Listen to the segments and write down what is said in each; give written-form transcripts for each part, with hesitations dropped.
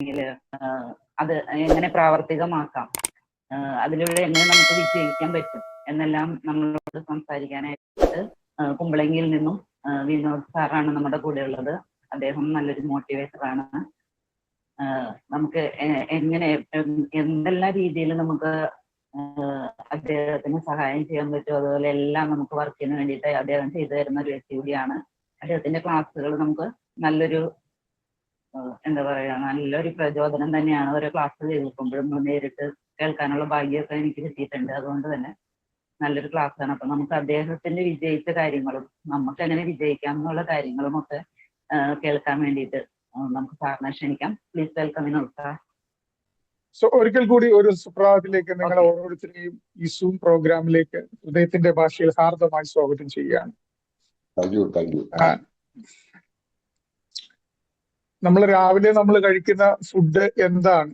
അത് എങ്ങനെ പ്രാവർത്തികമാക്കാം, അതിലൂടെ എങ്ങനെ നമുക്ക് വിജയിക്കാൻ പറ്റും എന്നെല്ലാം നമ്മളോട് സംസാരിക്കാനായിട്ട് കുമ്പളങ്ങിയിൽ നിന്നും വിനോദ് സാറാണ് നമ്മുടെ കൂടെ ഉള്ളത്. അദ്ദേഹം നല്ലൊരു മോട്ടിവേറ്ററാണ്. നമുക്ക് എങ്ങനെ എന്തെല്ലാം രീതിയിൽ നമുക്ക് അദ്ദേഹത്തിന് സഹായം ചെയ്യാൻ പറ്റും, അതുപോലെ എല്ലാം നമുക്ക് വർക്കിന് വേണ്ടിയിട്ട് അദ്ദേഹം ചെയ്തു തരുന്ന ഒരു വ്യക്തി കൂടിയാണ്. അദ്ദേഹത്തിന്റെ ക്ലാസ്സുകൾ നമുക്ക് നല്ലൊരു എന്താ പറയാ, നല്ലൊരു പ്രചോദനം തന്നെയാണ്. ഓരോ ക്ലാസ് കേൾക്കുമ്പോഴും നേരിട്ട് കേൾക്കാനുള്ള ഭാഗ്യമൊക്കെ എനിക്ക് കിട്ടിയിട്ടുണ്ട്. അതുകൊണ്ട് തന്നെ നല്ലൊരു ക്ലാസ്സാണ്. അപ്പൊ നമുക്ക് അദ്ദേഹത്തിന്റെ വിജയിച്ച കാര്യങ്ങളും നമുക്ക് എങ്ങനെ വിജയിക്കാം എന്നുള്ള കാര്യങ്ങളും ഒക്കെ കേൾക്കാൻ വേണ്ടിയിട്ട് നമുക്ക് സാറിനെ ക്ഷണിക്കാം. Please welcome Vinod sir. So ഒരിക്കൽ കൂടി ഒരു സുപ്രഭാതത്തിലേക്ക് നിങ്ങൾ ഓരോരുത്തരെയും ഈ സൂം പ്രോഗ്രാമിലേക്ക് ഹൃദയത്തിന്റെ ഭാഷയിൽ ഹാർദമായി സ്വാഗതം ചെയ്യുകയാണ്. നമ്മൾ രാവിലെ നമ്മൾ കഴിക്കുന്ന ഫുഡ് എന്താണ്?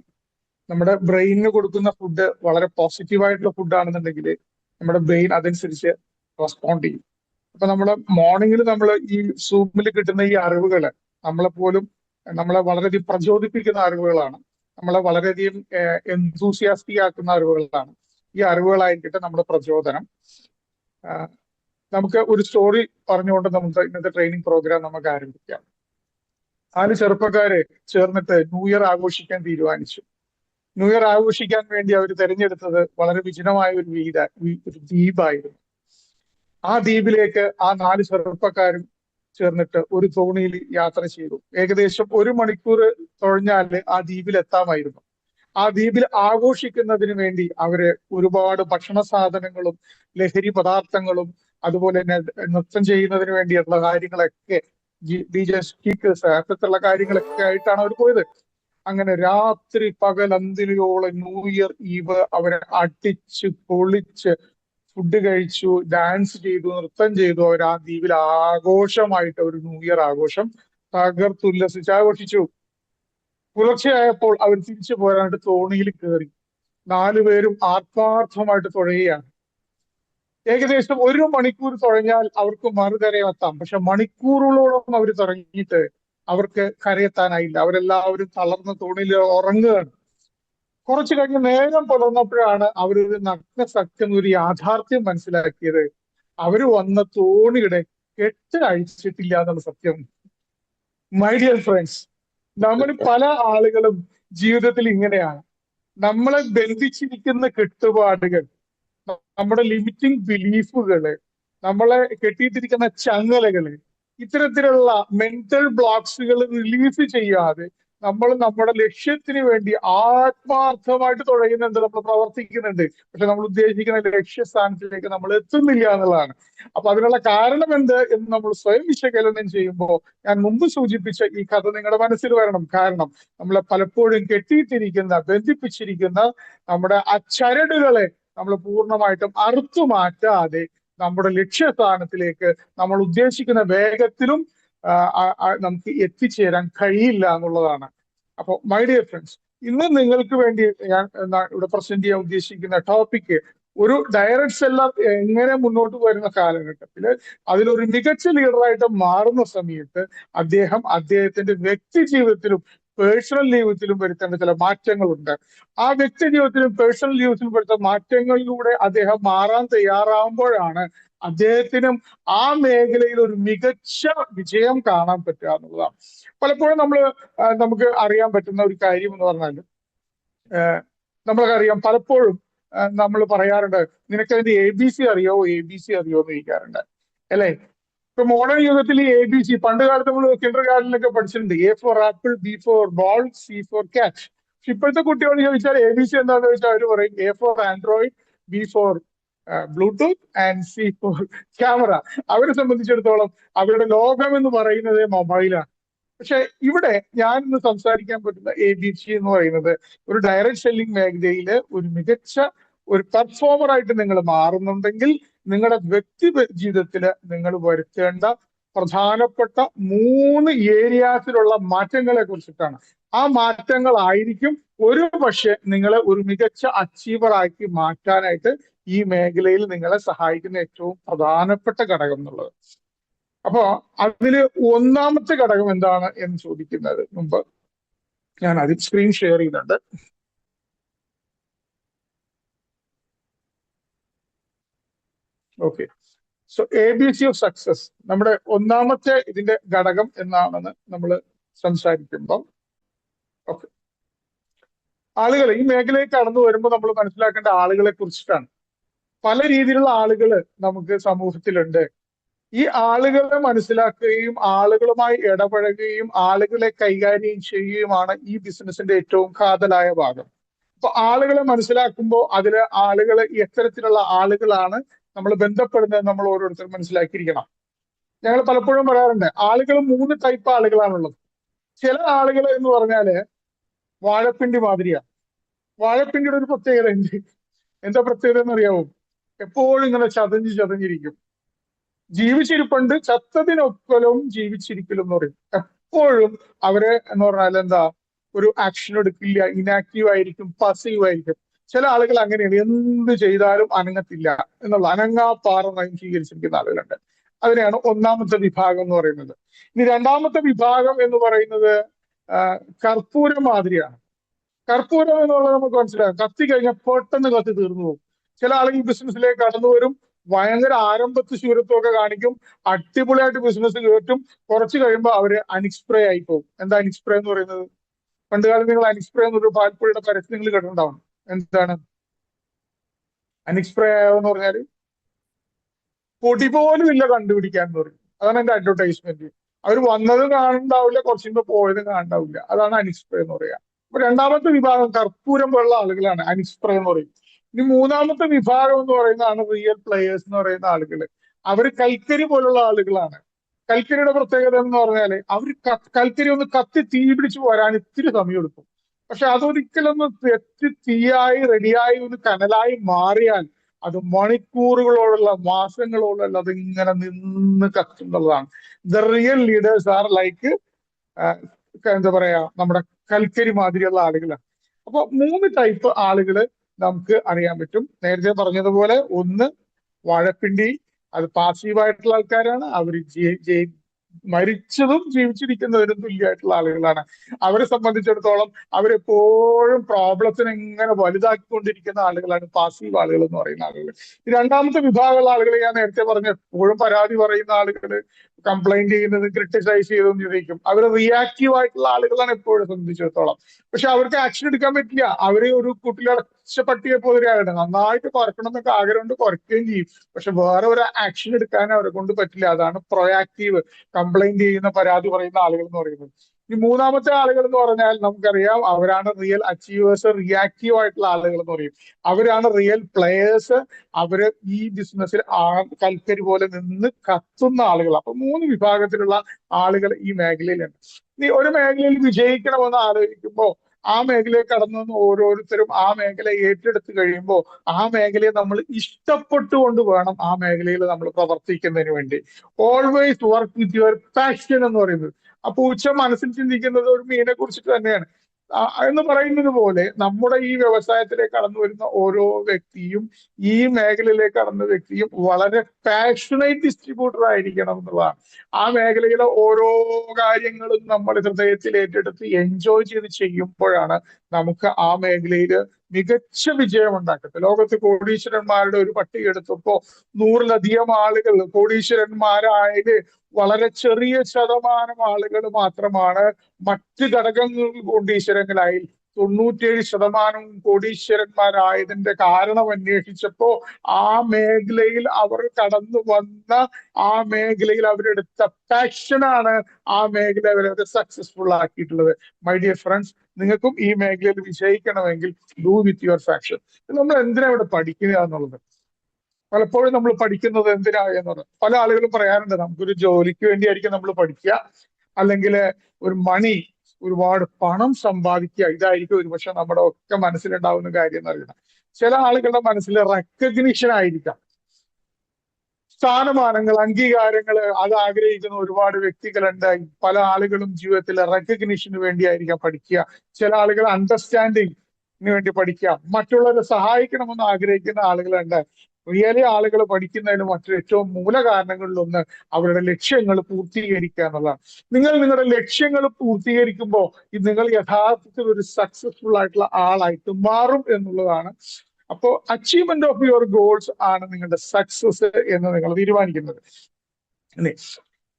നമ്മുടെ ബ്രെയിനിന് കൊടുക്കുന്ന ഫുഡ് വളരെ പോസിറ്റീവായിട്ടുള്ള ഫുഡാണെന്നുണ്ടെങ്കിൽ നമ്മുടെ ബ്രെയിൻ അതനുസരിച്ച് റെസ്പോണ്ട് ചെയ്യും. അപ്പൊ നമ്മള് മോർണിംഗിൽ നമ്മൾ ഈ സൂമിൽ കിട്ടുന്ന ഈ അറിവുകള് നമ്മളെ വളരെയധികം പ്രചോദിപ്പിക്കുന്ന അറിവുകളാണ്. നമ്മളെ വളരെയധികം എൻതൂസിയാസ്റ്റിക് ആക്കുന്ന അറിവുകളാണ്. ഈ അറിവുകളായിരിക്കട്ടെ നമ്മുടെ പ്രചോദനം. നമുക്ക് ഒരു സ്റ്റോറി പറഞ്ഞുകൊണ്ട് നമുക്ക് ഇന്നത്തെ ട്രെയിനിങ് പ്രോഗ്രാം നമുക്ക് ആരംഭിക്കാം. 4 ചെറുപ്പക്കാര് ചേർന്നിട്ട് ന്യൂ ഇയർ ആഘോഷിക്കാൻ തീരുമാനിച്ചു. ന്യൂ ഇയർ ആഘോഷിക്കാൻ വേണ്ടി അവർ തിരഞ്ഞെടുത്തത് വളരെ വിജനമായ ഒരു ദ്വീപായിരുന്നു. ആ ദ്വീപിലേക്ക് ആ 4 ചെറുപ്പക്കാരും ചേർന്നിട്ട് ഒരു തോണിയിൽ യാത്ര ചെയ്തു. ഏകദേശം 1 മണിക്കൂർ തുഴഞ്ഞാൽ ആ ദ്വീപിൽ എത്താമായിരുന്നു. ആ ദ്വീപിൽ ആഘോഷിക്കുന്നതിന് വേണ്ടി അവര് ഒരുപാട് ഭക്ഷണ സാധനങ്ങളും ലഹരി പദാർത്ഥങ്ങളും അതുപോലെ തന്നെ നൃത്തം ചെയ്യുന്നതിന് വേണ്ടിയുള്ള കാര്യങ്ങളൊക്കെ DJ സ്പീക്കേഴ്സ് അത്തരത്തിലുള്ള കാര്യങ്ങളൊക്കെ ആയിട്ടാണ് അവർ പോയത്. അങ്ങനെ രാത്രി പകൽ അന്തിയോളം ന്യൂ ഇയർ ഈവ് അവരെ അടിച്ച് പൊളിച്ച് ഫുഡ് കഴിച്ചു, ഡാൻസ് ചെയ്തു, നൃത്തം ചെയ്തു. അവർ ആ ദ്വീപിൽ ആഘോഷമായിട്ട് ഒരു ന്യൂ ഇയർ ആഘോഷം തകർത്തുല്ലസിച്ച് ആഘോഷിച്ചു. പുലർച്ചെയായപ്പോൾ അവർ തിരിച്ചു പോരാനായിട്ട് തോണിയിൽ കയറി. 4 പേരും ആത്മാർത്ഥമായിട്ട് തുഴയുകയാണ്. ഏകദേശം 1 മണിക്കൂർ തുഴഞ്ഞാൽ അവർക്ക് മറുകരയെത്താം. പക്ഷെ മണിക്കൂറുകളോളം അവർ തുഴഞ്ഞിട്ട് അവർക്ക് കരയെത്താനായില്ല. അവരെല്ലാവരും തളർന്ന് തോണിയിൽ ഉറങ്ങുകയാണ്. കുറച്ചു കഴിഞ്ഞ് നേരം പുലർന്നപ്പോഴാണ് അവരൊരു നഗ്നസത്യം, ഒരു യാഥാർത്ഥ്യം മനസ്സിലാക്കിയത്. അവര് വന്ന തോണിയുടെ കെട്ട് അഴിച്ചിട്ടില്ല എന്നുള്ള സത്യം. മൈ ഡിയർ ഫ്രണ്ട്സ്, നമ്മൾ പല ആളുകളും ജീവിതത്തിൽ ഇങ്ങനെയാണ്. നമ്മളെ ബന്ധിച്ചിരിക്കുന്ന കെട്ടുപാടുകൾ, നമ്മുടെ ലിമിറ്റിംഗ് ബിലീഫുകള്, നമ്മളെ കെട്ടിയിട്ടിരിക്കുന്ന ചങ്ങലകള്, ഇത്തരത്തിലുള്ള മെന്റൽ ബ്ലോക്സുകൾ റിലീസ് ചെയ്യാതെ നമ്മൾ നമ്മുടെ ലക്ഷ്യത്തിന് വേണ്ടി ആത്മാർത്ഥമായിട്ട് തുഴയുന്നുണ്ട്, നമ്മൾ പ്രവർത്തിക്കുന്നുണ്ട്. പക്ഷെ നമ്മൾ ഉദ്ദേശിക്കുന്ന ലക്ഷ്യസ്ഥാനത്തിലേക്ക് നമ്മൾ എത്തുന്നില്ല എന്നുള്ളതാണ്. അപ്പൊ അതിനുള്ള കാരണം എന്ത് എന്ന് നമ്മൾ സ്വയം വിശകലനം ചെയ്യുമ്പോൾ ഞാൻ മുമ്പ് സൂചിപ്പിച്ച ഈ കഥ നിങ്ങളുടെ മനസ്സിൽ വരണം. കാരണം നമ്മളെ പലപ്പോഴും കെട്ടിയിട്ടിരിക്കുന്ന, ബന്ധിപ്പിച്ചിരിക്കുന്ന നമ്മുടെ ആ ചരടുകളെ നമ്മൾ പൂർണ്ണമായിട്ടും അറുത്തു മാറ്റാതെ നമ്മുടെ ലക്ഷ്യസ്ഥാനത്തിലേക്ക് നമ്മൾ ഉദ്ദേശിക്കുന്ന വേഗത്തിലും നമുക്ക് എത്തിച്ചേരാൻ കഴിയില്ല എന്നുള്ളതാണ്. അപ്പോൾ മൈ ഡിയർ ഫ്രണ്ട്സ്, ഇന്ന് നിങ്ങൾക്ക് വേണ്ടി ഞാൻ ഇവിടെ പ്രസന്റ് ചെയ്യാൻ ഉദ്ദേശിക്കുന്ന ടോപ്പിക്ക് ഒരു ഡയറക്റ്റ് സെല്ലർ എങ്ങനെ മുന്നോട്ട് വരുന്ന കാലഘട്ടത്തിൽ അതിലൊരു മികച്ച ലീഡറായിട്ട് മാറുന്ന സമയത്ത് അദ്ദേഹത്തിന്റെ വ്യക്തി ജീവിതത്തിലും പേഴ്സണൽ ജീവിതത്തിലും വരുത്തേണ്ട ചില മാറ്റങ്ങളുണ്ട്. ആ വ്യക്തി ജീവിതത്തിലും പേഴ്സണൽ ജീവിതത്തിലും വരുത്തുന്ന മാറ്റങ്ങളിലൂടെ അദ്ദേഹം മാറാൻ തയ്യാറാകുമ്പോഴാണ് അദ്ദേഹത്തിനും ആ മേഖലയിൽ ഒരു മികച്ച വിജയം കാണാൻ പറ്റുക എന്നുള്ളതാണ്. പലപ്പോഴും നമുക്ക് അറിയാൻ പറ്റുന്ന ഒരു കാര്യം എന്ന് പറഞ്ഞാൽ, നമ്മൾക്കറിയാം പലപ്പോഴും നമ്മൾ പറയാറുണ്ട്, നിനക്കതിന്റെ ABC അറിയോ, ABC അറിയോ എന്ന് ചോദിക്കാറുണ്ട് അല്ലെ. ഇപ്പൊ മോഡേൺ യുഗത്തിൽ ഈ ABC പണ്ട് കാലത്ത് നമ്മൾ കിൻഡർ ഗാർഡനിലൊക്കെ പഠിച്ചിട്ടുണ്ട്. A for apple, B for ball, C for catch. പക്ഷെ ഇപ്പോഴത്തെ കുട്ടികളോട് ചോദിച്ചാൽ ABC എന്താണെന്ന് ചോദിച്ചാൽ അവർ പറയും A for android, B for bluetooth and C for camera. അവരെ സംബന്ധിച്ചിടത്തോളം അവരുടെ ലോകം എന്ന് പറയുന്നത് മൊബൈലാണ്. പക്ഷെ ഇവിടെ ഞാൻ ഇന്ന് സംസാരിക്കാൻ പറ്റുന്ന ABC എന്ന് പറയുന്നത് ഒരു ഡയറക്റ്റ് സെല്ലിംഗ് മേഖലയിൽ ഒരു മികച്ച ഒരു പെർഫോമർ ആയിട്ട് നിങ്ങൾ മാറുന്നുണ്ടെങ്കിൽ നിങ്ങളുടെ വ്യക്തി ജീവിതത്തിൽ നിങ്ങൾ വരുത്തേണ്ട പ്രധാനപ്പെട്ട 3 ഏരിയാസിലുള്ള മാറ്റങ്ങളെ കുറിച്ചിട്ടാണ്. ആ മാറ്റങ്ങളായിരിക്കും ഒരു പക്ഷെ നിങ്ങളെ ഒരു മികച്ച അച്ചീവറാക്കി മാറ്റാനായിട്ട് ഈ മേഖലയിൽ നിങ്ങളെ സഹായിക്കുന്ന ഏറ്റവും പ്രധാനപ്പെട്ട ഘടകം എന്നുള്ളത്. അപ്പോ അതില് ഒന്നാമത്തെ ഘടകം എന്താണ് എന്ന് ചോദിക്കുന്നത് മുമ്പ്, ഞാൻ ആദ്യം സ്ക്രീൻ ഷെയർ ചെയ്യുന്നുണ്ട്. Okay. So ABC of success നമ്മുടെ ഒന്നാമത്തെ ഇതിന്റെ ഘടകം എന്നാണെന്ന് നമ്മൾ സംസാരിക്കുമ്പോൾ, ഓക്കെ, ആളുകൾ ഈ മേഖലയിൽ കടന്നു വരുമ്പോൾ നമ്മൾ മനസ്സിലാക്കേണ്ട ആളുകളെ കുറിച്ചിട്ടാണ്. പല രീതിയിലുള്ള ആളുകൾ നമുക്ക് സമൂഹത്തിലുണ്ട്. ഈ ആളുകളെ മനസ്സിലാക്കുകയും ആളുകളുമായി ഇടപഴകുകയും ആളുകളെ കൈകാര്യം ചെയ്യുകയുമാണ് ഈ ബിസിനസിന്റെ ഏറ്റവും കാതലായ ഭാഗം. അപ്പൊ ആളുകളെ മനസ്സിലാക്കുമ്പോൾ അതിലെ ആളുകൾ എത്തരത്തിലുള്ള ആളുകളാണ് നമ്മൾ ബന്ധപ്പെടുന്നത് നമ്മൾ ഓരോരുത്തരും മനസ്സിലാക്കിയിരിക്കണം. ഞങ്ങൾ പലപ്പോഴും പറയാറുണ്ട്, ആളുകൾ 3 ടൈപ്പ് ആളുകളാണുള്ളത്. ചില ആളുകൾ എന്ന് പറഞ്ഞാല് വാഴപ്പിണ്ടി മാതിരിയാണ്. വാഴപ്പിണ്ടിയുടെ ഒരു പ്രത്യേകത ഉണ്ട്. എന്താ പ്രത്യേകത എന്ന് അറിയാവോ? എപ്പോഴും ഇങ്ങനെ ചതഞ്ഞിരിക്കും. ജീവിച്ചിരിപ്പുണ്ട്, ചത്തതിനൊക്കലും ജീവിച്ചിരിക്കലും എന്ന് പറയും. എപ്പോഴും അവരെ എന്ന് പറഞ്ഞാൽ എന്താ, ഒരു ആക്ഷൻ എടുക്കില്ല, ഇനാക്റ്റീവ് ആയിരിക്കും, പസീവ് ആയിരിക്കും. ചില ആളുകൾ അങ്ങനെയാണ്, എന്ത് ചെയ്താലും അനങ്ങത്തില്ല എന്നുള്ള അനങ്ങാപ്പാറ നയം സ്വീകരിച്ചിരിക്കുന്ന ആളുകളുണ്ട്. അതിനെയാണ് ഒന്നാമത്തെ വിഭാഗം എന്ന് പറയുന്നത്. ഇനി രണ്ടാമത്തെ വിഭാഗം എന്ന് പറയുന്നത് കർപ്പൂരം മാതിരിയാണ്. കർപ്പൂരം എന്നുള്ളത് നമുക്ക് മനസ്സിലാകും, കത്തി കഴിഞ്ഞാൽ പെട്ടെന്ന് കത്തി തീർന്നു പോകും. ചില ആളുകൾ ബിസിനസ്സിലേക്ക് കടന്നു വരും, ഭയങ്കര ആരംഭത്ത് ശൂരത്വമൊക്കെ കാണിക്കും, അടിപൊളിയായിട്ട് ബിസിനസ് കയറ്റും. കുറച്ച് കഴിയുമ്പോൾ അവര് അനിക്സ്പ്രേ ആയി പോകും. എന്താ അനിക്സ്പ്രേ എന്ന് പറയുന്നത്? പണ്ട് കാലം നിങ്ങൾ അനിക്സ്പ്രേ എന്നൊരു പാൽപ്പൊടിയുടെ പരസ്യം നിങ്ങൾ കേട്ടിട്ടുണ്ടാവും. എന്താണ് അനിക്സ്പ്രേ എന്ന് പറഞ്ഞാല്? പൊടി പോലും ഇല്ല കണ്ടുപിടിക്കാൻ എന്ന് പറയും. അതാണ് എന്റെ അഡ്വർടൈസ്മെന്റ്. അവർ വന്നതും കാണുന്നുണ്ടാവില്ല, കുറച്ച് മുമ്പ് പോയതും കാണുന്നുണ്ടാവില്ല. അതാണ് അനിക്സ്പ്രേ എന്ന് പറയുക. അപ്പൊ രണ്ടാമത്തെ വിഭാഗം കർപ്പൂരം പോലുള്ള ആളുകളാണ്, അനിക്സ്പ്രേ എന്ന് പറയും. ഇനി മൂന്നാമത്തെ വിഭാഗം എന്ന് പറയുന്നതാണ് റിയൽ പ്ലേയേഴ്സ് എന്ന് പറയുന്ന ആളുകൾ. അവർ കൽക്കരി പോലുള്ള ആളുകളാണ്. കൽക്കരിയുടെ പ്രത്യേകത എന്ന് പറഞ്ഞാല് അവർ കൽക്കരി ഒന്ന് കത്തി തീ പിടിച്ച് വരാൻ ഇത്തിരി സമയം എടുക്കും. പക്ഷെ അതൊരിക്കലൊന്ന് തെറ്റി തീയായി റെഡിയായി ഒന്ന് കനലായി മാറിയാൽ അത് മണിക്കൂറുകളോടുള്ള മാസങ്ങളോടുള്ള അത് ഇങ്ങനെ നിന്ന് കത്തുന്നുള്ളതാണ്. The real leaders are like എന്താ പറയാ, നമ്മുടെ കൽക്കരി മാതിരിയുള്ള ആളുകളാണ്. അപ്പൊ 3 ടൈപ്പ് ആളുകൾ നമുക്ക് അറിയാൻ പറ്റും. നേരത്തെ പറഞ്ഞതുപോലെ, ഒന്ന് വാഴപ്പിണ്ടി, അത് പാസീവായിട്ടുള്ള ആൾക്കാരാണ്. അവർ മരിച്ചതും ജീവിച്ചിരിക്കുന്നതിനും തുല്യമായിട്ടുള്ള ആളുകളാണ്. അവരെ സംബന്ധിച്ചിടത്തോളം അവരെപ്പോഴും പ്രോബ്ലത്തിന് ഇങ്ങനെ വലുതാക്കിക്കൊണ്ടിരിക്കുന്ന ആളുകളാണ് പാസീവ് ആളുകൾ എന്ന് പറയുന്ന ആളുകൾ. ഈ രണ്ടാമത്തെ വിഭാഗമുള്ള ആളുകൾ ഞാൻ നേരത്തെ പറഞ്ഞു, എപ്പോഴും പരാതി പറയുന്ന ആളുകൾ, കംപ്ലൈന്റ് ചെയ്യുന്നത്, ക്രിട്ടിസൈസ് ചെയ്തതെന്ന് ചോദിക്കും. അവർ റിയാക്റ്റീവ് ആയിട്ടുള്ള ആളുകളാണ് എപ്പോഴും സംബന്ധിച്ചിടത്തോളം. പക്ഷെ അവർക്ക് ആക്ഷൻ എടുക്കാൻ പറ്റില്ല. അവര് ഒരു കൂട്ടിലടച്ച പട്ടിയെ പോലെയാണ്. നന്നായിട്ട് കുറക്കണം എന്നൊക്കെ ആഗ്രഹമുണ്ട്, കുറയ്ക്കുകയും ചെയ്യും. പക്ഷെ വേറെ ഒരു ആക്ഷൻ എടുക്കാൻ അവരെ കൊണ്ട് പറ്റില്ല. അതാണ് പ്രൊയാക്റ്റീവ്, കംപ്ലൈന്റ് ചെയ്യുന്ന, പരാതി പറയുന്ന ആളുകൾ എന്ന് പറയുന്നത്. ഈ മൂന്നാമത്തെ ആളുകൾ എന്ന് പറഞ്ഞാൽ നമുക്കറിയാം, അവരാണ് റിയൽ അച്ചീവേഴ്സ്, റിയാക്റ്റീവ് ആയിട്ടുള്ള ആളുകൾ എന്ന് പറയും. അവരാണ് റിയൽ പ്ലേയേഴ്സ്. അവര് ഈ ബിസിനസ്സിൽ കൽക്കരി പോലെ നിന്ന് കത്തുന്ന ആളുകൾ. അപ്പൊ 3 വിഭാഗത്തിലുള്ള ആളുകൾ ഈ മേഖലയിലുണ്ട്. ഇനി ഒരു മേഖലയിൽ വിജയിക്കണമെന്ന് ആലോചിക്കുമ്പോൾ ആ മേഖലയിൽ കടന്നു വന്ന് ഓരോരുത്തരും ആ മേഖല ഏറ്റെടുത്ത് കഴിയുമ്പോൾ ആ മേഖലയെ നമ്മൾ ഇഷ്ടപ്പെട്ടുകൊണ്ട് വേണം ആ മേഖലയിൽ നമ്മൾ പ്രവർത്തിക്കുന്നതിന് വേണ്ടി. Always work with your passion എന്ന് പറയുന്നത്. ആ പൂച്ച മനസ്സിൽ ചിന്തിക്കുന്നത് ഒരു മീനെ കുറിച്ചിട്ട് തന്നെയാണ്. എന്ന് പറയുന്നത് പോലെ നമ്മുടെ ഈ വ്യവസായത്തിലേക്ക് കടന്നു വരുന്ന ഓരോ വ്യക്തിയും, ഈ മേഖലയിലേക്ക് കടന്ന വ്യക്തിയും വളരെ പാഷനേറ്റ് ഡിസ്ട്രിബ്യൂട്ടർ ആയിരിക്കണം എന്നുള്ളതാണ്. ആ മേഖലയിലെ ഓരോ കാര്യങ്ങളും നമ്മൾ ഹൃദയത്തിൽ ഏറ്റെടുത്ത് എൻജോയ് ചെയ്ത് ചെയ്യുമ്പോഴാണ് നമുക്ക് ആ മേഖലയിൽ മികച്ച വിജയം ഉണ്ടാക്കുന്നത്. ലോകത്ത് കോടീശ്വരന്മാരുടെ ഒരു പട്ടിക എടുത്തപ്പോ 100-ലധികം ആളുകൾ കോടീശ്വരന്മാരായത് വളരെ ചെറിയ ശതമാനം ആളുകൾ മാത്രമാണ് മറ്റ് ഘടകങ്ങൾ കോടീശ്വരങ്ങളായി. 97% കോടീശ്വരന്മാരായതിന്റെ കാരണം അന്വേഷിച്ചപ്പോ ആ മേഖലയിൽ അവർ കടന്നു വന്ന, ആ മേഖലയിൽ അവരെടുത്ത പാഷനാണ് ആ മേഖല അവരെ സക്സസ്ഫുൾ ആക്കിയിട്ടുള്ളത്. മൈ ഡിയർ ഫ്രണ്ട്സ്, നിങ്ങൾക്കും ഈ മേഖലയിൽ വിജയിക്കണമെങ്കിൽ ഡു വിത്ത് യുവർ പാഷൻ. നമ്മൾ എന്തിനാ ഇവിടെ പഠിക്കുക എന്നുള്ളത്? പലപ്പോഴും നമ്മൾ പഠിക്കുന്നത് എന്തിനാ എന്നത് പല ആളുകളും പറയാറുണ്ട്. നമുക്കൊരു ജോലിക്ക് വേണ്ടിയായിരിക്കും നമ്മൾ പഠിക്കുക, അല്ലെങ്കിൽ ഒരു മണി, ഒരുപാട് പണം സമ്പാദിക്കുക, ഇതായിരിക്കും ഒരുപക്ഷെ നമ്മുടെ ഒക്കെ മനസ്സിലുണ്ടാവുന്ന കാര്യം എന്ന് പറയുന്നത്. ചില ആളുകളുടെ മനസ്സിൽ റെക്കഗ്നിഷൻ ആയിരിക്കാം, സ്ഥാനമാനങ്ങൾ, അംഗീകാരങ്ങൾ, അത് ആഗ്രഹിക്കുന്ന ഒരുപാട് വ്യക്തികളുണ്ട്. പല ആളുകളും ജീവിതത്തിൽ റെക്കഗ്നിഷന് വേണ്ടിയായിരിക്കാം പഠിക്കുക. ചില ആളുകൾ അണ്ടർസ്റ്റാൻഡിങ്ങിന് വേണ്ടി പഠിക്കുക, മറ്റുള്ളവരെ സഹായിക്കണമെന്ന് ആഗ്രഹിക്കുന്ന ആളുകളുണ്ട്. റിയലി ആളുകൾ പഠിക്കുന്നതിന് മറ്റൊരു ഏറ്റവും മൂല കാരണങ്ങളിലൊന്ന് അവരുടെ ലക്ഷ്യങ്ങൾ പൂർത്തീകരിക്കുക എന്നുള്ളതാണ്. നിങ്ങൾ നിങ്ങളുടെ ലക്ഷ്യങ്ങൾ പൂർത്തീകരിക്കുമ്പോൾ നിങ്ങൾ യഥാർത്ഥത്തിൽ ഒരു സക്സസ്ഫുൾ ആയിട്ടുള്ള ആളായിട്ട് മാറും എന്നുള്ളതാണ്. അപ്പോ അച്ചീവ്മെന്റ് ഓഫ് യുവർ ഗോൾസ് ആണ് നിങ്ങളുടെ സക്സസ് എന്ന് നിങ്ങൾ തീരുമാനിക്കുന്നത്.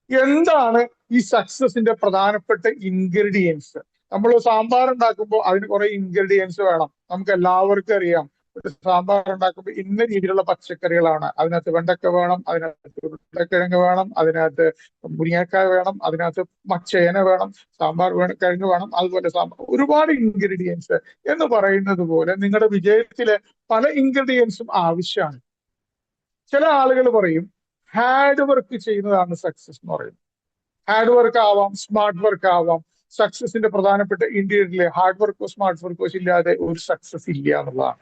എന്താണ് ഈ സക്സസിന്റെ പ്രധാനപ്പെട്ട ഇൻഗ്രീഡിയൻസ്? നമ്മൾ സാമ്പാർ ഉണ്ടാക്കുമ്പോൾ അതിന് കുറെ ഇൻഗ്രീഡിയൻസ് വേണം. നമുക്ക് എല്ലാവർക്കും അറിയാം, ഒരു സാമ്പാർ ഉണ്ടാക്കുമ്പോൾ ഇന്ന രീതിയിലുള്ള പച്ചക്കറികളാണ്. അതിനകത്ത് വെണ്ടക്ക വേണം, അതിനകത്ത് ഉരുളക്കിഴങ്ങ് വേണം, അതിനകത്ത് മുരിങ്ങക്കായ വേണം, അതിനകത്ത് മച്ചേന വേണം, സാമ്പാർ കിഴങ്ങ് വേണം, അതുപോലെ ഒരുപാട് ഇൻഗ്രീഡിയൻസ് എന്ന് പറയുന്നത് പോലെ നിങ്ങളുടെ വിജയത്തില് പല ഇൻഗ്രീഡിയൻസും ആവശ്യമാണ്. ചില ആളുകൾ പറയും ഹാർഡ് വർക്ക് ചെയ്യുന്നതാണ് സക്സസ് എന്ന് പറയുന്നത്. ഹാർഡ് വർക്ക് ആവാം, സ്മാർട്ട് വർക്ക് ആവാം. സക്സസിന്റെ പ്രധാനപ്പെട്ട ഇന്ത്യയിലെ ഹാർഡ് വർക്കോ സ്മാർട്ട് വർക്കോ ഇല്ലാതെ ഒരു സക്സസ് ഇല്ല എന്നുള്ളതാണ്.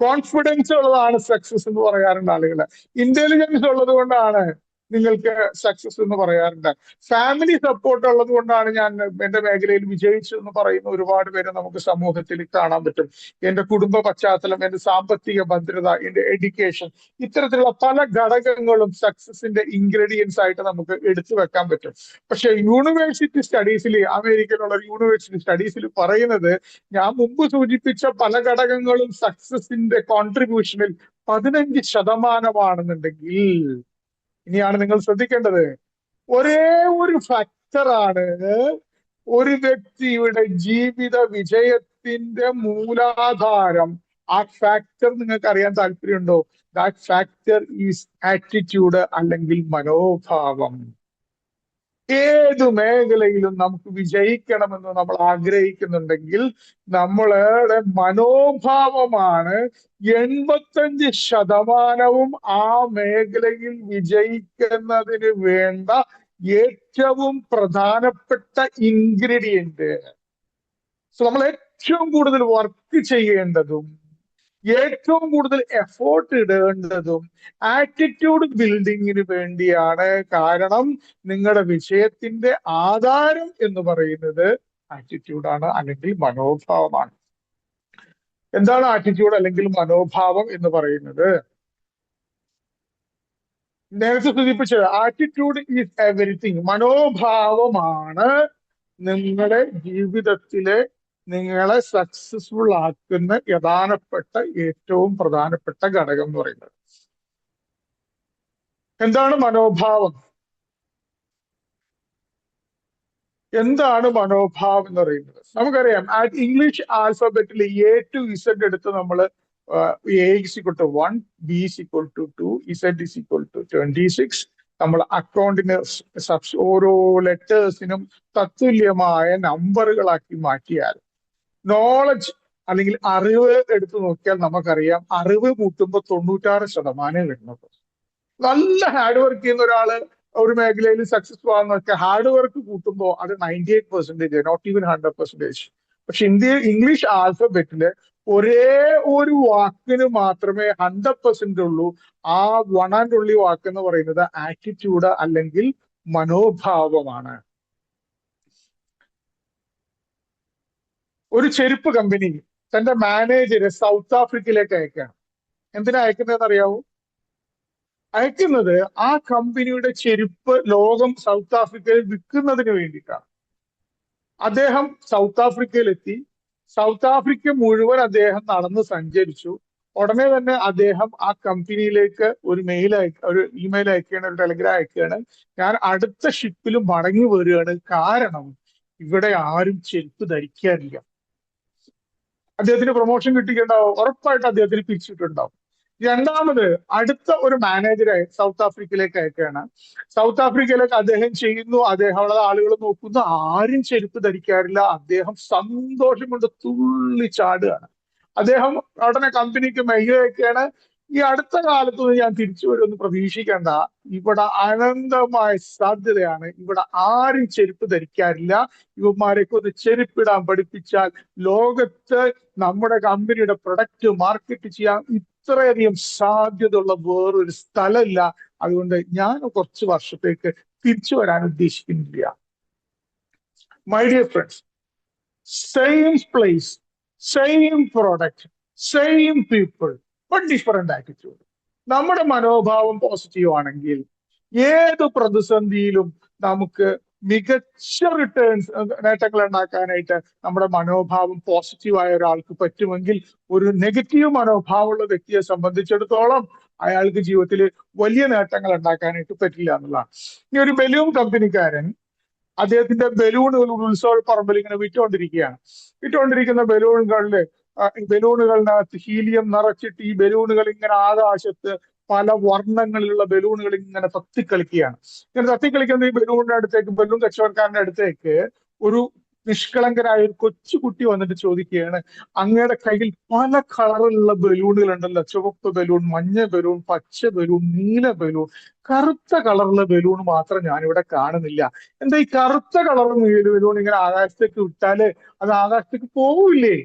കോൺഫിഡൻസ് ഉള്ളതാണ് സക്സസ് എന്ന് പറയാറുണ്ട് ആളുകൾ. ഇന്റലിജൻസ് ഉള്ളത് കൊണ്ടാണ് നിങ്ങൾക്ക് സക്സസ് എന്ന് പറയാറുണ്ട്. ഫാമിലി സപ്പോർട്ട് ഉള്ളത് കൊണ്ടാണ് ഞാൻ എന്റെ മേഖലയിൽ വിജയിച്ചു എന്ന് പറയുന്ന ഒരുപാട് പേര് നമുക്ക് സമൂഹത്തിൽ കാണാൻ പറ്റും. എന്റെ കുടുംബ പശ്ചാത്തലം, എന്റെ സാമ്പത്തിക ഭദ്രത, എന്റെ എഡ്യൂക്കേഷൻ, ഇത്തരത്തിലുള്ള പല ഘടകങ്ങളും സക്സസിന്റെ ഇൻഗ്രീഡിയൻസ് ആയിട്ട് നമുക്ക് എടുത്തു വെക്കാൻ പറ്റും. പക്ഷെ യൂണിവേഴ്സിറ്റി സ്റ്റഡീസിൽ, അമേരിക്കയിലുള്ള യൂണിവേഴ്സിറ്റി സ്റ്റഡീസിൽ പറയുന്നത്, ഞാൻ മുമ്പ് സൂചിപ്പിച്ച പല ഘടകങ്ങളും സക്സസിന്റെ കോൺട്രിബ്യൂഷനിൽ 15% ഇനിയാണ് നിങ്ങൾ ശ്രദ്ധിക്കേണ്ടത്. ഒരേ ഒരു ഫാക്ടറാണ് ഒരു വ്യക്തിയുടെ ജീവിത വിജയത്തിന്റെ മൂലാധാരം. ആ ഫാക്ടർ നിങ്ങൾക്ക് അറിയാൻ താല്പര്യമുണ്ടോ? ദാറ്റ് ഫാക്ടർ ഈസ് ആറ്റിറ്റ്യൂഡ്, അല്ലെങ്കിൽ മനോഭാവം. ഏതു മേഖലയിലും നമുക്ക് വിജയിക്കണമെന്ന് നമ്മൾ ആഗ്രഹിക്കുന്നുണ്ടെങ്കിൽ നമ്മളുടെ മനോഭാവമാണ് 85% ആ മേഖലയിൽ വിജയിക്കുന്നതിന് വേണ്ട ഏറ്റവും പ്രധാനപ്പെട്ട ഇൻഗ്രീഡിയന്റ്. സോ നമ്മൾ ഏറ്റവും കൂടുതൽ വർക്ക് ചെയ്യേണ്ടതും ഏറ്റവും കൂടുതൽ എഫോർട്ട് ഇടേണ്ടതും ആറ്റിറ്റ്യൂഡ് ബിൽഡിങ്ങിന് വേണ്ടിയാണ്. കാരണം നിങ്ങളുടെ വിജയത്തിന്റെ ആധാരം എന്ന് പറയുന്നത് ആറ്റിറ്റ്യൂഡാണ്, അല്ലെങ്കിൽ മനോഭാവമാണ്. എന്താണ് ആറ്റിറ്റ്യൂഡ് അല്ലെങ്കിൽ മനോഭാവം എന്ന് പറയുന്നത്? നേരത്തെ സൂചിപ്പിച്ചത് ആറ്റിറ്റ്യൂഡ് ഈസ് എവരിത്തിങ്. മനോഭാവമാണ് നിങ്ങളുടെ ജീവിതത്തിലെ നിങ്ങളെ സക്സസ്ഫുൾ ആക്കുന്ന ഏറ്റവും പ്രധാനപ്പെട്ട ഘടകം എന്ന് പറയുന്നത്. എന്താണ് മനോഭാവം? എന്താണ് മനോഭാവം എന്ന് പറയുന്നത്? നമുക്കറിയാം, ഇംഗ്ലീഷ് ആൽഫബറ്റിൽ A to Z എടുത്ത് നമ്മൾ A is equal to 1, B is equal to 2, Z is equal to 26. നമ്മൾ അക്കൗണ്ടിന് ഓരോ ലെറ്റേഴ്സിനും തത്തുല്യമായ നമ്പറുകളാക്കി മാറ്റിയാൽ, നോളജ് അല്ലെങ്കിൽ അറിവ് എടുത്തു നോക്കിയാൽ നമുക്കറിയാം, അറിവ് കൂട്ടുമ്പോൾ 96% വരുന്നത്. നല്ല ഹാർഡ് വർക്ക് ചെയ്യുന്ന ഒരാള് ഒരു മേഖലയിൽ സക്സസ്ഫുൾ ആണെന്നൊക്കെ ഹാർഡ് വർക്ക് കൂട്ടുമ്പോൾ അത് 98%, നോട്ട് ഈവൻ 100%. പക്ഷെ ഇംഗ്ലീഷ് ആൽഫബറ്റില് ഒരേ ഒരു വാക്കിന് മാത്രമേ 100% ഉള്ളൂ. ആ വൺ ആൻഡ് ഉള്ളി വാക്ക് എന്ന് പറയുന്നത് ആറ്റിറ്റ്യൂഡ് അല്ലെങ്കിൽ മനോഭാവമാണ്. ഒരു ചെരുപ്പ് കമ്പനി തന്റെ മാനേജരെ സൗത്ത് ആഫ്രിക്കയിലേക്ക് അയക്കുകയാണ്. എന്തിനാ അയക്കുന്നതെന്ന് അറിയാവോ? അയക്കുന്നത് ആ കമ്പനിയുടെ ചെരുപ്പ് ലോകം സൗത്ത് ആഫ്രിക്കയിൽ വിൽക്കുന്നതിന് വേണ്ടിയിട്ടാണ്. അദ്ദേഹം സൗത്ത് ആഫ്രിക്കയിലെത്തി. സൗത്ത് ആഫ്രിക്ക മുഴുവൻ അദ്ദേഹം നടന്ന് സഞ്ചരിച്ചു. ഉടനെ തന്നെ അദ്ദേഹം ആ കമ്പനിയിലേക്ക് ഒരു ഇമെയിൽ അയക്കുകയാണ്, ഒരു ടെലിഗ്രാം അയക്കുകയാണ്. ഞാൻ അടുത്ത ഷിപ്പിൽ മടങ്ങി വരികയാണ്, കാരണം ഇവിടെ ആരും ചെരുപ്പ് ധരിക്കാറില്ല. അദ്ദേഹത്തിന് പ്രൊമോഷൻ കിട്ടിയിട്ടുണ്ടാവും, ഉറപ്പായിട്ട് അദ്ദേഹത്തിന് പിരിച്ചിട്ടുണ്ടാവും. രണ്ടാമത് അടുത്ത ഒരു മാനേജറെ സൗത്ത് ആഫ്രിക്കയിലേക്ക് അയക്കുകയാണ്. സൗത്ത് ആഫ്രിക്കയിലേക്ക് അദ്ദേഹം ചെയ്യുന്നു, അദ്ദേഹമുള്ള ആളുകൾ നോക്കുന്നു, ആരും ചെരുപ്പ് ധരിക്കാറില്ല. അദ്ദേഹം സന്തോഷം കൊണ്ട് തുള്ളി ചാടുകയാണ്. അദ്ദേഹം ഉടനെ കമ്പനിക്ക് മെയിൽ അയക്കുകയാണ്, ഈ അടുത്ത കാലത്തൊന്നും ഞാൻ തിരിച്ചു വരുമെന്ന് പ്രതീക്ഷിക്കേണ്ട, ഇവിടെ അനന്തമായ സാധ്യതയാണ്, ഇവിടെ ആരും ചെരുപ്പ് ധരിക്കാറില്ല. ഇവന്മാരെയൊക്കെ ഒന്ന് ചെരുപ്പിടാൻ പഠിപ്പിച്ചാൽ ലോകത്ത് നമ്മുടെ കമ്പനിയുടെ പ്രൊഡക്റ്റ് മാർക്കറ്റ് ചെയ്യാൻ ഇത്രയധികം സാധ്യതയുള്ള വേറൊരു സ്ഥലമില്ല. അതുകൊണ്ട് ഞാൻ കുറച്ച് വർഷത്തേക്ക് തിരിച്ചു വരാൻ ഉദ്ദേശിക്കുന്നില്ല. My dear friends, same place, same product, same people, but different attitude. നമ്മുടെ മനോഭാവം പോസിറ്റീവ് ആണെങ്കിൽ ഏത് പ്രതിസന്ധിയിലും നമുക്ക് മികച്ച റിട്ടേൺസ് നേട്ടങ്ങൾ ഉണ്ടാക്കാനായിട്ട് നമ്മുടെ മനോഭാവം പോസിറ്റീവായ ഒരാൾക്ക് പറ്റുമെങ്കിൽ ഒരു നെഗറ്റീവ് മനോഭാവമുള്ള വ്യക്തിയെ സംബന്ധിച്ചിടത്തോളം അയാൾക്ക് ജീവിതത്തിൽ വലിയ നേട്ടങ്ങൾ ഉണ്ടാക്കാനായിട്ട് പറ്റില്ല എന്നുള്ളതാണ്. ഇനി ഒരു ബലൂൺ കമ്പനിക്കാരൻ അദ്ദേഹത്തിന്റെ ബലൂണുകൾ ഉത്സവ പറമ്പിൽ ഇങ്ങനെ വിറ്റുകൊണ്ടിരിക്കുന്ന ബലൂണുകളിനകത്ത് ഹീലിയം നിറച്ചിട്ട് ഈ ബലൂണുകൾ ഇങ്ങനെ ആകാശത്ത് പല വർണ്ണങ്ങളിലുള്ള ബലൂണുകൾ ഇങ്ങനെ തത്തിക്കളിക്കുകയാണ്. ഇങ്ങനെ തത്തിക്കളിക്കുന്ന ഈ ബലൂൺ കച്ചവടക്കാരന്റെ അടുത്തേക്ക് ഒരു നിഷ്കളങ്കരായ ഒരു കൊച്ചുകുട്ടി വന്നിട്ട് ചോദിക്കുകയാണ്, അങ്ങയുടെ കയ്യിൽ പല കളറിലുള്ള ബലൂണുകൾ ഉണ്ടല്ലോ, ചുവപ്പ് ബലൂൺ, മഞ്ഞ ബലൂൺ, പച്ച ബലൂൺ, നീല ബലൂൺ, കറുത്ത കളറുള്ള ബലൂൺ മാത്രം ഞാനിവിടെ കാണുന്നില്ല. എന്താ ഈ കറുത്ത കളർ ബലൂൺ ഇങ്ങനെ ആകാശത്തേക്ക് വിട്ടാല് അത് ആകാശത്തേക്ക് പോവില്ലേ?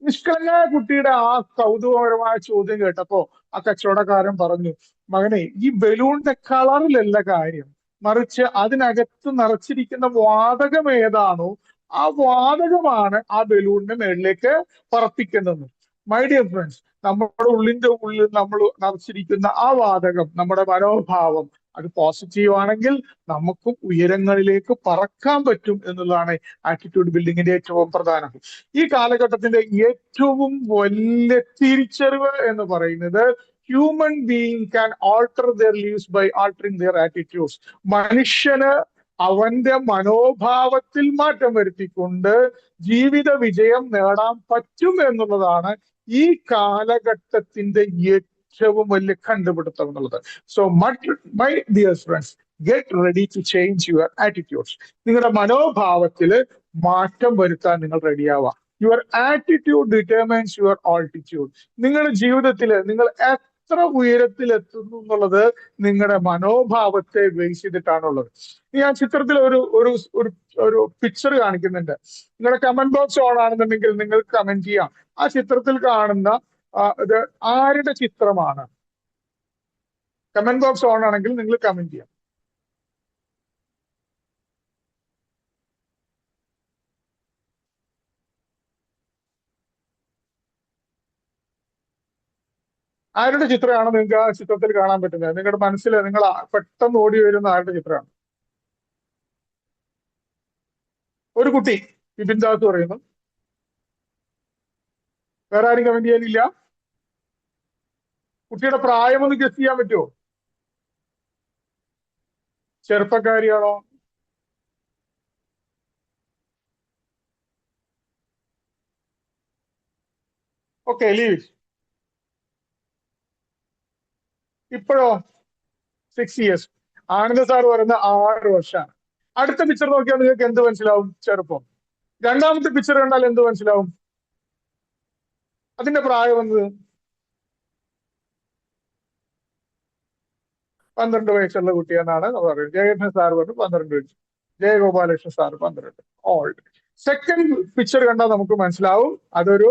നിഷ്കളങ്കമായ കുട്ടിയുടെ ആ കൗതുകപരമായ ചോദ്യം കേട്ടപ്പോ ആ കച്ചവടക്കാരൻ പറഞ്ഞു, മകനെ, ഈ ബലൂണിന്റെ കളറിലല്ല കാര്യം, മറിച്ച് അതിനകത്ത് നിറച്ചിരിക്കുന്ന വാതകം ഏതാണോ ആ വാതകമാണ് ആ ബലൂണിന്റെ മേളിലേക്ക് പറപ്പിക്കുന്നത്. മൈ ഡിയർ ഫ്രണ്ട്സ്, നമ്മുടെ ഉള്ളിൽ നമ്മൾ നിറച്ചിരിക്കുന്ന ആ വാതകം, നമ്മുടെ മനോഭാവം അത് പോസിറ്റീവ് ആണെങ്കിൽ നമുക്കും ഉയരങ്ങളിലേക്ക് പറക്കാൻ പറ്റും എന്നുള്ളതാണ് ആറ്റിറ്റ്യൂഡ് ബിൽഡിങ്ങിന്റെ ഏറ്റവും പ്രധാനം. ഈ കാലഘട്ടത്തിന്റെ ഏറ്റവും വലിയ തിരിച്ചറിവ് എന്ന് പറയുന്നത് human being can alter their lives by altering their attitudes. മനുഷ്യന് അവന്റെ മനോഭാവത്തിൽ മാറ്റം വരുത്തിക്കൊണ്ട് ജീവിത വിജയം നേടാൻ പറ്റും എന്നുള്ളതാണ് ഈ കാലഘട്ടത്തിന്റെ ഏറ്റവും വലിയ കണ്ടുപിടുത്തം എന്നുള്ളത്. So my dear friends, get ready to change your attitudes. നിങ്ങളുടെ മനോഭാവത്തിൽ മാറ്റം വരുത്താൻ നിങ്ങൾ റെഡിയാവുക. Your attitude determines your altitude. നിങ്ങളുടെ ജീവിതത്തിൽ നിങ്ങൾ എത്ര ഉയരത്തിൽ എത്തുന്നു എന്നുള്ളത് നിങ്ങളുടെ മനോഭാവത്തെ ബേസ് ചെയ്തിട്ടാണുള്ളത്. ഞാൻ ചിത്രത്തിൽ ഒരു ഒരു ഒരു പിക്ചർ കാണിക്കുന്നുണ്ട്. നിങ്ങളുടെ കമന്റ് ബോക്സ് ഓൺ ആണെന്നുണ്ടെങ്കിൽ നിങ്ങൾക്ക് കമന്റ് ചെയ്യാം. ആ ചിത്രത്തിൽ കാണുന്ന ഇത് ആരുടെ ചിത്രമാണ്? കമന്റ് ബോക്സ് ഓൺ ആണെങ്കിൽ നിങ്ങൾ കമന്റ് ചെയ്യാം. ആരുടെ ചിത്രമാണ് നിങ്ങൾക്ക് ആ ചിത്രത്തിൽ കാണാൻ പറ്റുന്നത്? നിങ്ങളുടെ മനസ്സിൽ നിങ്ങൾ പെട്ടെന്ന് ഓടി വരുന്ന ആരുടെ ചിത്രമാണ്? ഒരു കുട്ടി, വിപിൻ ദാസ് പറയുന്നു. വേറെ ആരും കമന്റ് ചെയ്യാനില്ല? കുട്ടിയുടെ പ്രായം ഒന്ന് ഗസ് ചെയ്യാൻ പറ്റുമോ? ചെറുപ്പക്കാരിയാണോ? Okay, leave. ഇപ്പോഴോ? 6 years. ആനന്ദ സാർ പറയുന്ന 6 വർഷമാണ്. അടുത്ത പിക്ചർ നോക്കിയാൽ നിങ്ങൾക്ക് എന്ത് മനസ്സിലാവും? ചെറുപ്പം. രണ്ടാമത്തെ പിക്ചർ കണ്ടാൽ എന്ത് മനസ്സിലാവും? അതിന്റെ പ്രായം എന്നത് 12 വയസ്സുള്ള കുട്ടിയെന്നാണ് പറയുന്നത്. ജയകൃഷ്ണൻ സാർ പറഞ്ഞു 12 വയസ്സ്, Jayagopalakrishnan sir 12. Old. Second picture കണ്ടാൽ നമുക്ക് മനസ്സിലാവും അതൊരു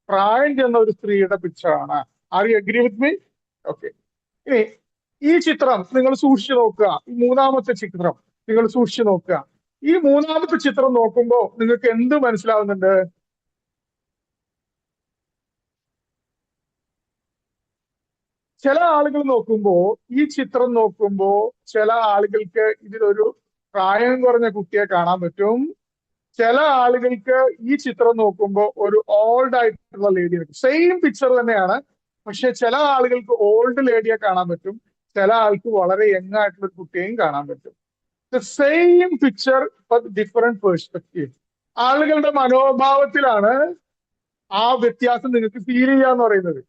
പ്രായം ചെന്ന ഒരു സ്ത്രീയുടെ പിക്ചറാണ്. Are you agree with me? Okay. ഇനി ഈ ചിത്രം നിങ്ങൾ സൂക്ഷിച്ചു നോക്കുക. ഈ മൂന്നാമത്തെ ചിത്രം നിങ്ങൾ സൂക്ഷിച്ചു നോക്കുക. ഈ മൂന്നാമത്തെ ചിത്രം നോക്കുമ്പോൾ നിങ്ങൾക്ക് എന്ത് മനസ്സിലാവുന്നുണ്ട്? ചില ആളുകൾ നോക്കുമ്പോ, ഈ ചിത്രം നോക്കുമ്പോ ചില ആളുകൾക്ക് ഇതിലൊരു പ്രായം കുറഞ്ഞ കുട്ടിയെ കാണാൻ പറ്റും. ചില ആളുകൾക്ക് ഈ ചിത്രം നോക്കുമ്പോൾ ഒരു ഓൾഡ് ആയിട്ടുള്ള ലേഡി പറ്റും. സെയിം പിക്ചർ തന്നെയാണ്, പക്ഷെ ചില ആളുകൾക്ക് ഓൾഡ് ലേഡിയെ കാണാൻ പറ്റും, ചില ആൾക്ക് വളരെ യങ് ആയിട്ടുള്ള ഒരു കുട്ടിയെയും കാണാൻ പറ്റും. The same picture but different perspective. ആളുകളുടെ മനോഭാവത്തിലാണ് ആ വ്യത്യാസം നിങ്ങൾക്ക് ഫീൽ ചെയ്യാന്ന് പറയുന്നത്,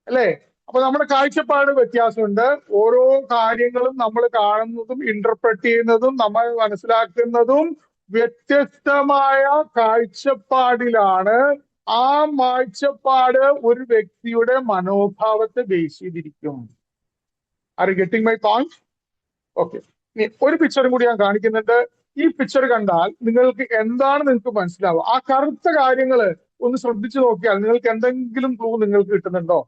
അല്ലേ? അപ്പൊ നമ്മുടെ കാഴ്ചപ്പാട് വ്യത്യാസമുണ്ട്. ഓരോ കാര്യങ്ങളും നമ്മൾ കാണുന്നതും ഇന്റർപ്രറ്റ് ചെയ്യുന്നതും നമ്മൾ മനസ്സിലാക്കുന്നതും വ്യത്യസ്തമായ കാഴ്ചപ്പാടിലാണ്. ആ കാഴ്ചപ്പാട് ഒരു വ്യക്തിയുടെ മനോഭാവത്തെ ബേസ് ചെയ്തിരിക്കും. R you getting my point? Okay. ഇനി ഒരു പിക്ചറും കൂടി ഞാൻ കാണിക്കുന്നുണ്ട്. ഈ പിക്ചർ കണ്ടാൽ നിങ്ങൾക്ക് എന്താണ് നിങ്ങൾക്ക് മനസ്സിലാവുക? ആ കറുത്ത കാര്യങ്ങൾ ഒന്ന് ശ്രദ്ധിച്ചു നോക്കിയാൽ നിങ്ങൾക്ക് എന്തെങ്കിലും ക്ലൂ നിങ്ങൾക്ക് കിട്ടുന്നുണ്ടോ?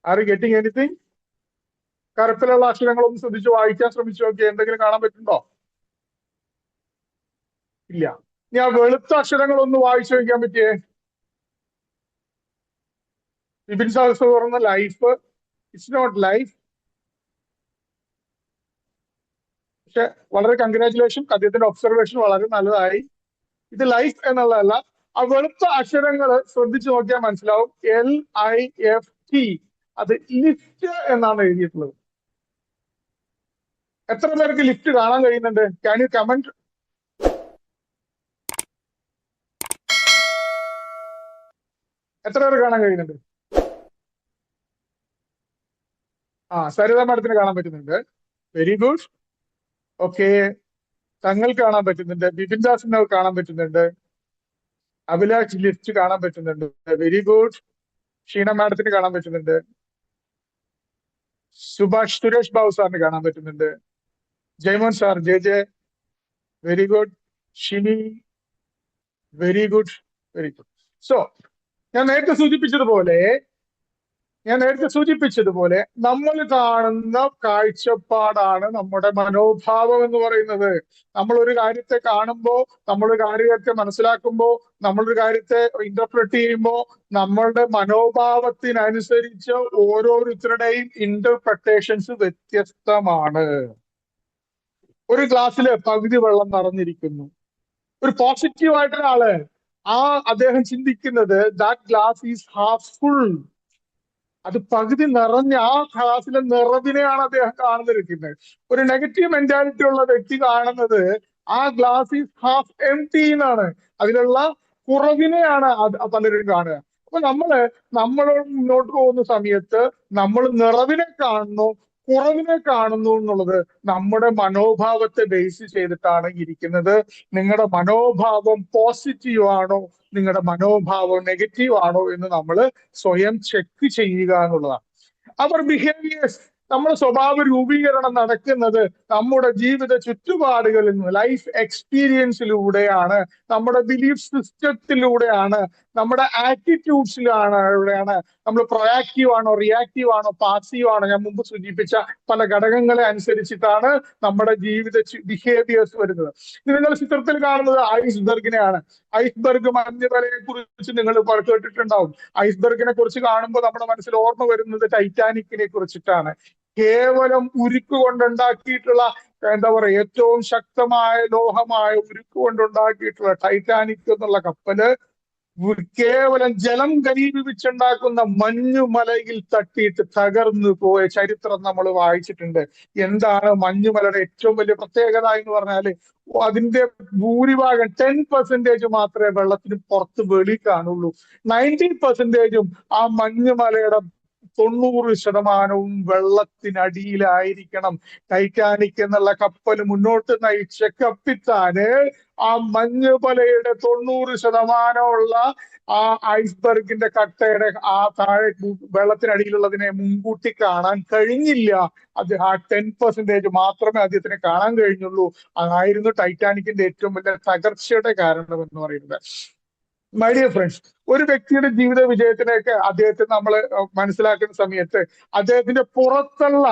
Are you getting anything? കറുപ്പിലുള്ള അക്ഷരങ്ങളൊന്ന് ശ്രദ്ധിച്ച് വായിക്കാൻ ശ്രമിച്ചു നോക്കി, എന്തെങ്കിലും കാണാൻ പറ്റുന്നുണ്ടോ? ഇല്ല. ഇനി ആ വെളുത്ത അക്ഷരങ്ങൾ ഒന്ന് വായിച്ചു വയ്ക്കാൻ പറ്റിയേ? വിപിൻ സാഹസ് പറഞ്ഞ ലൈഫ്, ഇറ്റ്സ് നോട്ട് ലൈഫ്. പക്ഷെ വളരെ കൺഗ്രാറ്റുലേഷൻ, അദ്ദേഹത്തിന്റെ ഒബ്സർവേഷൻ വളരെ നല്ലതായി. ഇത് ലൈഫ് എന്നുള്ളതല്ല, ആ വെളുത്ത അക്ഷരങ്ങൾ ശ്രദ്ധിച്ചു നോക്കിയാൽ മനസ്സിലാവും. LIFT, അത് ലിഫ്റ്റ് എന്നാണ് എഴുതിയിട്ടുള്ളത്. എത്ര പേർക്ക് ലിഫ്റ്റ് കാണാൻ കഴിയുന്നുണ്ട്? Can you comment? എത്ര പേർക്ക് കാണാൻ കഴിയുന്നുണ്ട്? സരിത മാഡത്തിന് കാണാൻ പറ്റുന്നുണ്ട്. Very good. ഓക്കെ, തങ്ങൾ കാണാൻ പറ്റുന്നുണ്ട്. ബിപിൻ ദാസിന് കാണാൻ പറ്റുന്നുണ്ട്. അഭിലാഷ് ലിഫ്റ്റ് കാണാൻ പറ്റുന്നുണ്ട്. Very good. ഷീന മാഡത്തിന് കാണാൻ പറ്റുന്നുണ്ട്. സുരേഷ് ബാബു സാറിന് കാണാൻ പറ്റുന്നുണ്ട്. Jayamon sir, JJ, very good. Shini, very good, very good. So ഞാൻ നേരത്തെ സൂചിപ്പിച്ചതുപോലെ നമ്മൾ കാണുന്ന കാഴ്ചപ്പാടാണ് നമ്മുടെ മനോഭാവം എന്ന് പറയുന്നത്. നമ്മൾ ഒരു കാര്യത്തെ കാണുമ്പോൾ, നമ്മളൊരു കാര്യത്തെ മനസ്സിലാക്കുമ്പോൾ, നമ്മളൊരു കാര്യത്തെ ഇന്റർപ്രറ്റ് ചെയ്യുമ്പോൾ, നമ്മളുടെ മനോഭാവത്തിനനുസരിച്ച് ഓരോരുത്തരുടെയും ഇന്റർപ്രട്ടേഷൻസ് വ്യത്യസ്തമാണ്. ഒരു ഗ്ലാസ്സില് പകുതി വെള്ളം നിറഞ്ഞിരിക്കുന്നു. ഒരു പോസിറ്റീവായിട്ടുള്ള ആള് അദ്ദേഹം ചിന്തിക്കുന്നത് that glass is half full. അത് പകുതി നിറഞ്ഞ ആ ഗ്ലാസിലെ നിറവിനെയാണ് അദ്ദേഹം കാണുന്നിരിക്കുന്നത്. ഒരു നെഗറ്റീവ് മെന്റാലിറ്റി ഉള്ള വ്യക്തി കാണുന്നത് ആ ഗ്ലാസ് ഈസ് ഹാഫ് എംപ്റ്റി എന്നാണ്. അതിലുള്ള കുറവിനെയാണ് പലരും കാണുക. അപ്പൊ നമ്മൾ മുന്നോട്ട് പോകുന്ന സമയത്ത് നമ്മൾ നിറവിനെ കാണുന്നു, കുറവിനെ കാണുന്നു എന്നുള്ളത് നമ്മുടെ മനോഭാവത്തെ ബേസ് ചെയ്തിട്ടാണ് ഇരിക്കുന്നത്. നിങ്ങളുടെ മനോഭാവം പോസിറ്റീവ് ആണോ, നിങ്ങളുടെ മനോഭാവം നെഗറ്റീവ് ആണോ എന്ന് നമ്മൾ സ്വയം ചെക്ക് ചെയ്യുക എന്നുള്ളതാണ്. അവർ ബിഹേവിയേഴ്സ്, നമ്മുടെ സ്വഭാവ രൂപീകരണം നടക്കുന്നത് നമ്മുടെ ജീവിത ചുറ്റുപാടുകളിൽ നിന്ന്, ലൈഫ് എക്സ്പീരിയൻസിലൂടെയാണ്, നമ്മുടെ ബിലീഫ് സിസ്റ്റത്തിലൂടെയാണ്, നമ്മുടെ ആറ്റിറ്റ്യൂഡ്സിലൂടെയാണ്. നമ്മൾ പ്രൊയാക്റ്റീവ് ആണോ, റിയാക്റ്റീവ് ആണോ, പാസീവ് ആണോ, ഞാൻ മുമ്പ് സൂചിപ്പിച്ച പല ഘടകങ്ങളെ അനുസരിച്ചിട്ടാണ് നമ്മുടെ ജീവിത ബിഹേവിയേഴ്സ് വരുന്നത്. നിങ്ങൾ ചിത്രത്തിൽ കാണുന്നത് ഐസ്ബർഗിനെയാണ്. ഐസ്ബർഗ്, മഞ്ഞുമലയെ കുറിച്ച് നിങ്ങൾ കേട്ടിട്ടുണ്ടാവും. ഐസ്ബർഗിനെ കുറിച്ച് കാണുമ്പോൾ നമ്മുടെ മനസ്സിൽ ഓർമ്മ വരുന്നത് ടൈറ്റാനിക്കിനെ കുറിച്ചിട്ടാണ്. കേവലം ഉരുക്ക് കൊണ്ടുണ്ടാക്കിയിട്ടുള്ള, എന്താ പറയുക, ഏറ്റവും ശക്തമായ ലോഹമായ ഉരുക്ക് കൊണ്ടുണ്ടാക്കിയിട്ടുള്ള ടൈറ്റാനിക് എന്നുള്ള കപ്പല് കേവലം ജലം ഘനീഭവിച്ചുണ്ടാക്കുന്ന മഞ്ഞുമലയിൽ തട്ടിയിട്ട് തകർന്നു പോയ ചരിത്രം നമ്മൾ വായിച്ചിട്ടുണ്ട്. എന്താണ് മഞ്ഞുമലയുടെ ഏറ്റവും വലിയ പ്രത്യേകത എന്ന് പറഞ്ഞാല് അതിന്റെ ഭൂരിഭാഗം 10% മാത്രമേ വെള്ളത്തിന് പുറത്ത് വെളി കാണുള്ളൂ. 90% ആ മഞ്ഞുമലയുടെ 90% വെള്ളത്തിനടിയിലായിരിക്കണം. ടൈറ്റാനിക് എന്നുള്ള കപ്പൽ മുന്നോട്ട് നയിച്ച കപ്പിത്താന് ആ മഞ്ഞുമലയുടെ 90% ആ ഐസ്ബർഗിന്റെ കട്ടയുടെ ആ താഴെ വെള്ളത്തിനടിയിലുള്ളതിനെ മുൻകൂട്ടി കാണാൻ കഴിഞ്ഞില്ല. അത് ആ 10% മാത്രമേ അദ്ദേഹത്തിന് കാണാൻ കഴിഞ്ഞുള്ളൂ. അതായിരുന്നു ടൈറ്റാനിക്കിന്റെ ഏറ്റവും വലിയ തകർച്ചയുടെ കാരണം എന്ന് പറയുന്നത്. മൈ ഡിയർ ഫ്രണ്ട്സ്, ഒരു വ്യക്തിയുടെ ജീവിത വിജയത്തിനൊക്കെ അദ്ദേഹത്തെ നമ്മൾ മനസ്സിലാക്കുന്ന സമയത്ത് അദ്ദേഹത്തിന്റെ പുറത്തുള്ള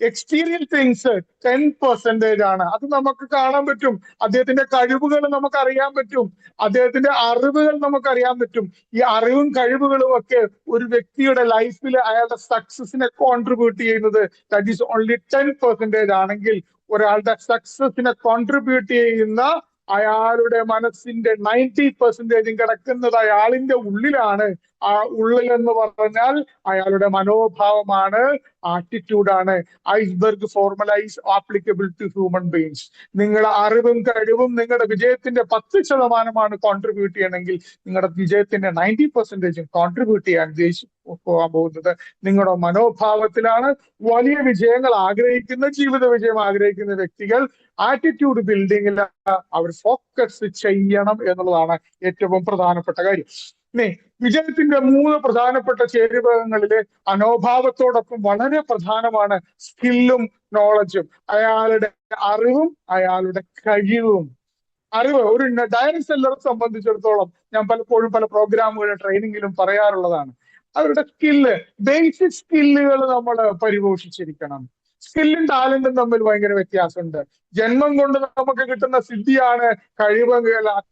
എക്സ്റ്റീരിയർ തിങ്സ് 10% ആണ്. അത് നമുക്ക് കാണാൻ പറ്റും. അദ്ദേഹത്തിന്റെ കഴിവുകൾ നമുക്ക് അറിയാൻ പറ്റും. അദ്ദേഹത്തിന്റെ അറിവുകൾ നമുക്ക് അറിയാൻ പറ്റും. ഈ അറിവും കഴിവുകളും ഒക്കെ ഒരു വ്യക്തിയുടെ ലൈഫിൽ അയാളുടെ സക്സസിനെ കോൺട്രിബ്യൂട്ട് ചെയ്യുന്നത് ദാറ്റ് ഈസ് ഓൺലി 10% ആണെങ്കിൽ, ഒരാളുടെ സക്സസിനെ കോൺട്രിബ്യൂട്ട് ചെയ്യുന്ന അയാളുടെ മനസ്സിന്റെ 90% കിടക്കുന്നത് അയാളിന്റെ ഉള്ളിലാണ്. ആ ഉള്ളിൽ എന്ന് പറഞ്ഞാൽ അയാളുടെ മനോഭാവമാണ്, ആറ്റിറ്റ്യൂഡാണ്. Iceberg formula is applicable to human beings. നിങ്ങളുടെ അറിവും കഴിവും നിങ്ങളുടെ വിജയത്തിന്റെ 10% കോൺട്രിബ്യൂട്ട് ചെയ്യണമെങ്കിൽ, നിങ്ങളുടെ വിജയത്തിന്റെ 90% കോൺട്രിബ്യൂട്ട് ചെയ്യാൻ പോകാൻ പോകുന്നത് നിങ്ങളുടെ മനോഭാവത്തിലാണ്. വലിയ വിജയങ്ങൾ ആഗ്രഹിക്കുന്ന, ജീവിത വിജയം ആഗ്രഹിക്കുന്ന വ്യക്തികൾ ആറ്റിറ്റ്യൂഡ് ബിൽഡിങ്ങിൽ അവർ ഫോക്കസ് ചെയ്യണം എന്നുള്ളതാണ് ഏറ്റവും പ്രധാനപ്പെട്ട കാര്യം. ഇനി വിജയത്തിന്റെ 3 പ്രധാനപ്പെട്ട ചേരുവകളില് മനോഭാവത്തോടൊപ്പം വളരെ പ്രധാനമാണ് സ്കില്ലും നോളജും. അയാളുടെ അറിവും അയാളുടെ കഴിവും. അറിവ് ഒരു ഡയറി സെല്ലറെ സംബന്ധിച്ചിടത്തോളം ഞാൻ പലപ്പോഴും പല പ്രോഗ്രാമുകളിലും ട്രെയിനിങ്ങിലും പറയാറുള്ളതാണ്. അവരുടെ സ്കില്ല്, ബേസിക് സ്കില്ലുകൾ നമ്മൾ പരിപോഷിച്ചിരിക്കണം. സ്കില്ലും ടാലന്റും തമ്മിൽ ഭയങ്കര വ്യത്യാസമുണ്ട്. ജന്മം കൊണ്ട് നമുക്ക് കിട്ടുന്ന സിദ്ധിയാണ് കഴിവ്,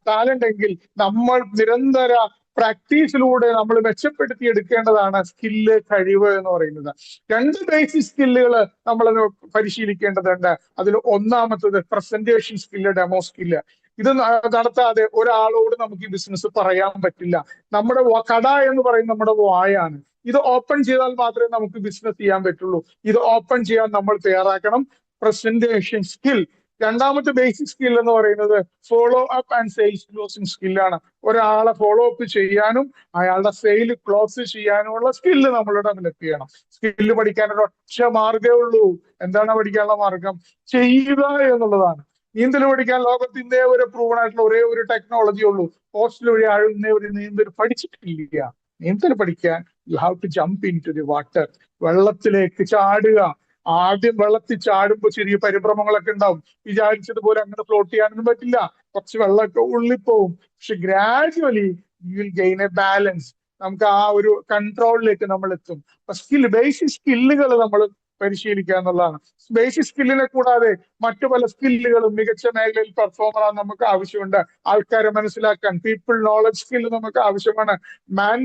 ടാലന്റ് എങ്കിൽ നമ്മൾ നിരന്തര പ്രാക്ടീസിലൂടെ നമ്മൾ മെച്ചപ്പെടുത്തി എടുക്കേണ്ടതാണ് സ്കില്ല്, കഴിവ് എന്ന് പറയുന്നത്. രണ്ട് ബേസിക് സ്കില്ലുകൾ നമ്മൾ പരിശീലിക്കേണ്ടതുണ്ട്. അതിൽ ഒന്നാമത്തത് പ്രസന്റേഷൻ സ്കില്ല്, ഡെമോ സ്കില്ല്. ഇത് നടത്താതെ ഒരാളോട് നമുക്ക് ഈ ബിസിനസ് പറയാൻ പറ്റില്ല. നമ്മുടെ കട എന്ന് പറയുന്നത് നമ്മുടെ വായാണ്. ഇത് ഓപ്പൺ ചെയ്താൽ മാത്രമേ നമുക്ക് ബിസിനസ് ചെയ്യാൻ പറ്റുള്ളൂ. ഇത് ഓപ്പൺ ചെയ്യാൻ നമ്മൾ തയ്യാറാക്കണം. Presentation skill. രണ്ടാമത്തെ ബേസിക് സ്കിൽ എന്ന് പറയുന്നത് follow up and sales closing സ്കില്ലാണ്. ഒരാളെ ഫോളോ അപ്പ് ചെയ്യാനും അയാളുടെ സെയിൽ ക്ലോസ് ചെയ്യാനുമുള്ള സ്കില്ല് നമ്മൾ ഡെവലപ്പ് ചെയ്യണം. സ്കില്ല് പഠിക്കാൻ ഒരൊറ്റ മാർഗ്ഗമേ ഉള്ളൂ. എന്താണ് പഠിക്കാനുള്ള മാർഗം? ചെയ്യുക എന്നുള്ളതാണ്. നീന്തൽ പഠിക്കാൻ ലോകത്ത് ഇന്നേ ഒരു പ്രൂവൺ ആയിട്ടുള്ള ഒരേ ഒരു ടെക്നോളജി ഉള്ളൂ. ഹോസ്റ്റൽ വഴി ആരും ഇന്നേ ഒരു നീന്തൽ പഠിച്ചിട്ടില്ല. നീന്തൽ പഠിക്കാൻ you have to jump into the water. വെള്ളത്തിലേക്ക് ചാടുക. ആദ്യം വെള്ളത്തിൽ ചാടുമ്പോൾ ചെറിയ പരിഭ്രമങ്ങളൊക്കെ ഉണ്ടാവും. വിചാരിച്ചതുപോലെ അങ്ങനെ ഫ്ലോട്ട് ചെയ്യാനൊന്നും പറ്റില്ല. കുറച്ച് വെള്ളമൊക്കെ ഉള്ളിപ്പോവും. പക്ഷെ gradually you will gain A balance. നമുക്ക് ആ ഒരു കൺട്രോളിലേക്ക് നമ്മൾ എത്തും. അപ്പൊ ബേസിക് സ്കില്ലുകൾ നമ്മൾ പരിശീലിക്കുക എന്നുള്ളതാണ്. ബേസിക് സ്കില്ലിനെ കൂടാതെ മറ്റു പല സ്കില്ലുകളും മികച്ച മേഖലയിൽ പെർഫോമർ ആകാൻ നമുക്ക് ആവശ്യമുണ്ട്. ആൾക്കാരെ മനസ്സിലാക്കാൻ പീപ്പിൾ നോളജ് സ്കില്ല് നമുക്ക് ആവശ്യമാണ്.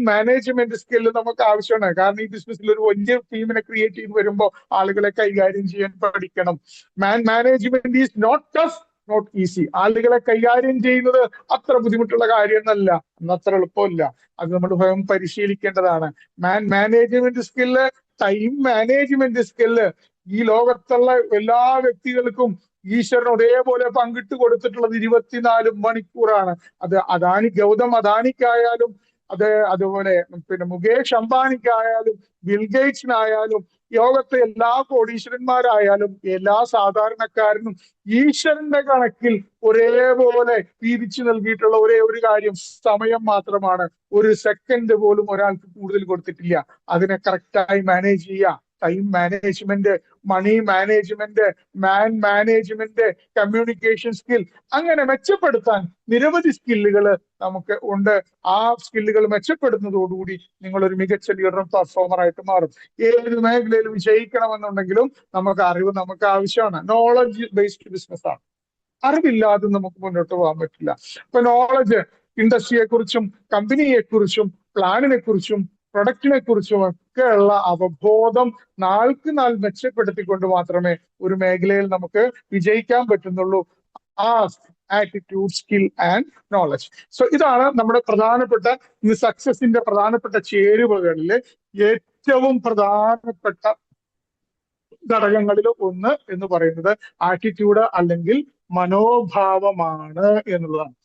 മാനേജ്മെന്റ് സ്കില്ല് നമുക്ക് ആവശ്യമാണ്. കാരണം ഈ ബിസിനസ്സിൽ ഒരു വലിയ ടീമിനെ ക്രിയേറ്റ് ചെയ്ത് വരുമ്പോൾ ആളുകളെ കൈകാര്യം ചെയ്യാൻ പഠിക്കണം. Management is not tough, not easy. ആളുകളെ കൈകാര്യം ചെയ്യുന്നത് അത്ര ബുദ്ധിമുട്ടുള്ള കാര്യമൊന്നല്ല, അത്ര എളുപ്പമില്ല. അത് നമ്മൾ സ്വയം പരിശീലിക്കേണ്ടതാണ്. Management skill, time management skill. ഈ ലോകത്തുള്ള എല്ലാ വ്യക്തികൾക്കും ഈശ്വരൻ ഒരേപോലെ പങ്കിട്ട് കൊടുത്തിട്ടുള്ളത് 24 മണിക്കൂറാണ്. അത് ഗൗതം അദാനിക്കായാലും അതുപോലെ പിന്നെ മുകേഷ് അംബാനിക്കായാലും ബിൽഗേറ്റ്സിനായാലും ലോകത്തെ എല്ലാ കോടീശ്വരന്മാരായാലും എല്ലാ സാധാരണക്കാരനും ഈശ്വരന്റെ കണക്കിൽ ഒരേപോലെ വീതിച്ചു നൽകിയിട്ടുള്ള ഒരേ ഒരു കാര്യം സമയം മാത്രമാണ്. ഒരു സെക്കൻഡ് പോലും ഒരാൾക്ക് കൂടുതൽ കൊടുത്തിട്ടില്ല. അതിനെ കറക്റ്റായി മാനേജ് ചെയ്യുക. Time management, money management, management, communication skill, അങ്ങനെ മെച്ചപ്പെടുത്താൻ നിരവധി സ്കില്ലുകൾ നമുക്ക് ഉണ്ട്. ആ സ്കില്ലുകൾ മെച്ചപ്പെടുന്നതോടുകൂടി നിങ്ങൾ ഒരു മികച്ച ലീഡറും പെർഫോമറായിട്ട് മാറും. ഏത് മേഖലയിൽ വിജയിക്കണമെന്നുണ്ടെങ്കിലും നമുക്ക് അറിവ് നമുക്ക് ആവശ്യമാണ്. നോളജ് ബേസ്ഡ് ബിസിനസ് ആണ്. അറിവില്ലാതെ നമുക്ക് മുന്നോട്ട് പോകാൻ പറ്റില്ല. അപ്പൊ നോളജ്, ഇൻഡസ്ട്രിയെ കുറിച്ചും കമ്പനിയെ കുറിച്ചും പ്ലാനിനെ കുറിച്ചും പ്രൊഡക്റ്റിനെ കുറിച്ചും ഒക്കെയുള്ള അവബോധം നാൾക്ക് നാൾ മെച്ചപ്പെടുത്തിക്കൊണ്ട് മാത്രമേ ഒരു മേഖലയിൽ നമുക്ക് വിജയിക്കാൻ പറ്റുന്നുള്ളൂ. ആ attitude, skill and knowledge. So ഇതാണ് നമ്മുടെ പ്രധാനപ്പെട്ട സക്സസിന്റെ പ്രധാനപ്പെട്ട ചേരുവകളിൽ ഏറ്റവും പ്രധാനപ്പെട്ട ഘടകങ്ങളിൽ ഒന്ന് എന്ന് പറയുന്നത് ആറ്റിറ്റ്യൂഡ് അല്ലെങ്കിൽ മനോഭാവമാണ് എന്നുള്ളതാണ്.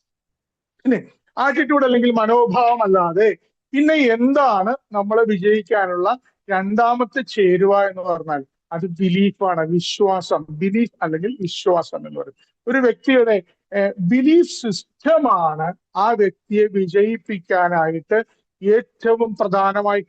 പിന്നെ ആറ്റിറ്റ്യൂഡ് അല്ലെങ്കിൽ മനോഭാവം അല്ലാതെ പിന്നെ എന്താണ് നമ്മളെ വിജയിക്കാനുള്ള രണ്ടാമത്തെ ചേരുവ എന്ന് പറഞ്ഞാൽ അത് ബിലീഫാണ്, വിശ്വാസം. ബിലീഫ് അല്ലെങ്കിൽ വിശ്വാസം എന്ന് പറയും. ഒരു വ്യക്തിയുടെ ബിലീഫ് സിസ്റ്റമാണ് ആ വ്യക്തിയെ വിജയിപ്പിക്കാനായിട്ട് ഏറ്റവും പ്രധാനമായി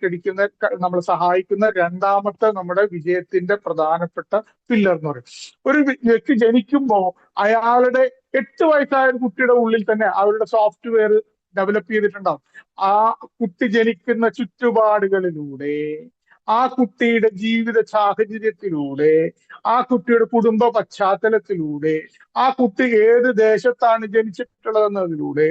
നമ്മൾ സഹായിക്കുന്ന രണ്ടാമത്തെ നമ്മുടെ വിജയത്തിന്റെ പ്രധാനപ്പെട്ട പില്ലർ എന്ന് പറയും. ഒരു വ്യക്തി ജനിക്കുമ്പോൾ അയാളുടെ 8 വയസ്സായ ഒരു കുട്ടിയുടെ ഉള്ളിൽ തന്നെ അവരുടെ സോഫ്റ്റ്വെയർ ഡെവലപ്പ് ചെയ്തിട്ടുണ്ടാവും. ആ കുട്ടി ജനിക്കുന്ന ചുറ്റുപാടുകളിലൂടെ, ആ കുട്ടിയുടെ ജീവിത സാഹചര്യത്തിലൂടെ, ആ കുട്ടിയുടെ കുടുംബ പശ്ചാത്തലത്തിലൂടെ, ആ കുട്ടി ഏത് ദേശത്താണ് ജനിച്ചിട്ടുള്ളതെന്നതിലൂടെ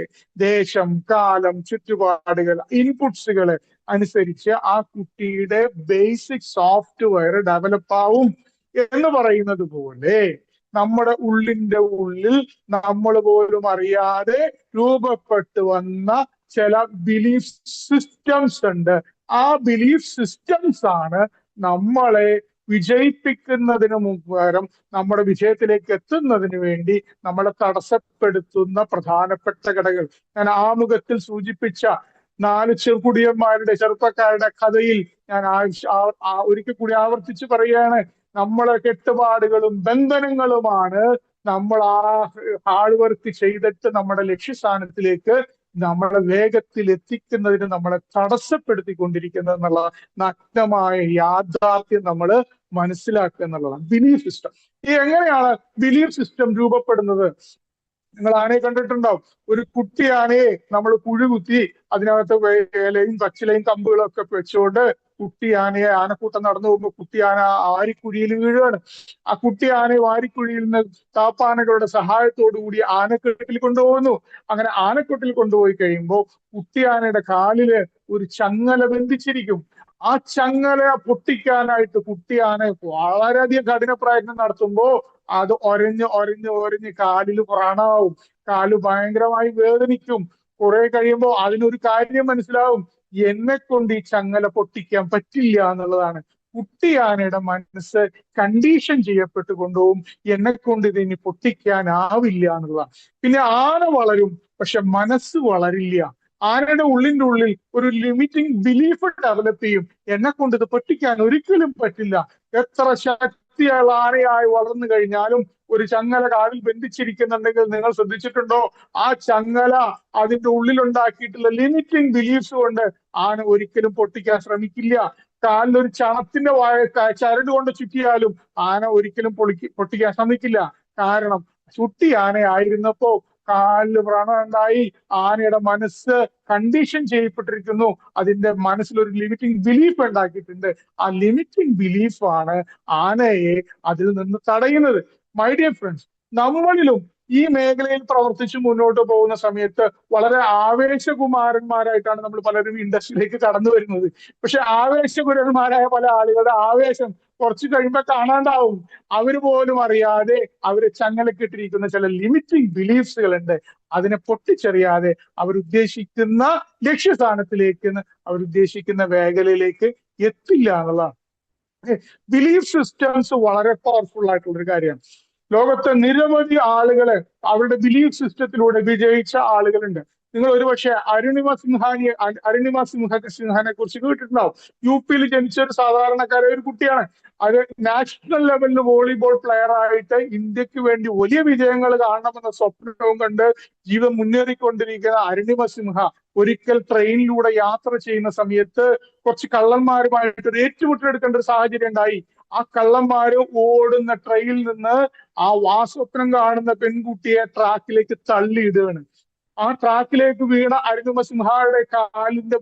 ദേശം, കാലം, ചുറ്റുപാടുകൾ, ഇൻപുട്സുകൾ അനുസരിച്ച് ആ കുട്ടിയുടെ ബേസിക് സോഫ്റ്റ്വെയർ ഡെവലപ്പ് ആവും. എന്ന് പറയുന്നത് പോലെ നമ്മുടെ ഉള്ളിന്റെ ഉള്ളിൽ നമ്മൾ പോലും അറിയാതെ രൂപപ്പെട്ടു വന്ന ചില ബിലീഫ് സിസ്റ്റംസ് ഉണ്ട്. ആ ബിലീഫ് സിസ്റ്റംസ് ആണ് നമ്മളെ വിജയിപ്പിക്കുന്നതിന് പകരം നമ്മുടെ വിജയത്തിലേക്ക് എത്തുന്നതിന് വേണ്ടി നമ്മളെ തടസ്സപ്പെടുത്തുന്ന പ്രധാനപ്പെട്ട ഘടകങ്ങൾ. ഞാൻ ആമുഖത്തിൽ സൂചിപ്പിച്ച 4 ചെറുപ്പക്കാരുടെ കഥയിൽ ഞാൻ ഒരിക്കൽ കൂടി ആവർത്തിച്ച് പറയുകയാണ്. നമ്മളെ കെട്ടുപാടുകളും ബന്ധനങ്ങളുമാണ് നമ്മൾ ഹാർഡ് വർക്ക് ചെയ്തിട്ട് നമ്മുടെ ലക്ഷ്യസ്ഥാനത്തിലേക്ക് നമ്മളെ വേഗത്തിൽ എത്തിക്കുന്നതിന് നമ്മളെ തടസ്സപ്പെടുത്തിക്കൊണ്ടിരിക്കുന്നത് എന്നുള്ള നഗ്നമായ യാഥാർത്ഥ്യം നമ്മൾ മനസ്സിലാക്കുക എന്നുള്ളതാണ് ബിലീഫ് സിസ്റ്റം. എങ്ങനെയാണ് ബിലീഫ് സിസ്റ്റം രൂപപ്പെടുന്നത്? നിങ്ങൾ ആനയെ കണ്ടിട്ടുണ്ടാവും. ഒരു കുട്ടി ആനയെ നമ്മൾ കുഴി കുത്തി അതിനകത്ത് ഇലയും പച്ചിലയും കമ്പുകളും ഒക്കെ വെച്ചുകൊണ്ട് കുട്ടി ആനയെ ആനക്കൂട്ടം നടന്നു പോകുമ്പോൾ കുട്ടി ആന വാരിക്കുഴിയിൽ വീഴുകയാണ്. ആ കുട്ടി ആനയെ വാരിക്കുഴിയിൽ നിന്ന് താപ്പാനകളുടെ സഹായത്തോടു കൂടി ആനക്കെട്ടിൽ കൊണ്ടുപോകുന്നു. അങ്ങനെ ആനക്കെട്ടിൽ കൊണ്ടുപോയി കഴിയുമ്പോൾ കുട്ടി ആനയുടെ കാലില് ഒരു ചങ്ങല ബന്ധിച്ചിരിക്കും. ആ ചങ്ങല പൊട്ടിക്കാനായിട്ട് കുട്ടി ആന വളരെയധികം കഠിന പ്രയത്നം നടത്തുമ്പോ അത് ഒരഞ്ഞ് കാലിൽ വ്രണമാവും. കാല് ഭയങ്കരമായി വേദനിക്കും. കുറെ കഴിയുമ്പോൾ അതിനൊരു കാര്യം മനസ്സിലാവും, എന്നെ കൊണ്ട് ഈ ചങ്ങല പൊട്ടിക്കാൻ പറ്റില്ല എന്നുള്ളതാണ്. കുട്ടി ആനയുടെ മനസ്സ് കണ്ടീഷൻ ചെയ്യപ്പെട്ട് കൊണ്ടുപോകും, എന്നെ കൊണ്ട് ഇതിനി പൊട്ടിക്കാനാവില്ല എന്നുള്ളതാണ്. പിന്നെ ആന വളരും, പക്ഷെ മനസ്സ് വളരില്ല. ആനയുടെ ഉള്ളിൽ ഒരു ലിമിറ്റിംഗ് ബിലീഫ് ഡെവലപ്പ് ചെയ്യും, എന്നെ കൊണ്ട് ഇത് പൊട്ടിക്കാൻ ഒരിക്കലും പറ്റില്ല. എത്ര ശക്തിയുള്ള ആനയായി വളർന്നു കഴിഞ്ഞാലും ഒരു ചങ്ങല കാലിൽ ബന്ധിച്ചിരിക്കുന്നുണ്ടെങ്കിൽ നിങ്ങൾ ശ്രദ്ധിച്ചിട്ടുണ്ടോ, ആ ചങ്ങല അതിന്റെ ഉള്ളിലുണ്ടാക്കിയിട്ടുള്ള ലിമിറ്റിംഗ് ബിലീഫ്സ് കൊണ്ട് ആന ഒരിക്കലും പൊട്ടിക്കാൻ ശ്രമിക്കില്ല. കാലിലൊരു ചണത്തിന്റെ ചരട് കൊണ്ട് ചുറ്റിയാലും ആന ഒരിക്കലും പൊട്ടിക്കാൻ ശ്രമിക്കില്ല. കാരണം ചുട്ടി ആനയായിരുന്നപ്പോ കാലില് വ്രണം ഉണ്ടായി, ആനയുടെ മനസ്സ് കണ്ടീഷൻ ചെയ്യപ്പെട്ടിരിക്കുന്നു, അതിന്റെ മനസ്സിലൊരു ലിമിറ്റിംഗ് ബിലീഫ് ഉണ്ടാക്കിയിട്ടുണ്ട്. ആ ലിമിറ്റിംഗ് ബിലീഫാണ് ആനയെ അതിൽ നിന്ന് തടയുന്നത്. മൈ ഡിയർ ഫ്രണ്ട്സ്, നമ്മളിലും ഈ മേഖലയിൽ പ്രവർത്തിച്ച് മുന്നോട്ട് പോകുന്ന സമയത്ത് വളരെ ആവേശകുമാരന്മാരായിട്ടാണ് നമ്മൾ പലരും ഇൻഡസ്ട്രിയിലേക്ക് കടന്നു വരുന്നത്. പക്ഷെ ആവേശകുരന്മാരായ പല ആളുകളുടെ ആവേശം കുറച്ച് കഴിയുമ്പോൾ കാണാണ്ടാവും. അവര് പോലും അറിയാതെ അവര് ചങ്ങലക്കിട്ടിരിക്കുന്ന ചില ലിമിറ്റിംഗ് ബിലീഫ്സുകൾ ഉണ്ട്. അതിനെ പൊട്ടിച്ചെറിയാതെ അവരുദ്ദേശിക്കുന്ന ലക്ഷ്യസ്ഥാനത്തിലേക്ക്, അവരുദ്ദേശിക്കുന്ന മേഖലയിലേക്ക് എത്തില്ല എന്നുള്ളതാണ്. ബിലീഫ് സിസ്റ്റംസ് വളരെ പവർഫുൾ ആയിട്ടുള്ള ഒരു കാര്യമാണ്. ലോകത്തെ നിരവധി ആളുകള് അവരുടെ ബിലീഫ് സിസ്റ്റത്തിലൂടെ വിജയിച്ച ആളുകളുണ്ട്. നിങ്ങൾ ഒരുപക്ഷെ അരുണിമ സിൻഹനെ കുറിച്ച് കേട്ടിട്ടുണ്ടാവും. യു.പിയിൽ ജനിച്ച ഒരു സാധാരണക്കാരായ ഒരു കുട്ടിയാണ്. അത് നാഷണൽ ലെവലിൽ വോളിബോൾ പ്ലെയർ ആയിട്ട് ഇന്ത്യക്ക് വേണ്ടി വലിയ വിജയങ്ങൾ കാണണമെന്ന സ്വപ്നവും കണ്ട് ജീവിതം മുന്നേറിക്കൊണ്ടിരിക്കുന്ന അരുണിമ സിൻഹ ഒരിക്കൽ ട്രെയിനിലൂടെ യാത്ര ചെയ്യുന്ന സമയത്ത് കുറച്ച് കള്ളന്മാരുമായിട്ട് ഒരു ഏറ്റുമുട്ടലെടുക്കേണ്ട ഒരു സാഹചര്യം ഉണ്ടായി. ആ കള്ളന്മാര് ഓടുന്ന ട്രെയിനിൽ നിന്ന് ആ സ്വപ്നം കാണുന്ന പെൺകുട്ടിയെ ട്രാക്കിലേക്ക് തള്ളിയിടുകയാണ്. ആ ട്രാക്കിലേക്ക് വീണ അരുണിമ സിൻഹയുടെ കാലിന്റെ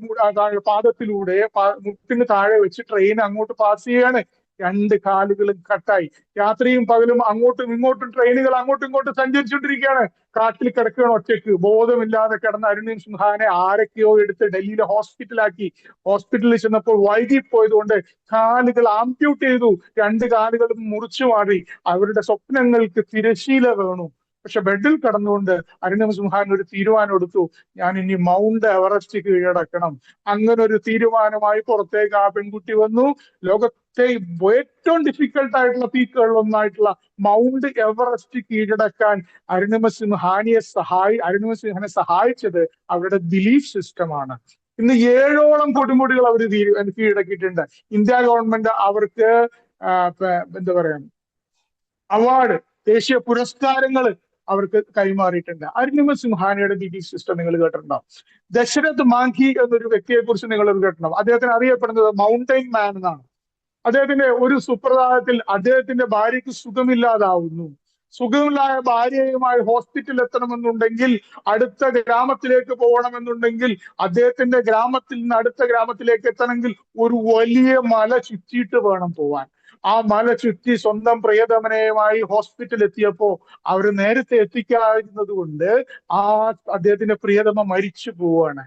പാദത്തിലൂടെ മുട്ടിന് താഴെ വെച്ച് ട്രെയിൻ അങ്ങോട്ട് പാസ് ചെയ്യാണ്. രണ്ട് കാലുകളും കട്ടായി. രാത്രിയും പകലും അങ്ങോട്ടും ഇങ്ങോട്ടും ട്രെയിനുകൾ അങ്ങോട്ടും ഇങ്ങോട്ടും സഞ്ചരിച്ചുകൊണ്ടിരിക്കുകയാണ്. കാട്ടിൽ കിടക്കുകയാണ് ഒറ്റയ്ക്ക്. ബോധമില്ലാതെ കിടന്ന അരുണിമ സിൻഹനെ ആരൊക്കെയോ എടുത്ത് ഡൽഹിയിലെ ഹോസ്പിറ്റലാക്കി. ഹോസ്പിറ്റലിൽ ചെന്നപ്പോൾ വൈകിപ്പോയത് കൊണ്ട് കാലുകൾ ആംപ്യൂട്ട് ചെയ്തു. രണ്ട് കാലുകളും മുറിച്ചു മാറി. അവരുടെ സ്വപ്നങ്ങൾക്ക് തിരശീല വേണു. പക്ഷെ ബെഡിൽ കിടന്നുകൊണ്ട് അരുണിമ സിൻഹൻ ഒരു തീരുമാനം എടുത്തു, ഞാൻ ഇനി മൗണ്ട് എവറസ്റ്റ് കീഴടക്കണം. അങ്ങനെ ഒരു തീരുമാനമായി പുറത്തേക്ക് ആ പെൺകുട്ടി വന്നു. ലോകത്തെ ഏറ്റവും ഡിഫിക്കൽട്ട് ആയിട്ടുള്ള പീക്കുകളിൽ ഒന്നായിട്ടുള്ള മൗണ്ട് എവറസ്റ്റ് കീഴടക്കാൻ അരുണിമ സിൻഹനെ സഹായിച്ചത് അവരുടെ ബിലീഫ് സിസ്റ്റമാണ്. ഇന്ന് 7ഓളം കൊടുമുടികൾ അവർ കീഴടക്കിയിട്ടുണ്ട്. ഇന്ത്യ ഗവൺമെന്റ് അവർക്ക് എന്താ പറയാ അവാർഡ്, ദേശീയ പുരസ്കാരങ്ങൾ അവർക്ക് കൈമാറിയിട്ടുണ്ട്. അരുണിമ സിൻഹാനയുടെ ബിലീഫ് സിസ്റ്റം നിങ്ങൾ കേട്ടിട്ടുണ്ടാവും. ദശരഥ് മാൻഹി എന്നൊരു വ്യക്തിയെ കുറിച്ച് നിങ്ങൾ കേട്ടിട്ടുണ്ടാവും. അദ്ദേഹത്തിന് അറിയപ്പെടുന്നത് മൗണ്ടൈൻ മാൻ എന്നാണ്. അദ്ദേഹത്തിന്റെ ഒരു സുപ്രഭാതത്തിൽ അദ്ദേഹത്തിന്റെ ഭാര്യയ്ക്ക് സുഖമില്ലാതാവുന്നു. സുഖമില്ലായ ഭാര്യയുമായി ഹോസ്പിറ്റലിൽ എത്തണമെന്നുണ്ടെങ്കിൽ, അടുത്ത ഗ്രാമത്തിലേക്ക് പോകണമെന്നുണ്ടെങ്കിൽ, അദ്ദേഹത്തിന്റെ ഗ്രാമത്തിൽ നിന്ന് അടുത്ത ഗ്രാമത്തിലേക്ക് എത്തണമെങ്കിൽ ഒരു വലിയ മല ചുറ്റിയിട്ട് വേണം പോവാൻ. ആ മല ചുറ്റി സ്വന്തം പ്രിയതമനയുമായി ഹോസ്പിറ്റലിൽ എത്തിയപ്പോ അവർ നേരത്തെ എത്തിക്കാതിരുന്നത് കൊണ്ട് അദ്ദേഹത്തിന്റെ പ്രിയതമ മരിച്ചു പോവാണ്.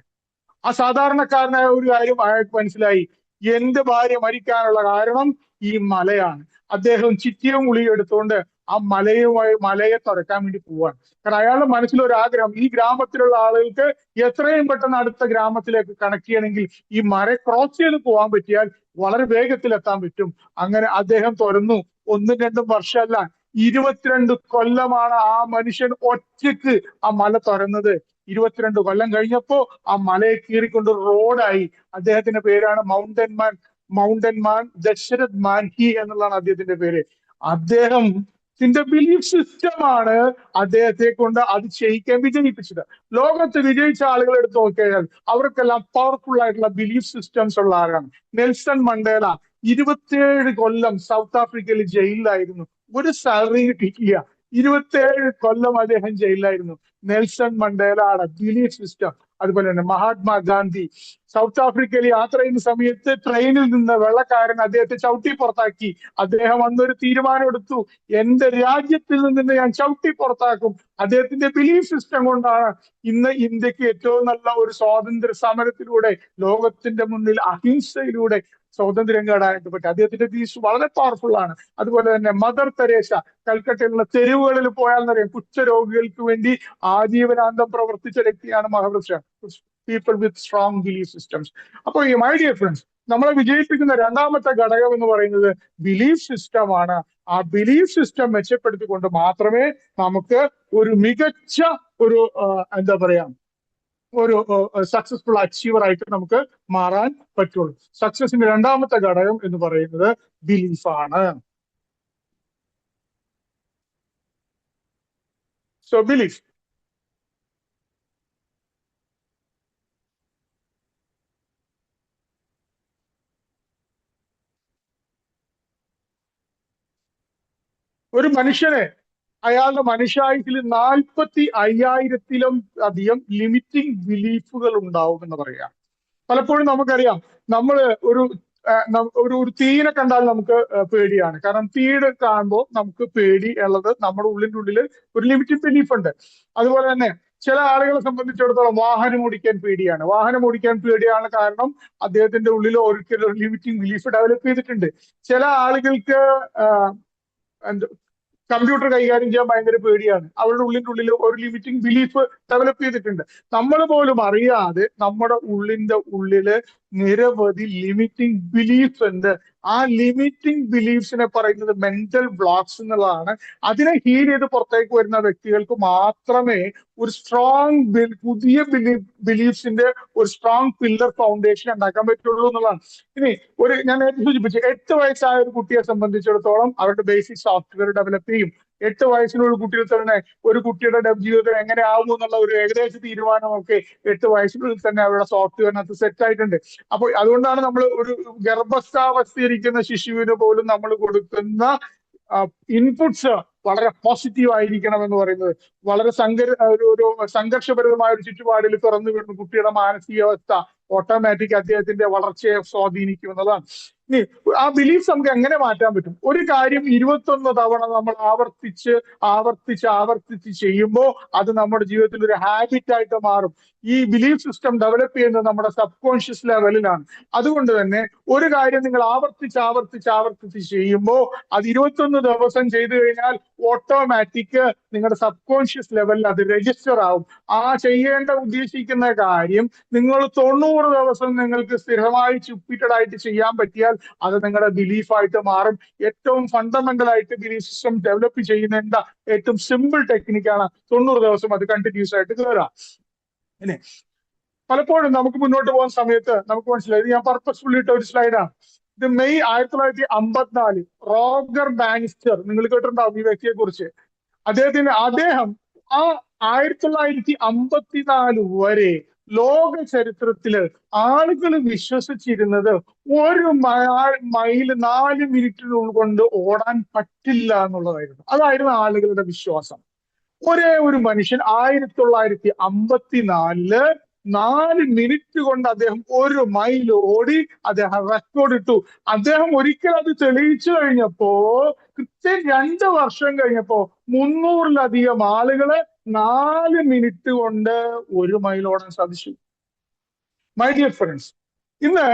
ആ സാധാരണക്കാരനായ ഒരു കാര്യം അയാൾക്ക് മനസ്സിലായി, എന്റെ ഭാര്യ മരിക്കാനുള്ള കാരണം ഈ മലയാണ്. അദ്ദേഹം ചിറ്റിയും ഗുളിക എടുത്തുകൊണ്ട് ആ മലയെ തുറക്കാൻ വേണ്ടി പോവാണ്. കാരണം അയാളുടെ മനസ്സിലൊരാഗ്രഹം, ഈ ഗ്രാമത്തിലുള്ള ആളുകൾക്ക് എത്രയും പെട്ടെന്ന് അടുത്ത ഗ്രാമത്തിലേക്ക് കണക്ട് ചെയ്യണമെങ്കിൽ ഈ മല ക്രോസ് ചെയ്ത് പോകാൻ പറ്റിയാൽ വളരെ വേഗത്തിൽ എത്താൻ പറ്റും. അങ്ങനെ അദ്ദേഹം തുറന്നു. 1-2 വർഷമല്ല, 22 കൊല്ലമാണ് ആ മനുഷ്യൻ ഒറ്റയ്ക്ക് ആ മല തുറന്നത്. 22 കൊല്ലം കഴിഞ്ഞപ്പോ ആ മലയെ കീറിക്കൊണ്ട് റോഡായി. അദ്ദേഹത്തിന്റെ പേരാണ് മൗണ്ടൻ മാൻ ദശരഥ് മാൻഹി എന്നുള്ളതാണ് അദ്ദേഹത്തിന്റെ പേര്. അദ്ദേഹത്തിന്റെ ബിലീഫ് സിസ്റ്റമാണ് അദ്ദേഹത്തെ കൊണ്ട് അത് ചെയ്യിക്കാൻ വിജയിപ്പിച്ചത്. ലോകത്ത് വിജയിച്ച ആളുകൾ എടുത്ത് നോക്കിയാൽ അവർക്കെല്ലാം പവർഫുൾ ആയിട്ടുള്ള ബിലീഫ് സിസ്റ്റംസ് ഉള്ള ആരാണ്. നെൽസൺ മണ്ടേല 27 കൊല്ലം സൗത്ത് ആഫ്രിക്കയിൽ ജയിലിലായിരുന്നു. ഒരു സാലറി കിട്ടിയിട്ടില്ല. 27 കൊല്ലം അദ്ദേഹം ജയിലിലായിരുന്നു. Nelson മണ്ടേലയുടെ belief system. അതുപോലെ തന്നെ മഹാത്മാഗാന്ധി സൗത്ത് ആഫ്രിക്കയിൽ യാത്ര ചെയ്യുന്ന സമയത്ത് ട്രെയിനിൽ നിന്ന് വെള്ളക്കാരൻ അദ്ദേഹത്തെ ചവിട്ടി പുറത്താക്കി. അദ്ദേഹം അന്നൊരു തീരുമാനമെടുത്തു, എന്റെ രാജ്യത്തിൽ നിന്ന് ഞാൻ ചവിട്ടി പുറത്താക്കും. അദ്ദേഹത്തിന്റെ ബിലീഫ് സിസ്റ്റം കൊണ്ടാണ് ഇന്ന് ഇന്ത്യക്ക് ഏറ്റവും നല്ല ഒരു സ്വാതന്ത്ര്യ സമരത്തിലൂടെ ലോകത്തിന്റെ മുന്നിൽ അഹിംസയിലൂടെ സ്വാതന്ത്ര്യം നേടാനായിട്ട് പറ്റും. അദ്ദേഹത്തിന്റെ ബിലീഫ് വളരെ പവർഫുൾ ആണ്. അതുപോലെ തന്നെ മദർ തെരേസ കൽക്കട്ടയിലുള്ള തെരുവുകളിൽ പോയാൽ എന്നറിയാം, കുഷ്ഠരോഗികൾക്ക് വേണ്ടി ആജീവനാന്തം പ്രവർത്തിച്ച വ്യക്തിയാണ് മഹാവൃക്ഷ. People with strong belief systems. അപ്പോൾ ഈ മൈ ഡിയർ ഫ്രണ്ട്സ്, നമ്മളെ വിജയിപ്പിക്കുന്ന രണ്ടാമത്തെ ഘടകം എന്ന് പറയുന്നത് ബിലീഫ് സിസ്റ്റം ആണ്. ആ ബിലീഫ് സിസ്റ്റം മെച്ചപ്പെടുത്തിക്കൊണ്ട് മാത്രമേ നമുക്ക് ഒരു മികച്ച ഒരു എന്താ പറയാ ഒരു സക്സസ്ഫുൾ അച്ചീവർ ആയിട്ട് നമുക്ക് മാറാൻ പറ്റുള്ളൂ. സക്സസിന്റെ രണ്ടാമത്തെ ഘടകം എന്ന് പറയുന്നത് ബിലീഫാണ്. So belief. ഒരു മനുഷ്യനെ അയാളുടെ മനുഷ്യായുസിൽ 45,000-ത്തിലും അധികം ലിമിറ്റിംഗ് ബിലീഫുകൾ ഉണ്ടാവും എന്ന് പറയാം. പലപ്പോഴും നമുക്കറിയാം, നമ്മൾ ഒരു ഒരു തീനെ കണ്ടാൽ നമുക്ക് പേടിയാണ്. കാരണം തീയുടെ കാണുമ്പോൾ നമുക്ക് പേടി ഉള്ളത് നമ്മുടെ ഉള്ളിൻ്റെ ഉള്ളിൽ ഒരു ലിമിറ്റിംഗ് ബിലീഫ് ഉണ്ട്. അതുപോലെ തന്നെ ചില ആളുകളെ സംബന്ധിച്ചിടത്തോളം വാഹനം ഓടിക്കാൻ പേടിയാണ്. വാഹനം ഓടിക്കാൻ പേടിയാണ് കാരണം അദ്ദേഹത്തിന്റെ ഉള്ളിൽ ഒരിക്കലും ഒരു ലിമിറ്റിംഗ് ബിലീഫ് ഡെവലപ്പ് ചെയ്തിട്ടുണ്ട്. ചില ആളുകൾക്ക് കമ്പ്യൂട്ടർ കൈകാര്യം ചെയ്യാൻ ഭയങ്കര പേടിയാണ്. അവരുടെ ഉള്ളിൻ്റെ ഉള്ളിൽ ഒരു ലിമിറ്റിംഗ് ബിലീഫ് ഡെവലപ്പ് ചെയ്തിട്ടുണ്ട്. നമ്മൾ പോലും അറിയാതെ നമ്മുടെ ഉള്ളിൻ്റെ ഉള്ളില് നിരവധി ലിമിറ്റിംഗ് ബിലീഫ് ഉണ്ട്. ആ ലിമിറ്റിംഗ് ബിലീഫ്സിനെ പറയുന്നത് മെന്റൽ ബ്ലോക്സ് എന്നുള്ളതാണ്. അതിനെ ഹീൽ ചെയ്ത് പുറത്തേക്ക് വരുന്ന വ്യക്തികൾക്ക് മാത്രമേ ഒരു സ്ട്രോങ് പുതിയ ബിലീഫ്സിന്റെ ഒരു സ്ട്രോങ് പില്ലർ ഫൗണ്ടേഷൻ ഉണ്ടാക്കാൻ പറ്റുള്ളൂ എന്നുള്ളതാണ്. ഇനി ഞാൻ നേരത്തെ സൂചിപ്പിച്ചു, 8 വയസ്സായ ഒരു കുട്ടിയെ സംബന്ധിച്ചിടത്തോളം അവരുടെ ബേസിക് സോഫ്റ്റ്വെയർ ഡെവലപ്പ് ചെയ്യും. 8 വയസ്സിനുള്ള കുട്ടിയിൽ തന്നെ ഒരു കുട്ടിയുടെ ജീവിതം എങ്ങനെ ആകും എന്നുള്ള ഒരു ഏകദേശ തീരുമാനമൊക്കെ 8 വയസ്സിനുള്ളിൽ തന്നെ അവരുടെ സോഫ്റ്റ്വെയറിനകത്ത് സെറ്റ് ആയിട്ടുണ്ട്. അപ്പോൾ അതുകൊണ്ടാണ് നമ്മൾ ഒരു ഗർഭസ്ഥാവസ്ഥയിരിക്കുന്ന ശിശുവിന് പോലും നമ്മൾ കൊടുക്കുന്ന ഇൻപുട്സ് വളരെ പോസിറ്റീവ് ആയിരിക്കണം എന്ന് പറയുന്നത്. വളരെ ഒരു സംഘർഷപരമായ ഒരു ചുറ്റുപാടിൽ തുറന്നു വീഴുന്ന കുട്ടിയുടെ മാനസികാവസ്ഥ ഓട്ടോമാറ്റിക് അദ്ദേഹത്തിന്റെ വളർച്ചയെ സ്വാധീനിക്കും എന്നതാണ്. ഇനി ആ ബിലീഫ്സ് നമുക്ക് എങ്ങനെ മാറ്റാൻ പറ്റും? ഒരു കാര്യം 21 തവണ നമ്മൾ ആവർത്തിച്ച് ചെയ്യുമ്പോൾ അത് നമ്മുടെ ജീവിതത്തിൽ ഒരു ഹാബിറ്റ് ആയിട്ട് മാറും. ഈ ബിലീഫ് സിസ്റ്റം ഡെവലപ്പ് ചെയ്യുന്നത് നമ്മുടെ സബ് കോൺഷ്യസ് ലെവലിലാണ്. അതുകൊണ്ട് തന്നെ ഒരു കാര്യം നിങ്ങൾ ആവർത്തിച്ച് ചെയ്യുമ്പോൾ അത് 21 ദിവസം ചെയ്തു കഴിഞ്ഞാൽ ഓട്ടോമാറ്റിക് നിങ്ങളുടെ സബ് കോൺഷ്യസ് ലെവലിൽ അത് രജിസ്റ്റർ ആവും. ആ ഉദ്ദേശിക്കുന്ന കാര്യം നിങ്ങൾ 90 ദിവസം നിങ്ങൾക്ക് സ്ഥിരമായി റിപ്പീറ്റഡ് ആയിട്ട് ചെയ്യാൻ പറ്റിയാൽ അത് നിങ്ങളുടെ ബിലീഫായിട്ട് മാറും. ഏറ്റവും ഫണ്ടമെന്റൽ ആയിട്ട് ബിലീഫ് സിസ്റ്റം ഡെവലപ്പ് ചെയ്യുന്നതിന്റെ ഏറ്റവും സിമ്പിൾ ടെക്നിക്കാണ് 90 ദിവസം അത് കണ്ടിന്യൂസ് ആയിട്ട് കയറാം. ഇനി പലപ്പോഴും നമുക്ക് മുന്നോട്ട് പോകുന്ന സമയത്ത് നമുക്ക് മനസ്സിലായത്, ഞാൻ പർപ്പസ്ഫുള്ളി ഇട്ട ഒരു സ്ലൈഡാണ്. ഇത് മെയ് 1954 റോജർ ബാനിസ്റ്റർ, നിങ്ങൾ കേട്ടിട്ടുണ്ടാവും ഈ വ്യക്തിയെ കുറിച്ച്. അദ്ദേഹം ആ 1954 വരെ ലോക ചരിത്രത്തില് ആളുകൾ വിശ്വസിച്ചിരുന്നത് ഒരു മൈൽ 4 മിനിറ്റിനുള്ളിൽ കൊണ്ട് ഓടാൻ പറ്റില്ല എന്നുള്ളതായിരുന്നു. അതായിരുന്നു ആളുകളുടെ വിശ്വാസം. ഒരേ ഒരു മനുഷ്യൻ 1954 4 മിനിറ്റ് കൊണ്ട് അദ്ദേഹം 1 മൈൽ ഓടി അദ്ദേഹം റെക്കോർഡ് ഇട്ടു. അദ്ദേഹം ഒരിക്കൽ അത് തെളിയിച്ചു കഴിഞ്ഞപ്പോ കൃത്യം 2 വർഷം കഴിഞ്ഞപ്പോ 300-ലധികം ആളുകളെ 4 മിനിറ്റ് കൊണ്ട് 1 മൈൽ ഓടാൻ സാധിച്ചു. മൈ ഡിയർ ഫ്രണ്ട്സ്, ഇന്ന്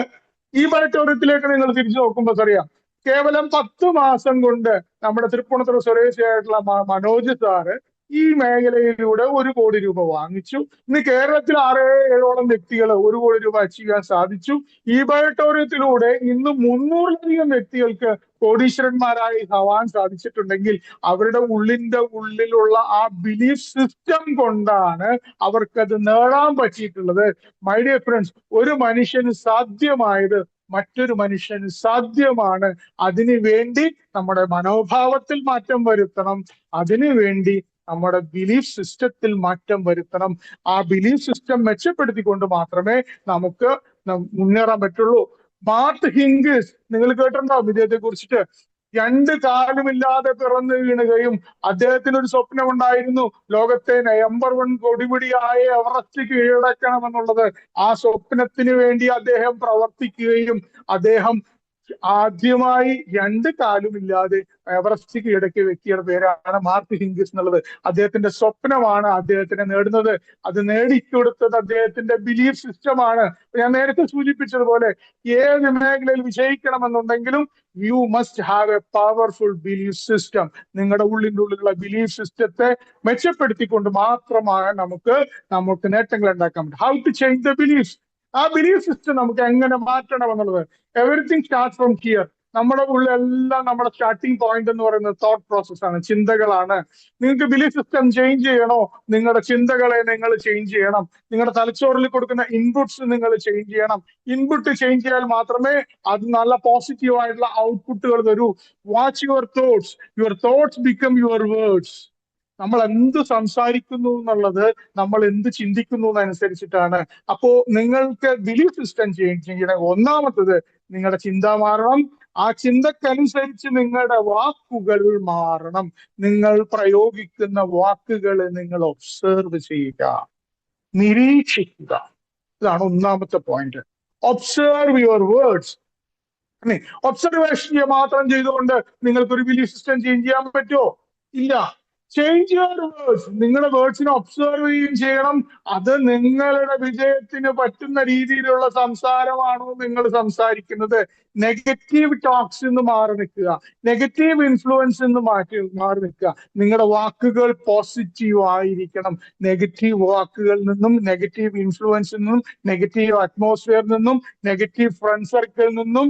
ഈ ഓഡിറ്റോറിയത്തിലേക്ക് നിങ്ങൾ തിരിച്ചു നോക്കുമ്പോൾ അറിയാം, കേവലം 10 മാസം കൊണ്ട് നമ്മുടെ തൃപ്പൂണിത്തുറ സ്വദേശിയായിട്ടുള്ള മനോജ് സാറ് ഈ മേഖലയിലൂടെ 1 കോടി രൂപ വാങ്ങിച്ചു. ഇന്ന് കേരളത്തിൽ 6-7ഓളം വ്യക്തികൾ 1 കോടി രൂപ അച്ചീവ് ചെയ്യാൻ സാധിച്ചു. ഈ ഓഡിറ്റോറിയത്തിലൂടെ ഇന്ന് 300-ലധികം വ്യക്തികൾക്ക് കോടീശ്വരന്മാരായി ആവാൻ സാധിച്ചിട്ടുണ്ടെങ്കിൽ അവരുടെ ഉള്ളിലുള്ള ആ ബിലീഫ് സിസ്റ്റം കൊണ്ടാണ് അവർക്കത് നേടാൻ പറ്റിയിട്ടുള്ളത്. മൈ ഡിയർ ഫ്രണ്ട്സ്, ഒരു മനുഷ്യന് സാധ്യമായത് മറ്റൊരു മനുഷ്യന് സാധ്യമാണ്. അതിനു വേണ്ടി നമ്മുടെ മനോഭാവത്തിൽ മാറ്റം വരുത്തണം. അതിനു വേണ്ടി നമ്മുടെ ബിലീഫ് സിസ്റ്റത്തിൽ മാറ്റം വരുത്തണം. ആ ബിലീഫ് സിസ്റ്റം മെച്ചപ്പെടുത്തിക്കൊണ്ട് മാത്രമേ നമുക്ക് മുന്നേറാൻ പറ്റുള്ളൂ. മാർട്ട് ഹിംഗിസ്, നിങ്ങൾ കേട്ടിട്ടുണ്ടാവും ഇദ്ദേഹത്തെ കുറിച്ചിട്ട്. രണ്ട് കാലുമില്ലാതെ പിറന്നു വീണുകയും അദ്ദേഹത്തിന് ഒരു സ്വപ്നമുണ്ടായിരുന്നു, ലോകത്തെ നമ്പർ 1 കൊടുമുടിയായ എവറസ്റ്റ് കീഴടക്കണമെന്നുള്ളത്. ആ സ്വപ്നത്തിന് വേണ്ടി അദ്ദേഹം പ്രവർത്തിക്കുകയും അദ്ദേഹം ആദ്യമായി രണ്ട് കാലുമില്ലാതെ എവറസ്റ്റ് കീഴടക്കിയ വ്യക്തിയുടെ പേരാണ് മാർക്ക് ഹിൻഗിസ് എന്നുള്ളത്. അദ്ദേഹത്തിന്റെ സ്വപ്നമാണ് അദ്ദേഹത്തിന് നേടുന്നത്. അത് നേടിക്കൊടുത്തത് അദ്ദേഹത്തിന്റെ ബിലീഫ് സിസ്റ്റമാണ്. ഞാൻ നേരത്തെ സൂചിപ്പിച്ചതുപോലെ ഏത് മേഖലയിൽ വിജയിക്കണമെന്നുണ്ടെങ്കിലും you must have a powerful belief system. നിങ്ങളുടെ ഉള്ളിലുള്ള ബിലീഫ് സിസ്റ്റത്തെ മെച്ചപ്പെടുത്തിക്കൊണ്ട് മാത്രമാണ് നമുക്ക് നേട്ടങ്ങൾ ഉണ്ടാക്കാൻ പറ്റും. How to change the belief? ആ ബിലീഫ് സിസ്റ്റം നമുക്ക് എങ്ങനെ മാറ്റണം എന്നുള്ളത്. Everything start from here. നമ്മുടെ ഉള്ളെല്ലാം നമ്മുടെ സ്റ്റാർട്ടിംഗ് പോയിന്റ് എന്ന് പറയുന്നത് തോട്ട് പ്രോസസ്സാണ്, ചിന്തകളാണ്. നിങ്ങൾക്ക് ബിലീഫ് സിസ്റ്റം ചേഞ്ച് ചെയ്യണോ? നിങ്ങളുടെ ചിന്തകളെ നിങ്ങൾ ചേഞ്ച് ചെയ്യണം. നിങ്ങളുടെ തലച്ചോറിൽ കൊടുക്കുന്ന ഇൻപുട്സ് നിങ്ങൾ ചേഞ്ച് ചെയ്യണം. ഇൻപുട്ട് ചേഞ്ച് ചെയ്താൽ മാത്രമേ അത് നല്ല പോസിറ്റീവ് ആയിട്ടുള്ള ഔട്ട്പുട്ടുകൾ തരൂ. Watch your thoughts become your words. നമ്മൾ എന്ത് സംസാരിക്കുന്നു എന്നുള്ളത് നമ്മൾ എന്ത് ചിന്തിക്കുന്നു എന്നനുസരിച്ചിട്ടാണ്. അപ്പോ നിങ്ങൾക്ക് ബിലീഫ് സിസ്റ്റം ചേഞ്ച് ചെയ്യണം. ഒന്നാമത്തത് നിങ്ങളുടെ ചിന്ത മാറണം. ആ ചിന്തക്കനുസരിച്ച് നിങ്ങളുടെ വാക്കുകൾ മാറണം. നിങ്ങൾ പ്രയോഗിക്കുന്ന വാക്കുകൾ നിങ്ങൾ ഒബ്സർവ് ചെയ്യുക, നിരീക്ഷിക്കുക. ഇതാണ് ഒന്നാമത്തെ point. Observe your words. Observation മാത്രം ചെയ്തുകൊണ്ട് നിങ്ങൾക്കൊരു ബിലീഫ് സിസ്റ്റം ചേഞ്ച് ചെയ്യാൻ പറ്റുമോ? ഇല്ല. Change your words. നിങ്ങളുടെ വേർഡ്സിനെ ഒബ്സർവ് ചെയ്യുകയും ചെയ്യണം. അത് നിങ്ങളുടെ വിജയത്തിന് പറ്റുന്ന രീതിയിലുള്ള സംസാരമാണോ നിങ്ങൾ സംസാരിക്കുന്നത്? നെഗറ്റീവ് ടോക്സ് നിന്ന് മാറി നിൽക്കുക, നെഗറ്റീവ് ഇൻഫ്ലുവൻസ് നിന്ന് മാറി നിൽക്കുക. നിങ്ങളുടെ വാക്കുകൾ പോസിറ്റീവ് ആയിരിക്കണം. നെഗറ്റീവ് വാക്കുകളിൽ നിന്നും, നെഗറ്റീവ് ഇൻഫ്ലുവൻസിൽ നിന്നും, നെഗറ്റീവ് അറ്റ്മോസ്ഫിയറിൽ നിന്നും, നെഗറ്റീവ് ഫ്രണ്ട് സർക്കിളിൽ നിന്നും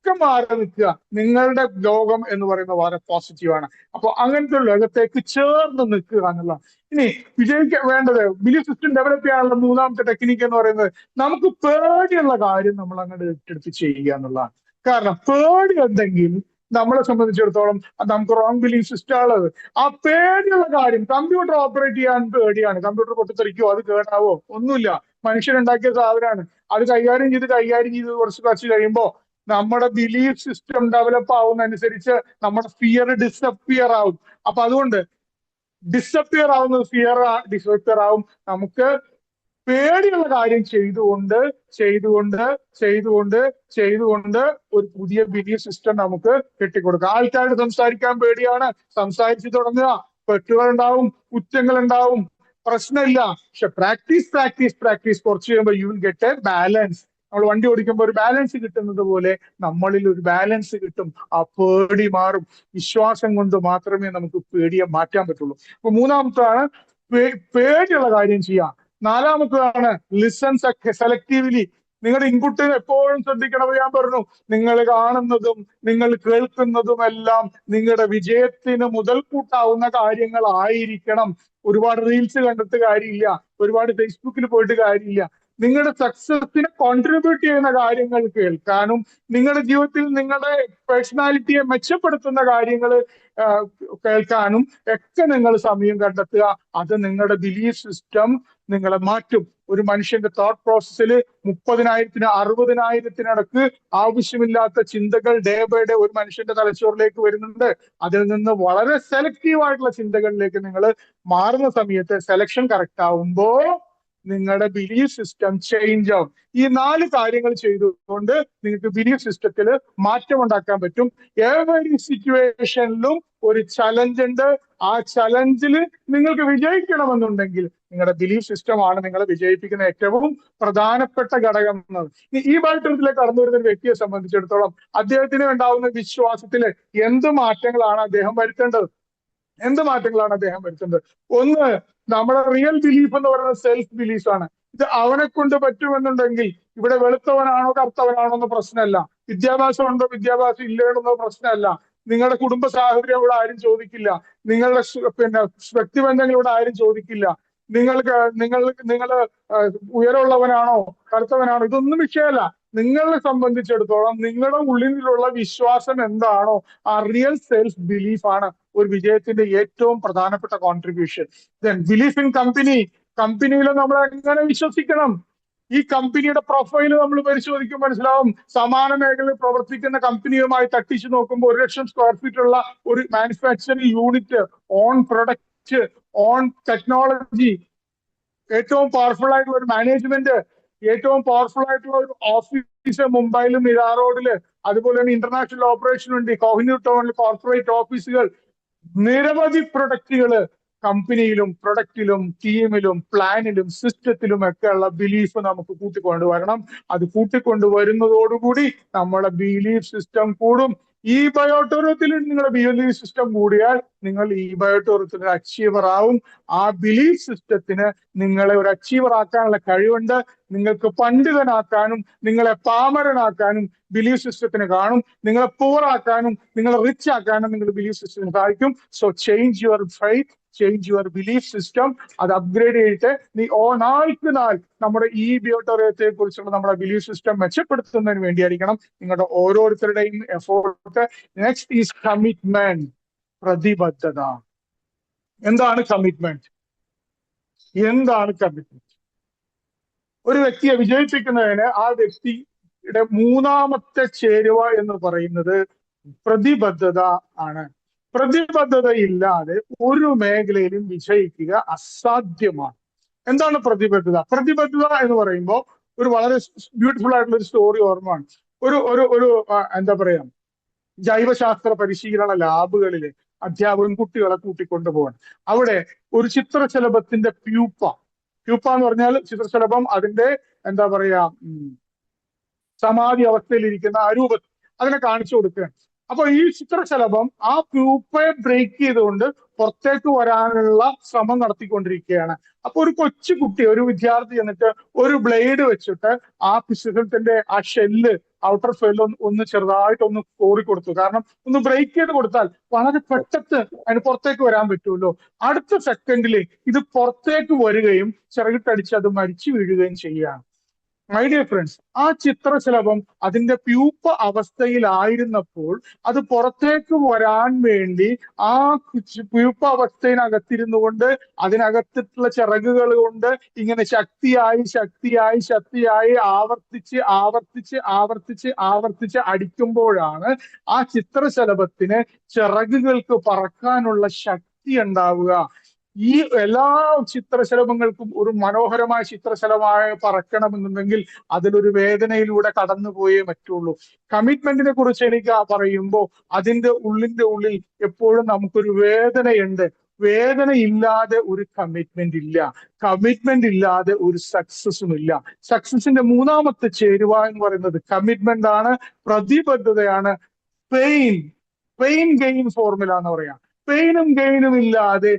മാറി നിൽക്കുക. നിങ്ങളുടെ ലോകം എന്ന് പറയുന്നത് വളരെ പോസിറ്റീവാണ്. അപ്പൊ അങ്ങനത്തെ ലോകത്തേക്ക് ചേർന്ന് നിൽക്കുക എന്നുള്ള. ഇനി വിജയിക്കാൻ വേണ്ടത് ബിലീഫ് സിസ്റ്റം ഡെവലപ്പ് ചെയ്യാനുള്ള മൂന്നാമത്തെ ടെക്നിക്ക് എന്ന് പറയുന്നത് നമുക്ക് പേടിയുള്ള കാര്യം നമ്മൾ അങ്ങോട്ട് ഏറ്റെടുത്ത് ചെയ്യുക എന്നുള്ളതാണ്. കാരണം പേടി ഉണ്ടെങ്കിൽ നമ്മളെ സംബന്ധിച്ചിടത്തോളം നമുക്ക് റോങ് ബിലീഫ് സിസ്റ്റം ഉള്ളത്. ആ പേടിയുള്ള കാര്യം, കമ്പ്യൂട്ടർ ഓപ്പറേറ്റ് ചെയ്യാൻ പേടിയാണ്. കമ്പ്യൂട്ടർ പൊട്ടിത്തെറിക്കോ, അത് കേടാവോ? ഒന്നുമില്ല. മനുഷ്യനുണ്ടാക്കിയ സാധനമാണ്. അത് കൈകാര്യം ചെയ്ത് കുറച്ച് കഴിയുമ്പോൾ നമ്മുടെ ബിലീഫ് സിസ്റ്റം ഡെവലപ്പ് ആവുന്നതനുസരിച്ച് നമ്മുടെ ഫിയർ ഡിസപ്പിയർ ആവും. അപ്പൊ അതുകൊണ്ട് ഡിസപ്പിയർ ആവും. നമുക്ക് പേടിയുള്ള കാര്യം ചെയ്തുകൊണ്ട് ഒരു പുതിയ ബിലീഫ് സിസ്റ്റം നമുക്ക് കെട്ടിക്കൊടുക്കാം. ആൾക്കാരോട് സംസാരിക്കാൻ പേടിയാണ്. സംസാരിച്ചു തുടങ്ങുക. പെട്ടുകളുണ്ടാവും, കുറ്റങ്ങളുണ്ടാവും, പ്രശ്നമില്ല. പക്ഷെ പ്രാക്ടീസ് കുറച്ച് കഴിയുമ്പോൾ you will get A balance. നമ്മൾ വണ്ടി ഓടിക്കുമ്പോൾ ഒരു ബാലൻസ് കിട്ടുന്നത് പോലെ നമ്മളിൽ ഒരു ബാലൻസ് കിട്ടും. ആ പേടി മാറും. വിശ്വാസം കൊണ്ട് മാത്രമേ നമുക്ക് പേടിയെ മാറ്റാൻ പറ്റുള്ളൂ. അപ്പൊ മൂന്നാമത്താണ് പേടിയുള്ള കാര്യം ചെയ്യാം. നാലാമത്തതാണ് ലിസൺ സെലക്റ്റീവ്ലി. നിങ്ങളുടെ ഇൻപുട്ട് എപ്പോഴും ശ്രദ്ധിക്കണം. ഞാൻ പറഞ്ഞു, നിങ്ങൾ കാണുന്നതും നിങ്ങൾ കേൾക്കുന്നതും എല്ലാം നിങ്ങളുടെ വിജയത്തിന് മുതൽക്കൂട്ടാവുന്ന കാര്യങ്ങളായിരിക്കണം. ഒരുപാട് റീൽസ് കണ്ടിട്ട് കാര്യമില്ല, ഒരുപാട് ഫേസ്ബുക്കിൽ പോയിട്ട് കാര്യമില്ല. നിങ്ങളുടെ സക്സസിനെ കോൺട്രിബ്യൂട്ട് ചെയ്യുന്ന കാര്യങ്ങൾ കേൾക്കാനും നിങ്ങളുടെ ജീവിതത്തിൽ നിങ്ങളുടെ പേഴ്സണാലിറ്റിയെ മെച്ചപ്പെടുത്തുന്ന കാര്യങ്ങൾ കേൾക്കാനും ഒക്കെ നിങ്ങൾ സമയം കണ്ടെത്തുക. അത് നിങ്ങളുടെ ബിലീഫ് സിസ്റ്റം നിങ്ങളെ മാറ്റും. ഒരു മനുഷ്യന്റെ തോട്ട് പ്രോസസ്സിൽ 30,000-ന് 60,000-ത്തിനടക്ക് ആവശ്യമില്ലാത്ത ചിന്തകൾ ഡേ ബൈ ഡേ ഒരു മനുഷ്യന്റെ തലച്ചോറിലേക്ക് വരുന്നുണ്ട്. അതിൽ നിന്ന് വളരെ സെലക്റ്റീവ് ആയിട്ടുള്ള ചിന്തകളിലേക്ക് നിങ്ങൾ മാറുന്ന സമയത്ത് സെലക്ഷൻ കറക്റ്റ് ആവുമ്പോ നിങ്ങളുടെ ബിലീഫ് സിസ്റ്റം ചേഞ്ച് ആവും. ഈ 4 കാര്യങ്ങൾ ചെയ്തുകൊണ്ട് നിങ്ങൾക്ക് ബിലീഫ് സിസ്റ്റത്തിൽ മാറ്റം ഉണ്ടാക്കാൻ പറ്റും. ഏതൊരു സിറ്റുവേഷനിലും ഒരു ചലഞ്ച് ഉണ്ട്. ആ ചലഞ്ചിൽ നിങ്ങൾക്ക് വിജയിക്കണമെന്നുണ്ടെങ്കിൽ നിങ്ങളുടെ ബിലീഫ് സിസ്റ്റമാണ് നിങ്ങളെ വിജയിപ്പിക്കുന്ന ഏറ്റവും പ്രധാനപ്പെട്ട ഘടകം എന്നത്. ഈ ബാൽട്ടത്തിലേക്ക് കടന്നു വരുന്ന ഒരു വ്യക്തിയെ സംബന്ധിച്ചിടത്തോളം അദ്ദേഹത്തിന് ഉണ്ടാവുന്ന വിശ്വാസത്തില് എന്ത് മാറ്റങ്ങളാണ് അദ്ദേഹം വരുത്തേണ്ടത്? ഒന്ന്, നമ്മുടെ റിയൽ ബിലീഫ് എന്ന് പറയുന്നത് സെൽഫ് ബിലീഫ് ആണ്. ഇത് അവനെ കൊണ്ട് പറ്റുമെന്നുണ്ടെങ്കിൽ ഇവിടെ വെളുത്തവനാണോ കറുത്തവനാണോ എന്ന പ്രശ്നമല്ല, വിദ്യാഭ്യാസം ഉണ്ടോ വിദ്യാഭ്യാസം ഇല്ലേണെന്ന പ്രശ്നമല്ല, നിങ്ങളുടെ കുടുംബ സാഹചര്യം ഇവിടെ ആരും ചോദിക്കില്ല, നിങ്ങളുടെ വ്യക്തിബന്ധങ്ങൾ ഇവിടെ ആരും ചോദിക്കില്ല, നിങ്ങൾ ഉയരമുള്ളവനാണോ കറുത്തവനാണോ, ഇതൊന്നും വിഷയമല്ല. നിങ്ങളെ സംബന്ധിച്ചിടത്തോളം നിങ്ങളുടെ ഉള്ളിലുള്ള വിശ്വാസം എന്താണോ ആ റിയൽ സെൽഫ് ബിലീഫ് ആണ് ഒരു വിജയത്തിന്റെ ഏറ്റവും പ്രധാനപ്പെട്ട കോൺട്രിബ്യൂഷൻ. ബിലീഫ് ഇൻ കമ്പനിയിൽ നമ്മൾ എങ്ങനെ വിശ്വസിക്കണം? ഈ കമ്പനിയുടെ പ്രൊഫൈൽ നമ്മൾ പരിശോധിക്കും മനസ്സിലാവും. സമാന മേഖലയിൽ പ്രവർത്തിക്കുന്ന കമ്പനിയുമായി തട്ടിച്ചു നോക്കുമ്പോൾ 1,00,000 സ്ക്വയർ ഫീറ്റ് ഉള്ള ഒരു manufacturing unit, own product, on technology, ഏറ്റവും പവർഫുൾ ആയിട്ടുള്ള ഒരു മാനേജ്മെന്റ്, ഏറ്റവും പവർഫുൾ ആയിട്ടുള്ള ഒരു ഓഫീസ് മുംബൈയിലും മിരാ റോഡില്, അതുപോലെ തന്നെ ഇന്റർനാഷണൽ ഓപ്പറേഷൻ ഉണ്ട്, കോഹിനൂർ ടൗണിൽ കോർപ്പറേറ്റ് ഓഫീസുകൾ, നിരവധി പ്രൊഡക്റ്റുകള്. കമ്പനിയിലും പ്രൊഡക്റ്റിലും ടീമിലും പ്ലാനിലും സിസ്റ്റത്തിലും ഒക്കെ ഉള്ള ബിലീഫ് നമുക്ക് കൂട്ടിക്കൊണ്ടുവരണം. അത് കൂട്ടിക്കൊണ്ടുവരുന്നതോടുകൂടി നമ്മുടെ ബിലീഫ് സിസ്റ്റം കൂടും. ഈ ബയോടൂറിയത്തിൽ നിങ്ങളുടെ ബിലീഫ് സിസ്റ്റം കൂടിയാൽ നിങ്ങൾ ഈ ബയോടൂറിയത്തിന് അച്ചീവർ ആവും. ആ ബിലീഫ് സിസ്റ്റത്തിന് നിങ്ങളെ ഒരു അച്ചീവർ ആക്കാനുള്ള കഴിവുണ്ട്. നിങ്ങൾക്ക് പണ്ഡിതനാക്കാനും നിങ്ങളെ പാമരനാക്കാനും ബിലീഫ് സിസ്റ്റത്തിന് കാണും. നിങ്ങളെ പൂർ ആക്കാനും നിങ്ങളെ റിച്ച് ആക്കാനും നിങ്ങൾ ബിലീഫ് സിസ്റ്റത്തിന് സാധിക്കും. So change your faith, change your belief system. അത് അപ്ഗ്രേഡ് ചെയ്തിട്ട് നാൾക്ക് നാൾ നമ്മുടെ ഈ ബിയോട്ടോറിയത്തെ കുറിച്ചുള്ള നമ്മുടെ ബിലീഫ് സിസ്റ്റം മെച്ചപ്പെടുത്തുന്നതിന് വേണ്ടിയായിരിക്കണം നിങ്ങളുടെ ഓരോരുത്തരുടെയും എഫോർട്ട്. നെക്സ്റ്റ് ഈസ് കമ്മിറ്റ്മെന്റ്, പ്രതിബദ്ധത. എന്താണ് കമ്മിറ്റ്മെന്റ്? എന്താണ് കമ്മിറ്റ്മെന്റ്? ഒരു വ്യക്തിയെ വിജയിപ്പിക്കുന്നതിന് ആ വ്യക്തിയുടെ മൂന്നാമത്തെ ചേരുവ എന്ന് പറയുന്നത് പ്രതിബദ്ധത ആണ്. പ്രതിബദ്ധത ഇല്ലാതെ ഒരു മേഖലയിലും വിജയിക്കുക അസാധ്യമാണ്. എന്താണ് പ്രതിബദ്ധത? പ്രതിബദ്ധത എന്ന് പറയുമ്പോൾ ഒരു വളരെ ബ്യൂട്ടിഫുൾ ആയിട്ടുള്ള ഒരു സ്റ്റോറി ഓർമ്മയാണ്. ഒരു ഒരു ഒരു എന്താ പറയാ, ജൈവശാസ്ത്ര പരിശീലന ലാബുകളില് അധ്യാപകൻ കുട്ടികളെ കൂട്ടിക്കൊണ്ടുപോകണം. അവിടെ ഒരു ചിത്രശലഭത്തിന്റെ പ്യൂപ്പ എന്ന് പറഞ്ഞാൽ ചിത്രശലഭം അതിന്റെ എന്താ പറയാ സമാധി അവസ്ഥയിലിരിക്കുന്ന ആ രൂപത്തിൽ അതിനെ കാണിച്ചു കൊടുക്കുകയാണ്. അപ്പൊ ഈ ചിത്രശലഭം ആ പ്യൂപ്പയെ ബ്രേക്ക് ചെയ്തുകൊണ്ട് പുറത്തേക്ക് വരാനുള്ള ശ്രമം നടത്തിക്കൊണ്ടിരിക്കുകയാണ്. അപ്പൊ ഒരു കൊച്ചു കുട്ടി, ഒരു വിദ്യാർത്ഥി എന്നിട്ട് ഒരു ബ്ലേഡ് വെച്ചിട്ട് ആ പിശുഖത്തിന്റെ ആ ഷെല്ല്, ഔട്ടർ ഷെല്ല് ഒന്ന് ചെറുതായിട്ട് ഒന്ന് കോറി കൊടുത്തു. കാരണം ഒന്ന് ബ്രേക്ക് ചെയ്ത് കൊടുത്താൽ വളരെ പെട്ടെന്ന് അതിന് പുറത്തേക്ക് വരാൻ പറ്റുമല്ലോ. അടുത്ത സെക്കൻഡിൽ ഇത് പുറത്തേക്ക് വരികയും ചിറകിട്ടടിച്ച് അത് മരിച്ചു വീഴുകയും ചെയ്യുകയാണ്. മൈ ഡിയർ ഫ്രണ്ട്സ്, ആ ചിത്രശലഭം അതിന്റെ പ്യൂപ്പ അവസ്ഥയിലായിരുന്നപ്പോൾ അത് പുറത്തേക്ക് വരാൻ വേണ്ടി ആ പ്യൂപ്പ അവസ്ഥയിനകത്തിരുന്നു കൊണ്ട് അതിനകത്തുള്ള ചിറകുകൾ കൊണ്ട് ഇങ്ങനെ ശക്തിയായി ആവർത്തിച്ച് അടിക്കുമ്പോഴാണ് ആ ചിത്രശലഭത്തിന് ചിറകുകൾക്ക് പറക്കാനുള്ള ശക്തി ഉണ്ടാവുക. ഈ എല്ലാ ചിത്രശലഭങ്ങൾക്കും ഒരു മനോഹരമായ ചിത്രശലഭമായി പറക്കണമെന്നുണ്ടെങ്കിൽ അതിലൊരു വേദനയിലൂടെ കടന്നുപോയേ പറ്റുള്ളൂ. കമ്മിറ്റ്മെന്റിനെ കുറിച്ച് എനിക്ക് പറയുമ്പോൾ അതിന്റെ ഉള്ളിൽ എപ്പോഴും നമുക്കൊരു വേദനയുണ്ട്. വേദന ഇല്ലാതെ ഒരു കമ്മിറ്റ്മെന്റ് ഇല്ല. കമ്മിറ്റ്മെന്റ് ഇല്ലാതെ ഒരു സക്സസും ഇല്ല. സക്സസിന്റെ മൂന്നാമത്തെ ചേരുവ എന്ന് പറയുന്നത് കമ്മിറ്റ്മെന്റ് ആണ്, പ്രതിബദ്ധതയാണ്. പെയിൻ ഗെയിൻ ഫോർമുല എന്ന് പറയാം. പെയിനും ഗെയിനും ഇല്ലാതെ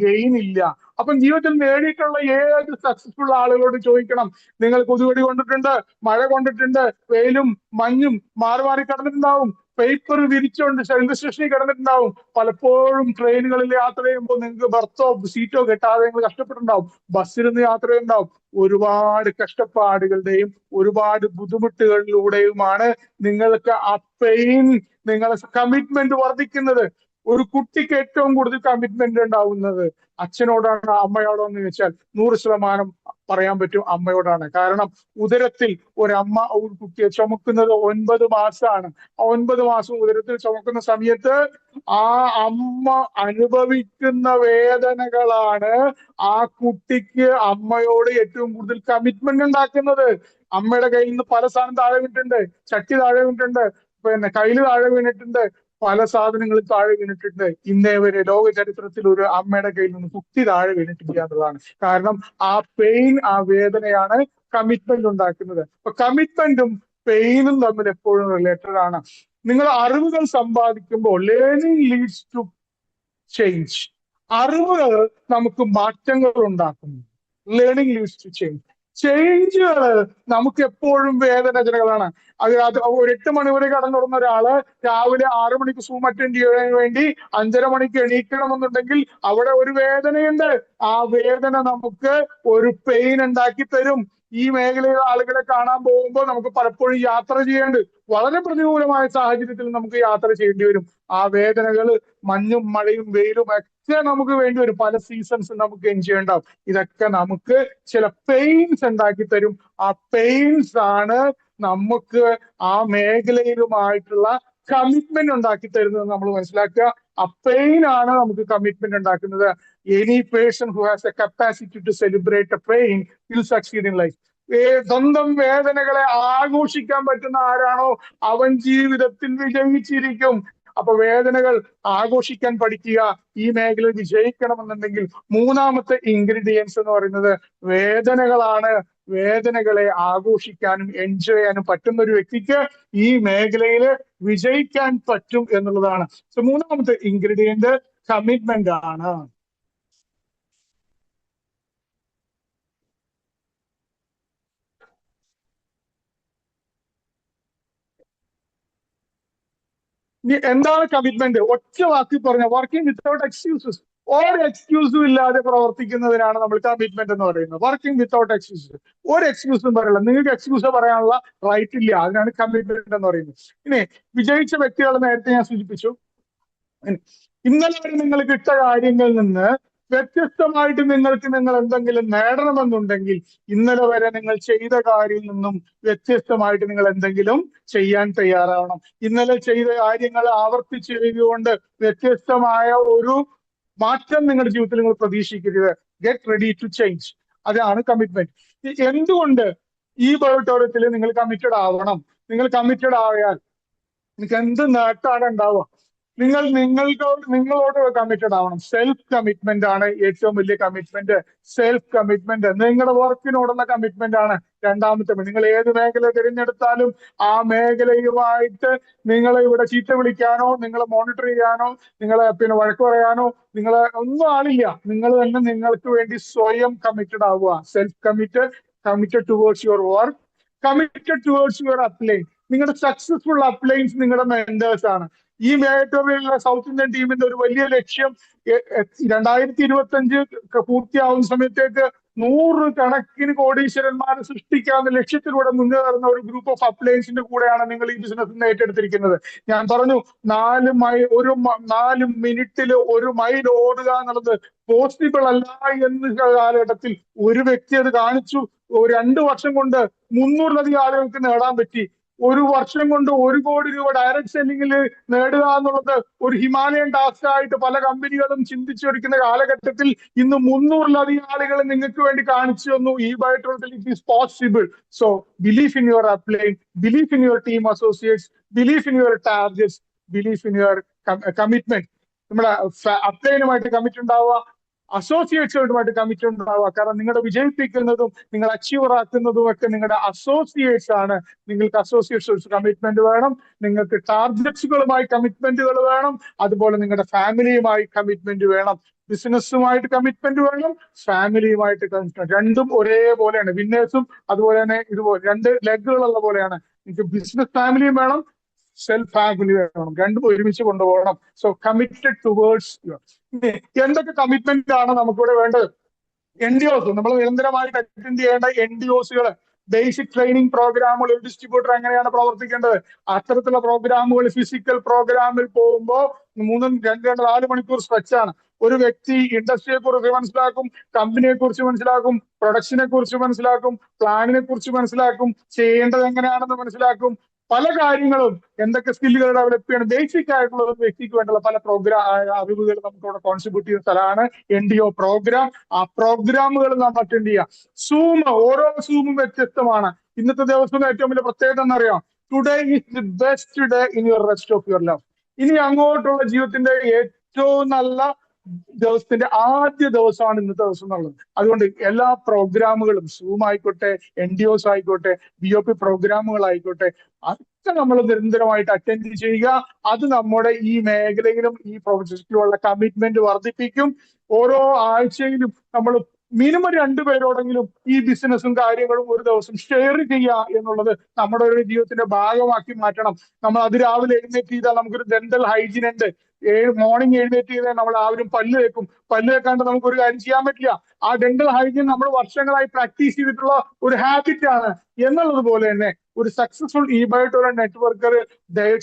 ഗെയിൻ ഇല്ല. അപ്പം ജീവിതത്തിൽ നേടിയിട്ടുള്ള ഏത് സക്സസ്ഫുൾ ആളുകളോട് ചോദിക്കണം, നിങ്ങൾ കൊതുകടി കൊണ്ടിട്ടുണ്ട്, മഴ കൊണ്ടിട്ടുണ്ട്, വെയിലും മഞ്ഞും മാറി കടന്നിട്ടുണ്ടാവും, പേപ്പർ വിരിച്ചുകൊണ്ട് റെയിൽവേ സ്റ്റേഷനിൽ കിടന്നിട്ടുണ്ടാവും, പലപ്പോഴും ട്രെയിനുകളിൽ യാത്ര ചെയ്യുമ്പോൾ നിങ്ങൾക്ക് ബർത്തോ സീറ്റോ കിട്ടാതെ നിങ്ങൾ കഷ്ടപ്പെട്ടിട്ടുണ്ടാവും, ബസ്സിരുന്ന് യാത്ര ചെയ്യുന്നുണ്ടാവും. ഒരുപാട് കഷ്ടപ്പാടുകളുടെയും ഒരുപാട് ബുദ്ധിമുട്ടുകളിലൂടെയുമാണ് നിങ്ങൾക്ക് ആ പെയിൻ, നിങ്ങളെ കമ്മിറ്റ്മെന്റ് വർദ്ധിക്കുന്നത്. ഒരു കുട്ടിക്ക് ഏറ്റവും കൂടുതൽ കമ്മിറ്റ്മെന്റ് ഉണ്ടാവുന്നത് അച്ഛനോടാണ് അമ്മയോടോ എന്ന് ചോദിച്ചാൽ 100% പറയാൻ പറ്റും അമ്മയോടാണ്. കാരണം ഉദരത്തിൽ ഒരമ്മ ഒരു കുട്ടിയെ ചുമക്കുന്നത് 9 മാസമാണ്. ആ 9 മാസം ഉദരത്തിൽ ചുമക്കുന്ന സമയത്ത് ആ അമ്മ അനുഭവിക്കുന്ന വേദനകളാണ് ആ കുട്ടിക്ക് അമ്മയോട് ഏറ്റവും കൂടുതൽ കമ്മിറ്റ്മെന്റ് ഉണ്ടാക്കുന്നത്. അമ്മയുടെ കയ്യിൽ നിന്ന് പല സാധനം താഴെ വീണിട്ടുണ്ട്, ചട്ടി താഴെ വീണിട്ടുണ്ട്, പിന്നെ കയ്യിൽ താഴെ വീണിട്ടുണ്ട്, പല സാധനങ്ങൾ താഴെ വീണിട്ടുണ്ട്. ഇന്നേ വരെ ലോക ചരിത്രത്തിൽ ഒരു അമ്മയുടെ കയ്യിൽ നിന്ന് കുത്തി താഴെ വീണിട്ടില്ല എന്നുള്ളതാണ്. കാരണം ആ പെയിൻ, ആ വേദനയാണ് കമ്മിറ്റ്മെന്റ് ഉണ്ടാക്കുന്നത്. അപ്പൊ കമ്മിറ്റ്മെന്റും പെയിനും തമ്മിൽ എപ്പോഴും റിലേറ്റഡ് ആണ്. നിങ്ങൾ അറിവുകൾ സമ്പാദിക്കുമ്പോൾ ലേണിംഗ് ലീഡ്സ് ടു ചേഞ്ച്. അറിവുകൾ നമുക്ക് മാറ്റങ്ങൾ ഉണ്ടാക്കുന്നു. Learning leads to change. ചേഞ്ചുകൾ നമുക്ക് എപ്പോഴും വേദനജനകളാണ്. അത് ഒരു 8 മണി വരെ കടന്നുറങ്ങുന്ന ഒരാള് രാവിലെ 6 മണിക്ക് സൂം അറ്റൻഡ് ചെയ്യാൻ വേണ്ടി 5:30 മണിക്ക് എണീക്കണമെന്നുണ്ടെങ്കിൽ അവിടെ ഒരു വേദനയുണ്ട്. ആ വേദന നമുക്ക് ഒരു പെയിൻ ഉണ്ടാക്കി തരും. ഈ മേഖലയിലെ ആളുകളെ കാണാൻ പോകുമ്പോൾ നമുക്ക് പലപ്പോഴും യാത്ര ചെയ്യേണ്ടി, വളരെ പ്രതികൂലമായ സാഹചര്യത്തിൽ നമുക്ക് യാത്ര ചെയ്യേണ്ടി വരും. ആ വേദനകൾ മഞ്ഞും മഴയും വെയിലും നമുക്ക് വേണ്ടി വരും, പല സീസൺസ് നമുക്ക് എൻജോയ് ഉണ്ടാവും. ഇതൊക്കെ നമുക്ക് ചില പെയിൻസ് ഉണ്ടാക്കി തരും. ആ പെയിൻസ് ആണ് നമുക്ക് ആ മേഖലയിലുമായിട്ടുള്ള കമ്മിറ്റ്മെന്റ് ഉണ്ടാക്കി തരുന്നത് നമ്മൾ മനസ്സിലാക്കുക. ആ പെയിൻ ആണ് നമുക്ക് കമ്മിറ്റ്മെന്റ് ഉണ്ടാക്കുന്നത്. Any person who has a capacity to celebrate a pain will succeed in life. സ്വന്തം വേദനകളെ ആഘോഷിക്കാൻ പറ്റുന്ന ആരാണോ അവൻ ജീവിതത്തിൽ വിജയിച്ചിരിക്കും. അപ്പൊ വേദനകൾ ആഘോഷിക്കാൻ പഠിക്കുക. ഈ മേഖലയിൽ വിജയിക്കണമെന്നുണ്ടെങ്കിൽ മൂന്നാമത്തെ ഇൻഗ്രീഡിയൻസ് എന്ന് പറയുന്നത് വേദനകളാണ്. വേദനകളെ ആഘോഷിക്കാനും എൻജോയ് ചെയ്യാനും പറ്റുന്ന ഒരു വ്യക്തിക്ക് ഈ മേഖലയിൽ വിജയിക്കാൻ പറ്റും എന്നുള്ളതാണ്. സോ മൂന്നാമത്തെ ഇൻഗ്രീഡിയന്റ് കമ്മിറ്റ്മെന്റ് ആണ്. എന്താണ് കമ്മിറ്റ്മെന്റ്? ഒറ്റ വാക്കിൽ പറഞ്ഞ വർക്കിംഗ് വിത്തൗട്ട് എക്സ്ക്യൂസസ്. ഒരു എക്സ്ക്യൂസും ഇല്ലാതെ പ്രവർത്തിക്കുന്നതിനാണ് നമ്മൾ കമ്മിറ്റ്മെന്റ് എന്ന് പറയുന്നത്. Working without excuses. ഒരു എക്സ്ക്യൂസും പറയില്ല. നിങ്ങൾക്ക് എക്സ്ക്യൂസ് പറയാനുള്ള റൈറ്റ് ഇല്ല. അതിനാണ് കമ്മിറ്റ്മെന്റ് എന്ന് പറയുന്നത്. ഇനി വിജയിച്ച വ്യക്തികൾ നേരത്തെ ഞാൻ സൂചിപ്പിച്ചു. ഇന്നലെ വരെ നിങ്ങൾ കിട്ട കാര്യങ്ങളിൽ നിന്ന് വ്യത്യസ്തമായിട്ട് നിങ്ങൾ എന്തെങ്കിലും നേടണമെന്നുണ്ടെങ്കിൽ ഇന്നലെ വരെ നിങ്ങൾ ചെയ്ത കാര്യത്തിൽ നിന്നും വ്യത്യസ്തമായിട്ട് നിങ്ങൾ എന്തെങ്കിലും ചെയ്യാൻ തയ്യാറാവണം. ഇന്നലെ ചെയ്ത കാര്യങ്ങൾ ആവർത്തിച്ച് ചെയ്തുകൊണ്ട് വ്യത്യസ്തമായ ഒരു മാറ്റം നിങ്ങളുടെ ജീവിതത്തിൽ നിങ്ങൾ പ്രതീക്ഷിക്കരുത്. Get ready to change. അതാണ് കമ്മിറ്റ്മെന്റ്. എന്തുകൊണ്ട് ഈ ഓഡിറ്റോറിയത്തിൽ നിങ്ങൾ കമ്മിറ്റഡ് ആവണം? നിങ്ങൾ കമ്മിറ്റഡ് ആയാൽ നിങ്ങൾക്ക് എന്ത് നേട്ടമാണ് ഉണ്ടാവുക? നിങ്ങളോട് കമ്മിറ്റഡ് ആവണം. സെൽഫ് കമ്മിറ്റ്മെന്റ് ആണ് ഏറ്റവും വലിയ കമ്മിറ്റ്മെന്റ്. സെൽഫ് കമ്മിറ്റ്മെന്റ് നിങ്ങളുടെ വർക്കിനോടുള്ള കമ്മിറ്റ്മെന്റ് ആണ് രണ്ടാമത്തെ. നിങ്ങൾ ഏത് മേഖല തിരഞ്ഞെടുത്താലും ആ മേഖലയുമായിട്ട് നിങ്ങളെ ഇവിടെ ചീത്ത വിളിക്കാനോ നിങ്ങളെ മോണിറ്റർ ചെയ്യാനോ നിങ്ങളെ വഴക്ക് പറയാനോ നിങ്ങളെ ഒന്നും ആളില്ല. നിങ്ങൾ തന്നെ നിങ്ങൾക്ക് വേണ്ടി സ്വയം കമ്മിറ്റഡ് ആവുക. Self committed towards your work, committed towards your upline. നിങ്ങളുടെ സക്സസ്ഫുൾ അപ്ലൈൻസ് നിങ്ങളുടെ മെന്റേഴ്സ് ആണ്. ഈ മേഖലയിലുള്ള സൗത്ത് ഇന്ത്യൻ ടീമിന്റെ ഒരു വലിയ ലക്ഷ്യം 2025 പൂർത്തിയാവുന്ന സമയത്തേക്ക് 100 കണക്കിന് കോടീശ്വരന്മാരെ സൃഷ്ടിക്കാവുന്ന ലക്ഷ്യത്തിലൂടെ മുന്നേറുന്ന ഒരു ഗ്രൂപ്പ് ഓഫ് അപ്ലയൻസിന്റെ കൂടെയാണ് നിങ്ങൾ ഈ ബിസിനസ് ഏറ്റെടുത്തിരിക്കുന്നത്. ഞാൻ പറഞ്ഞു 4 മിനിറ്റിൽ 1 മൈൽ ഓടുക എന്നുള്ളത് പോസിബിൾ അല്ല എന്ന് കാലഘട്ടത്തിൽ ഒരു വ്യക്തി അത് കാണിച്ചു. 2 വർഷം കൊണ്ട് 300-ലധികം ആളുകൾക്ക് നേടാൻ പറ്റി. 1 വർഷം കൊണ്ട് 1 കോടി രൂപ ഡയറക്ട് സെല്ലിംഗിൽ നേടുക എന്നുള്ളത് ഒരു ഹിമാലയൻ ടാസ്ക് ആയിട്ട് പല കമ്പനികളും ചിന്തിച്ചൊരുക്കുന്ന കാലഘട്ടത്തിൽ ഇന്ന് 300-ലധികം ആളുകൾ നിങ്ങൾക്ക് വേണ്ടി കാണിച്ചു തന്നു. ഈ ബയോട്രോത്തിൽ it is possible. So believe in your upline, believe in your team associates, believe in your targets, believe in your commitment. നമ്മുടെ അപ്ലൈനുമായിട്ട് കമ്മിറ്റ് ഉണ്ടാവുക, അസോസിയേറ്റ്സുമായിട്ട് കമ്മിറ്റ് ഉണ്ടാവുക. കാരണം നിങ്ങളുടെ വിജയിപ്പിക്കുന്നതും നിങ്ങൾ അച്ചീവർ ആക്കുന്നതും ഒക്കെ നിങ്ങളുടെ അസോസിയേറ്റ്സ് ആണ്. നിങ്ങൾക്ക് അസോസിയേറ്റ്സ് കമ്മിറ്റ്മെന്റ് വേണം, നിങ്ങൾക്ക് ടാർഗറ്റ്സുകളുമായി കമ്മിറ്റ്മെന്റുകൾ വേണം, അതുപോലെ നിങ്ങളുടെ ഫാമിലിയുമായി കമ്മിറ്റ്മെന്റ് വേണം. ബിസിനസ്സുമായിട്ട് കമ്മിറ്റ്മെന്റ് വേണം, ഫാമിലിയുമായിട്ട് കമ്മിറ്റ്മെന്റ്. രണ്ടും ഒരേപോലെയാണ്. വിന്നേഴ്സും അതുപോലെ തന്നെ ഇതുപോലെ 2 ലെഗുകളുള്ള പോലെയാണ്. നിങ്ങൾക്ക് ബിസിനസ് ഫാമിലിയും വേണം, സെൽഫ് ഫാമിലി വേണം. രണ്ടും ഒരുമിച്ച് കൊണ്ടുപോകണം. So committed towards your. എന്തൊക്കെ കമ്മിറ്റ്മെന്റ് ആണ് നമുക്കിവിടെ വേണ്ടത്? NDOs, നമ്മൾ നിരന്തരമായിട്ട് അറ്റൻഡ് ചെയ്യേണ്ട NDOsകൾ, ബേസിക് ട്രെയിനിങ് പ്രോഗ്രാമുകൾ. ഒരു ഡിസ്ട്രിബ്യൂട്ടർ എങ്ങനെയാണ് പ്രവർത്തിക്കേണ്ടത്? അത്തരത്തിലുള്ള പ്രോഗ്രാമുകൾ ഫിസിക്കൽ പ്രോഗ്രാമിൽ പോകുമ്പോൾ 4 മണിക്കൂർ സ്ട്രെച്ച് ആണ്. ഒരു വ്യക്തി ഇൻഡസ്ട്രിയെ കുറിച്ച് മനസ്സിലാക്കും, കമ്പനിയെ കുറിച്ച് മനസ്സിലാക്കും, പ്രൊഡക്ഷനെ കുറിച്ച് മനസ്സിലാക്കും, പ്ലാനിനെ കുറിച്ച് മനസ്സിലാക്കും, ചെയ്യേണ്ടത് എങ്ങനെയാണെന്ന് മനസ്സിലാക്കും. പല കാര്യങ്ങളും എന്തൊക്കെ സ്കില്ലുകൾ ഡെവലപ്പ് ചെയ്യണം, ബേസിക് ആയിട്ടുള്ള ഒരു വ്യക്തിക്ക് വേണ്ടുള്ള പല അറിവുകൾ നമുക്ക് ഇവിടെ കോൺട്രിബ്യൂട്ട് ചെയ്യുന്ന സ്ഥലമാണ് NDO പ്രോഗ്രാം. ആ പ്രോഗ്രാമുകൾ നാം അറ്റൻഡ് ചെയ്യുക. സൂം, ഓരോ സൂമും വ്യത്യസ്തമാണ്. ഇന്നത്തെ ദിവസം ഏറ്റവും വലിയ പ്രത്യേകത എന്നറിയാം, today is the best day in your rest of your life. ഇനി അങ്ങോട്ടുള്ള ജീവിതത്തിന്റെ ഏറ്റവും നല്ല ദിവസത്തിന്റെ ആദ്യ ദിവസമാണ് ഇന്നത്തെ ദിവസം എന്നുള്ളത്. അതുകൊണ്ട് എല്ലാ പ്രോഗ്രാമുകളും, സൂം ആയിക്കോട്ടെ, NDOs ആയിക്കോട്ടെ, BOP പ്രോഗ്രാമുകൾ ആയിക്കോട്ടെ, അതൊക്കെ നമ്മൾ നിരന്തരമായിട്ട് അറ്റൻഡ് ചെയ്യുക. അത് നമ്മുടെ ഈ മേഖലയിലും ഈ പ്രൊജക്റ്റിലുള്ള കമ്മിറ്റ്മെന്റ് വർദ്ധിപ്പിക്കും. ഓരോ ആഴ്ചയിലും നമ്മൾ മിനിമം 2 പേരോടെങ്കിലും ഈ ബിസിനസ്സും കാര്യങ്ങളും ഒരു ദിവസം ഷെയർ ചെയ്യുക എന്നുള്ളത് നമ്മുടെ ഒരു ജീവിതത്തിന്റെ ഭാഗമാക്കി മാറ്റണം. നമ്മൾ അതിരാവിലെ എഴുന്നേറ്റ് ചെയ്താൽ നമുക്കൊരു ഡെന്റൽ ഹൈജീൻ ഉണ്ട്. മോർണിംഗ് എഴുന്നേറ്റ് ചെയ്താൽ നമ്മൾ ആരും പല്ല് വെക്കും. പല്ല് വെക്കാണ്ട് നമുക്കൊരു കാര്യം ചെയ്യാൻ പറ്റില്ല. ആ ഡെന്റൽ ഹൈജീൻ നമ്മൾ വർഷങ്ങളായി പ്രാക്ടീസ് ചെയ്തിട്ടുള്ള ഒരു ഹാബിറ്റ് ആണ്. എന്നുള്ളത് പോലെ തന്നെ ഒരു സക്സസ്ഫുൾ ഇബയോട്ടോറിയം നെറ്റ്വർക്കർ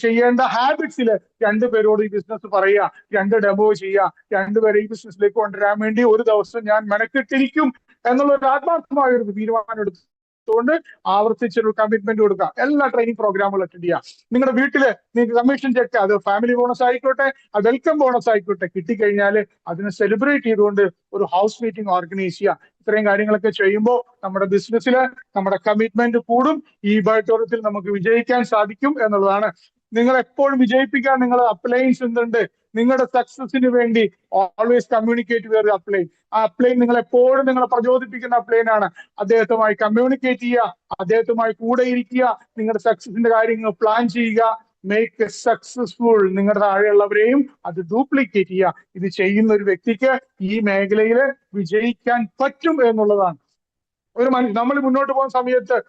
ചെയ്യേണ്ട ഹാബിറ്റ്സില് 2 പേരോട് ഈ ബിസിനസ് പറയുക, 2 ഡെമോ ചെയ്യുക, 2 പേരെ ഈ ബിസിനസ്സിലേക്ക് കൊണ്ടുവരാൻ വേണ്ടി ഒരു ദിവസം ഞാൻ മെനക്കെട്ടിരിക്കും എന്നുള്ള ഒരു ആത്മാർത്ഥമായ ഒരു തീരുമാനം എടുത്തുകൊണ്ട് ആവർത്തിച്ചൊരു കമ്മിറ്റ്മെന്റ് കൊടുക്കുക. എല്ലാ ട്രെയിനിങ് പ്രോഗ്രാമുകളും അറ്റൻഡ് ചെയ്യുക. നിങ്ങളുടെ വീട്ടില് നിങ്ങൾക്ക് കമ്മീഷൻ ചെക്ക്, അത് ഫാമിലി ബോണസ് ആയിക്കോട്ടെ, അത് വെൽക്കം ബോണസ് ആയിക്കോട്ടെ, കിട്ടിക്കഴിഞ്ഞാൽ അതിനെ സെലിബ്രേറ്റ് ചെയ്തുകൊണ്ട് ഒരു ഹൗസ് മീറ്റിംഗ് ഓർഗനൈസ് ചെയ്യുക. ഇത്രയും കാര്യങ്ങളൊക്കെ ചെയ്യുമ്പോൾ നമ്മുടെ ബിസിനസ്സിൽ നമ്മുടെ കമ്മിറ്റ്മെന്റ് കൂടും. ഈ ഇബയോട്ടോറിയത്തിൽ നമുക്ക് വിജയിക്കാൻ സാധിക്കും എന്നുള്ളതാണ്. നിങ്ങൾ എപ്പോഴും വിജയിപ്പിക്കാൻ നിങ്ങൾ അപ്ലൈൻസ് എന്തുണ്ട്, നിങ്ങളുടെ സക്സസിന് വേണ്ടി ഓൾവേസ് കമ്മ്യൂണിക്കേറ്റ് വിത്ത് അപ്ലൈൻ. ആ അപ്ലൈൻ നിങ്ങൾ എപ്പോഴും നിങ്ങളെ പ്രചോദിപ്പിക്കുന്ന അപ്ലൈൻ ആണ്. അദ്ദേഹത്തുമായി കമ്മ്യൂണിക്കേറ്റ് ചെയ്യുക, അദ്ദേഹത്തുമായി കൂടെ ഇരിക്കുക, നിങ്ങളുടെ സക്സസിന്റെ കാര്യങ്ങൾ പ്ലാൻ ചെയ്യുക. Make A successful. നിങ്ങളുടെ താഴെയുള്ളവരെയും അത് ഡ്യൂപ്ലിക്കേറ്റ് ചെയ്യുക. ഇത് ചെയ്യുന്ന ഒരു വ്യക്തിക്ക് ഈ മേഖലയിൽ വിജയിക്കാൻ പറ്റും എന്നുള്ളതാണ്. നമ്മൾ മുന്നോട്ട് പോകുന്ന സമയത്ത്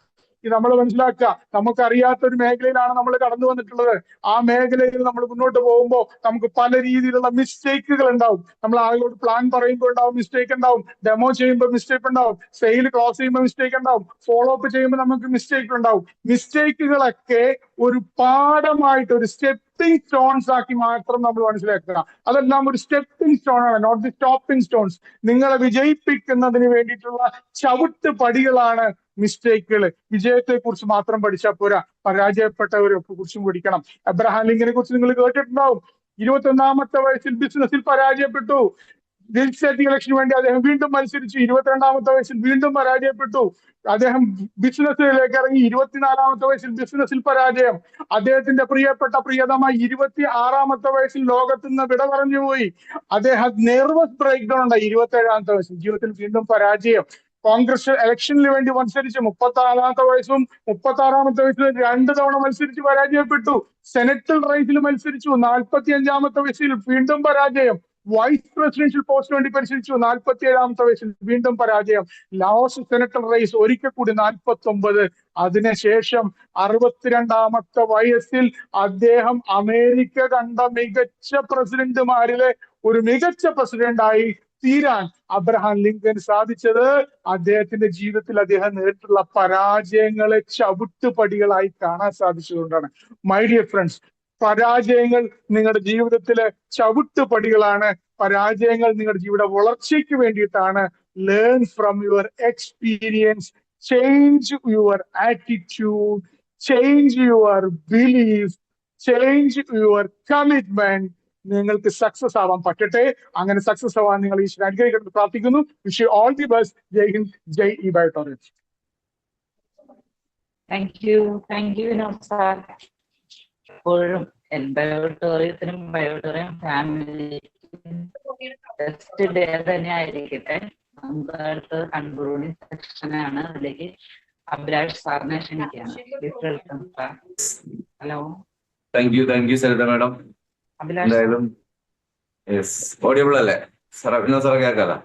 നമ്മൾ മനസ്സിലാക്കുക, നമുക്കറിയാത്ത ഒരു മേഖലയിലാണ് നമ്മൾ കടന്നു വന്നിട്ടുള്ളത്. ആ മേഖലയിൽ നമ്മൾ മുന്നോട്ട് പോകുമ്പോൾ നമുക്ക് പല രീതിയിലുള്ള മിസ്റ്റേക്കുകൾ ഉണ്ടാവും. നമ്മൾ ആളുകളോട് പ്ലാൻ പറയുമ്പോൾ ഉണ്ടാവും മിസ്റ്റേക്ക് ഉണ്ടാവും, ഡെമോ ചെയ്യുമ്പോൾ മിസ്റ്റേക്ക് ഉണ്ടാവും, സെയിൽ ക്ലോസ് ചെയ്യുമ്പോൾ മിസ്റ്റേക്ക് ഉണ്ടാവും, ഫോളോ അപ്പ് ചെയ്യുമ്പോൾ നമുക്ക് മിസ്റ്റേക്ക് ഉണ്ടാവും. മിസ്റ്റേക്കുകളൊക്കെ ഒരു പാഠമായിട്ട്, ഒരു സ്റ്റെപ്പിംഗ് സ്റ്റോൺസ് ആക്കി മാത്രം നമ്മൾ മനസ്സിലാക്കുക. അതെല്ലാം ഒരു സ്റ്റെപ്പിംഗ് സ്റ്റോൺ ആണ്, നോട്ട് ദി സ്റ്റോപ്പിംഗ് സ്റ്റോൺസ്. നിങ്ങളെ വിജയിപ്പിക്കുന്നതിന് വേണ്ടിയിട്ടുള്ള ചവിട്ട് പടികളാണ് മിസ്റ്റേക്കുകൾ. വിജയത്തെ കുറിച്ച് മാത്രം പഠിച്ചാൽ പോരാ, പരാജയപ്പെട്ടവരെ കുറിച്ചും പഠിക്കണം. എബ്രഹാം ലിങ്കനെ കുറിച്ച് നിങ്ങൾ കേട്ടിട്ടുണ്ടാവും. 21-ാമത്തെ വയസ്സിൽ ബിസിനസ്സിൽ പരാജയപ്പെട്ടു. ലെജിസ്ലേറ്റീവ് ഇലക്ഷന് വേണ്ടി അദ്ദേഹം വീണ്ടും മത്സരിച്ചു. 22-ാമത്തെ വയസ്സിൽ വീണ്ടും പരാജയപ്പെട്ടു. അദ്ദേഹം ബിസിനസ്സിലേക്ക് ഇറങ്ങി. 24-ാമത്തെ വയസ്സിൽ ബിസിനസ്സിൽ പരാജയം. അദ്ദേഹത്തിന്റെ പ്രിയതമ 26-ാമത്തെ വയസ്സിൽ ലോകത്ത് നിന്ന് വിട പറഞ്ഞുപോയി. അദ്ദേഹം നെർവസ് ബ്രേക്ക് ഡൗൺ ഉണ്ടായി. 27-ാമത്തെ വയസ്സിൽ ജീവിതത്തിൽ വീണ്ടും പരാജയം. കോൺഗ്രസ് ഇലക്ഷനിന് വേണ്ടി മത്സരിച്ച് 34-ാമത്തെ വയസ്സും 36-ാമത്തെ വയസ്സിൽ 2 തവണ മത്സരിച്ച് പരാജയപ്പെട്ടു. സെനറ്റൽ റേസിൽ മത്സരിച്ചു. 45-ാമത്തെ വയസ്സിൽ വീണ്ടും പരാജയം. വൈസ് പ്രസിഡൻഷ്യൽ പോസ്റ്റ് വേണ്ടി പരിശീലിച്ചു. 47-ാമത്തെ വയസ്സിൽ വീണ്ടും പരാജയം. ലാസ്റ്റ് സെനറ്റൽ റേസ് ഒരിക്കൽ കൂടി 49. അതിനുശേഷം 62-ാമത്തെ വയസ്സിൽ അദ്ദേഹം അമേരിക്ക കണ്ട മികച്ച പ്രസിഡന്റുമാരിലെ ഒരു മികച്ച പ്രസിഡന്റായി തീരാൻ അബ്രഹാം ലിങ്കൻ സാധിച്ചത് അദ്ദേഹത്തിന്റെ ജീവിതത്തിൽ അദ്ദേഹം നേരിട്ടുള്ള പരാജയങ്ങളെ ചവിട്ടുപടികളായി കാണാൻ സാധിച്ചതുകൊണ്ടാണ്. മൈ ഡിയർ ഫ്രണ്ട്സ്, പരാജയങ്ങൾ നിങ്ങളുടെ ജീവിതത്തിലെ ചവിട്ടുപടികളാണ്. പരാജയങ്ങൾ നിങ്ങളുടെ ജീവിത വളർച്ചയ്ക്ക് വേണ്ടിയിട്ടാണ്. Learn from your experience, change your attitude, change your belief, change your commitment. നിങ്ങൾക്ക് സക്സസ് ആവാൻ പറ്റട്ടെ. അങ്ങനെ സക്സസ് ആവാൻ നിങ്ങൾ ഈശ്വരൻ അനുഗ്രഹിക്കണമെന്ന് പ്രാർത്ഥിക്കുന്നു. Wish you all the best. Jai Hind, Jai ഇബയോട്ടോറിയം. Thank you Vinod sir. എപ്പോഴും ബയോട്ടോറിയത്തിനും ബയോട്ടോറിയം ഫാമിലി ബെസ്റ്റ് ഡേ തന്നെ ആയിരിക്കട്ടെ. നമുക്ക് അടുത്ത കൺക്ലൂഡിംഗ് സെക്ഷനാണ്. അതിലേക്ക് അഭിലാഷ് സാറിനെ ക്ഷണിക്കുകയാണ്. Welcome sir. Hello. Thank you Saritha madam. എന്തായാലും ഓഡിയബിൾ അല്ലേ സാർ? വിനോദ് സാറെ കേൾക്കാലോ?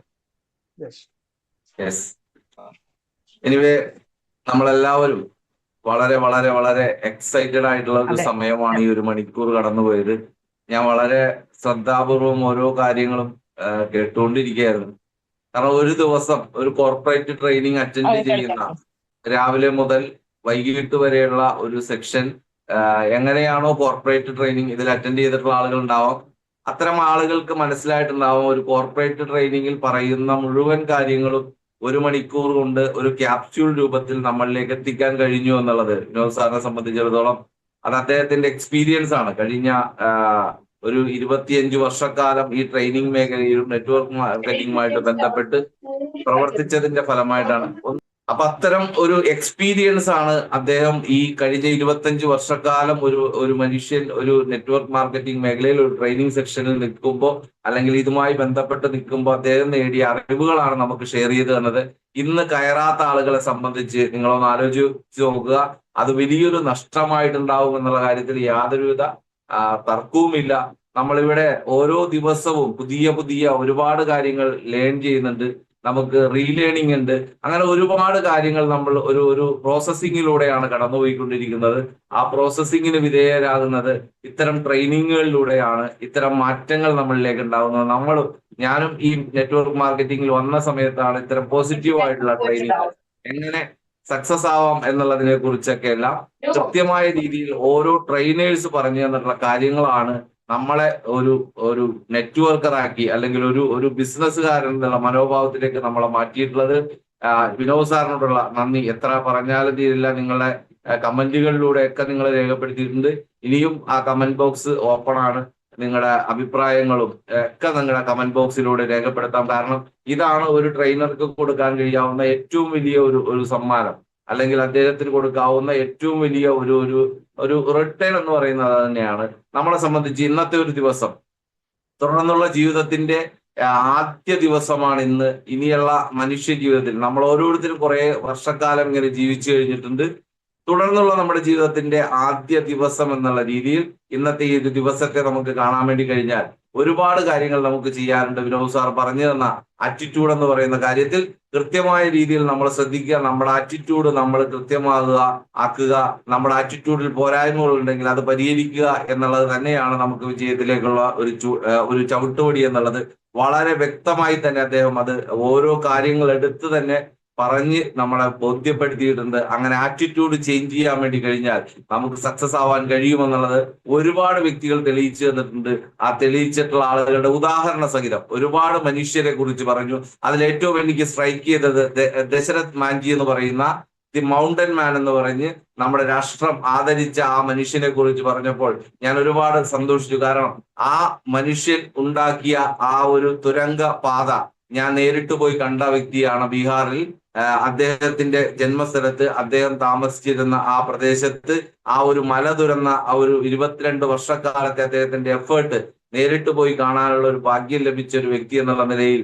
യെസ്. എനിവേ, നമ്മളെല്ലാവരും വളരെ വളരെ വളരെ എക്സൈറ്റഡ് ആയിട്ടുള്ള ഒരു സമയമാണ് ഈ 1 മണിക്കൂർ കടന്നുപോയത്. ഞാൻ വളരെ ശ്രദ്ധാപൂർവം ഓരോ കാര്യങ്ങളും കേട്ടുകൊണ്ടിരിക്കുകയായിരുന്നു. കാരണം ഒരു ദിവസം ഒരു കോർപ്പറേറ്റ് ട്രെയിനിങ് അറ്റൻഡ് ചെയ്യുന്ന, രാവിലെ മുതൽ വൈകിട്ട് വരെയുള്ള ഒരു സെക്ഷൻ എങ്ങനെയാണോ കോർപ്പറേറ്റ് ട്രെയിനിങ് ഇതിൽ അറ്റൻഡ് ചെയ്തിട്ടുള്ള ആളുകൾ ഉണ്ടാവാം, അത്തരം ആളുകൾക്ക് മനസ്സിലായിട്ടുണ്ടാവും ഒരു കോർപ്പറേറ്റ് ട്രെയിനിങ്ങിൽ പറയുന്ന മുഴുവൻ കാര്യങ്ങളും 1 മണിക്കൂർ കൊണ്ട് ഒരു ക്യാപ്സ്യൂൾ രൂപത്തിൽ നമ്മളിലേക്ക് എത്തിക്കാൻ കഴിഞ്ഞു എന്നുള്ളത് വിനോദ് സാറിനെ സംബന്ധിച്ചിടത്തോളം അത് അദ്ദേഹത്തിന്റെ എക്സ്പീരിയൻസ് ആണ്. കഴിഞ്ഞ ഒരു 25 വർഷക്കാലം ഈ ട്രെയിനിങ് മേഖലയിലും നെറ്റ്വർക്ക് മാർക്കറ്റിംഗുമായിട്ട് ബന്ധപ്പെട്ട് പ്രവർത്തിച്ചതിന്റെ ഫലമായിട്ടാണ്. അപ്പൊ അത്തരം ഒരു എക്സ്പീരിയൻസ് ആണ് അദ്ദേഹം ഈ കഴിഞ്ഞ 25 വർഷക്കാലം ഒരു മനുഷ്യൻ ഒരു നെറ്റ്വർക്ക് മാർക്കറ്റിംഗ് മേഖലയിൽ ഒരു ട്രെയിനിങ് സെക്ഷനിൽ നിൽക്കുമ്പോൾ അല്ലെങ്കിൽ ഇതുമായി ബന്ധപ്പെട്ട് നിൽക്കുമ്പോൾ അദ്ദേഹം നേടിയ അറിവുകളാണ് നമുക്ക് ഷെയർ ചെയ്ത് തന്നത്. ഇന്ന് കയറാത്ത ആളുകളെ സംബന്ധിച്ച് നിങ്ങളൊന്ന് ആലോചിച്ച് നോക്കുക. അത് വലിയൊരു നഷ്ടമായിട്ടുണ്ടാവും എന്നുള്ള കാര്യത്തിൽ യാതൊരുവിധ തർക്കവുമില്ല. നമ്മളിവിടെ ഓരോ ദിവസവും പുതിയ ഒരുപാട് കാര്യങ്ങൾ ലേൺ ചെയ്യുന്നുണ്ട്. നമുക്ക് റീലേണിംഗ് ഉണ്ട്. അങ്ങനെ ഒരുപാട് കാര്യങ്ങൾ നമ്മൾ ഒരു പ്രോസസ്സിങ്ങിലൂടെയാണ് കടന്നുപോയിക്കൊണ്ടിരിക്കുന്നത്. ആ പ്രോസസ്സിങ്ങിന് വിധേയരാകുന്നത് ഇത്തരം ട്രെയിനിങ്ങുകളിലൂടെയാണ്. ഇത്തരം മാറ്റങ്ങൾ നമ്മളിലേക്ക് ഉണ്ടാകുന്നത്. ഞാനും ഈ നെറ്റ്വർക്ക് മാർക്കറ്റിംഗിൽ വന്ന സമയത്താണ് ഇത്തരം പോസിറ്റീവ് ആയിട്ടുള്ള ട്രെയിനിങ് എങ്ങനെ സക്സസ് ആവാം എന്നുള്ളതിനെ കുറിച്ചൊക്കെ എല്ലാം കൃത്യമായ രീതിയിൽ ഓരോ ട്രെയിനേഴ്സ് പറഞ്ഞു തന്നിട്ടുള്ള കാര്യങ്ങളാണ് നമ്മളെ ഒരു നെറ്റ്വർക്കറാക്കി അല്ലെങ്കിൽ ഒരു ബിസിനസ്സുകാരൻ എന്നുള്ള മനോഭാവത്തിലേക്ക് നമ്മളെ മാറ്റിയിട്ടുള്ളത്. വിനോദ് സാറിനോടുള്ള നന്ദി എത്ര പറഞ്ഞാലും തീരില്ല. നിങ്ങളുടെ കമന്റുകളിലൂടെയൊക്കെ നിങ്ങൾ രേഖപ്പെടുത്തിയിട്ടുണ്ട്. ഇനിയും ആ കമന്റ് ബോക്സ് ഓപ്പൺ ആണ്. നിങ്ങളുടെ അഭിപ്രായങ്ങളും ഒക്കെ നിങ്ങളുടെ കമന്റ് ബോക്സിലൂടെ രേഖപ്പെടുത്താം. കാരണം ഇതാണ് ഒരു ട്രെയിനർക്ക് കൊടുക്കാൻ കഴിയാവുന്ന ഏറ്റവും വലിയ ഒരു സമ്മാനം, അല്ലെങ്കിൽ അദ്ദേഹത്തിന് കൊടുക്കാവുന്ന ഏറ്റവും വലിയ ഒരു റിട്ടേൺ എന്ന് പറയുന്നത് തന്നെയാണ്. നമ്മളെ സംബന്ധിച്ച് ഇന്നത്തെ ഒരു ദിവസം തുടർന്നുള്ള ജീവിതത്തിന്റെ ആദ്യ ദിവസമാണ് ഇന്ന്. ഇനിയുള്ള മനുഷ്യ ജീവിതത്തിൽ നമ്മൾ ഓരോരുത്തരും കുറെ വർഷക്കാലം ഇങ്ങനെ ജീവിച്ചു കഴിഞ്ഞിട്ടുണ്ട്. തുടർന്നുള്ള നമ്മുടെ ജീവിതത്തിന്റെ ആദ്യ ദിവസം എന്നുള്ള രീതിയിൽ ഇന്നത്തെ ഈ ഒരു ദിവസത്തെ നമുക്ക് കാണാൻ വേണ്ടി കഴിഞ്ഞാൽ ഒരുപാട് കാര്യങ്ങൾ നമുക്ക് ചെയ്യാറുണ്ട്. വിനോദ് സാർ പറഞ്ഞു തന്ന ആറ്റിറ്റ്യൂഡ് എന്ന് പറയുന്ന കാര്യത്തിൽ കൃത്യമായ രീതിയിൽ നമ്മൾ ശ്രദ്ധിക്കുക. നമ്മുടെ ആറ്റിറ്റ്യൂഡ് നമ്മൾ ആക്കുക. നമ്മുടെ ആറ്റിറ്റ്യൂഡിൽ പോരായ്മകൾ ഉണ്ടെങ്കിൽ അത് പരിഹരിക്കുക എന്നുള്ളത് തന്നെയാണ് നമുക്ക് വിജയത്തിലേക്കുള്ള ഒരു ചവിട്ടുപടി എന്നുള്ളത് വളരെ വ്യക്തമായി തന്നെ അദ്ദേഹം അത് ഓരോ കാര്യങ്ങൾ എടുത്ത് തന്നെ പറഞ്ഞ് നമ്മളെ ബോധ്യപ്പെടുത്തിയിട്ടുണ്ട്. അങ്ങനെ ആറ്റിറ്റ്യൂഡ് ചേഞ്ച് ചെയ്യാൻ വേണ്ടി കഴിഞ്ഞാൽ നമുക്ക് സക്സസ് ആവാൻ കഴിയുമെന്നുള്ളത് ഒരുപാട് വ്യക്തികൾ തെളിയിച്ചു തന്നിട്ടുണ്ട്. ആ തെളിയിച്ചിട്ടുള്ള ആളുകളുടെ ഉദാഹരണ സഹിതം ഒരുപാട് മനുഷ്യരെ കുറിച്ച് പറഞ്ഞു. അതിലേറ്റവും എനിക്ക് സ്ട്രൈക്ക് ചെയ്തത് ദശരഥ് മാൻജി എന്ന് പറയുന്ന ദി മൗണ്ടൻ മാൻ എന്ന് പറഞ്ഞ് നമ്മുടെ രാഷ്ട്രം ആദരിച്ച ആ മനുഷ്യനെ കുറിച്ച് പറഞ്ഞപ്പോൾ ഞാൻ ഒരുപാട് സന്തോഷിച്ചു. കാരണം ആ മനുഷ്യൻ ഉണ്ടാക്കിയ ആ ഒരു തുരങ്ക പാത ഞാൻ നേരിട്ട് പോയി കണ്ട വ്യക്തിയാണ്. ബീഹാറിൽ അദ്ദേഹത്തിന്റെ ജന്മസ്ഥലത്ത് അദ്ദേഹം താമസിച്ചിരുന്ന ആ പ്രദേശത്ത് ആ ഒരു മല തുറന്ന ആ ഒരു 22 വർഷക്കാലത്തെ അദ്ദേഹത്തിന്റെ എഫേർട്ട് നേരിട്ട് പോയി കാണാനുള്ള ഒരു ഭാഗ്യം ലഭിച്ച ഒരു വ്യക്തി എന്നുള്ള നിലയിൽ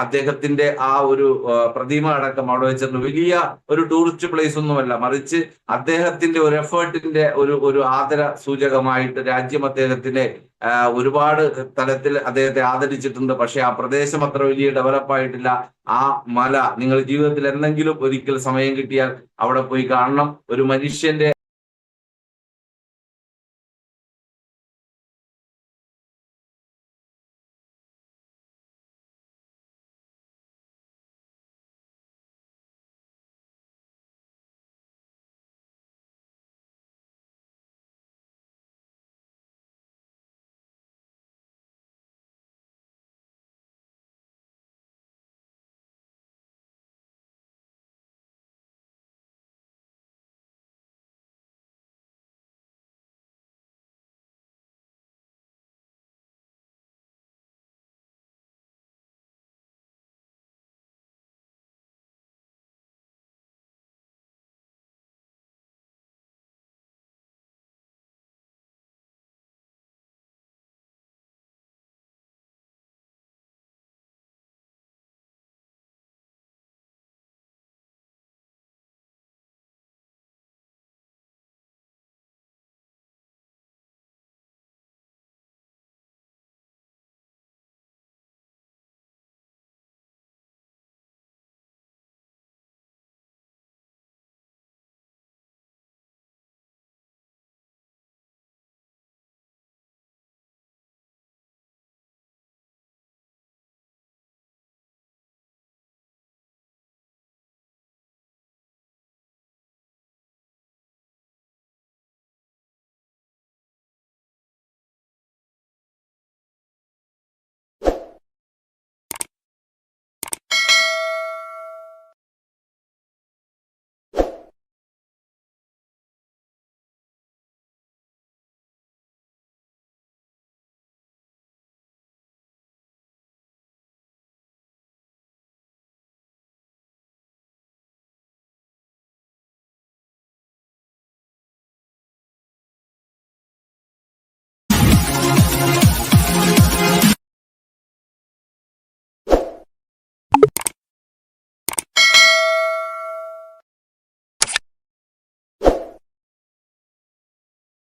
അദ്ദേഹത്തിന്റെ ആ ഒരു പ്രതിമ അടക്കം അവിടെ വെച്ചിരുന്നു. വലിയ ഒരു ടൂറിസ്റ്റ് പ്ലേസ് ഒന്നുമല്ല, മറിച്ച് അദ്ദേഹത്തിന്റെ ഒരു എഫേർട്ടിന്റെ ഒരു ആദര സൂചകമായിട്ട് രാജ്യം അദ്ദേഹത്തിന്റെ ഒരുപാട് തലത്തിൽ അദ്ദേഹത്തെ ആദരിച്ചിട്ടുണ്ട്. പക്ഷെ ആ പ്രദേശം അത്ര വലിയ ഡെവലപ്പ് ആയിട്ടില്ല. ആ മല നിങ്ങൾ ജീവിതത്തിൽ എന്തെങ്കിലും ഒരിക്കൽ സമയം കിട്ടിയാൽ അവിടെ പോയി കാണണം. ഒരു മനുഷ്യന്റെ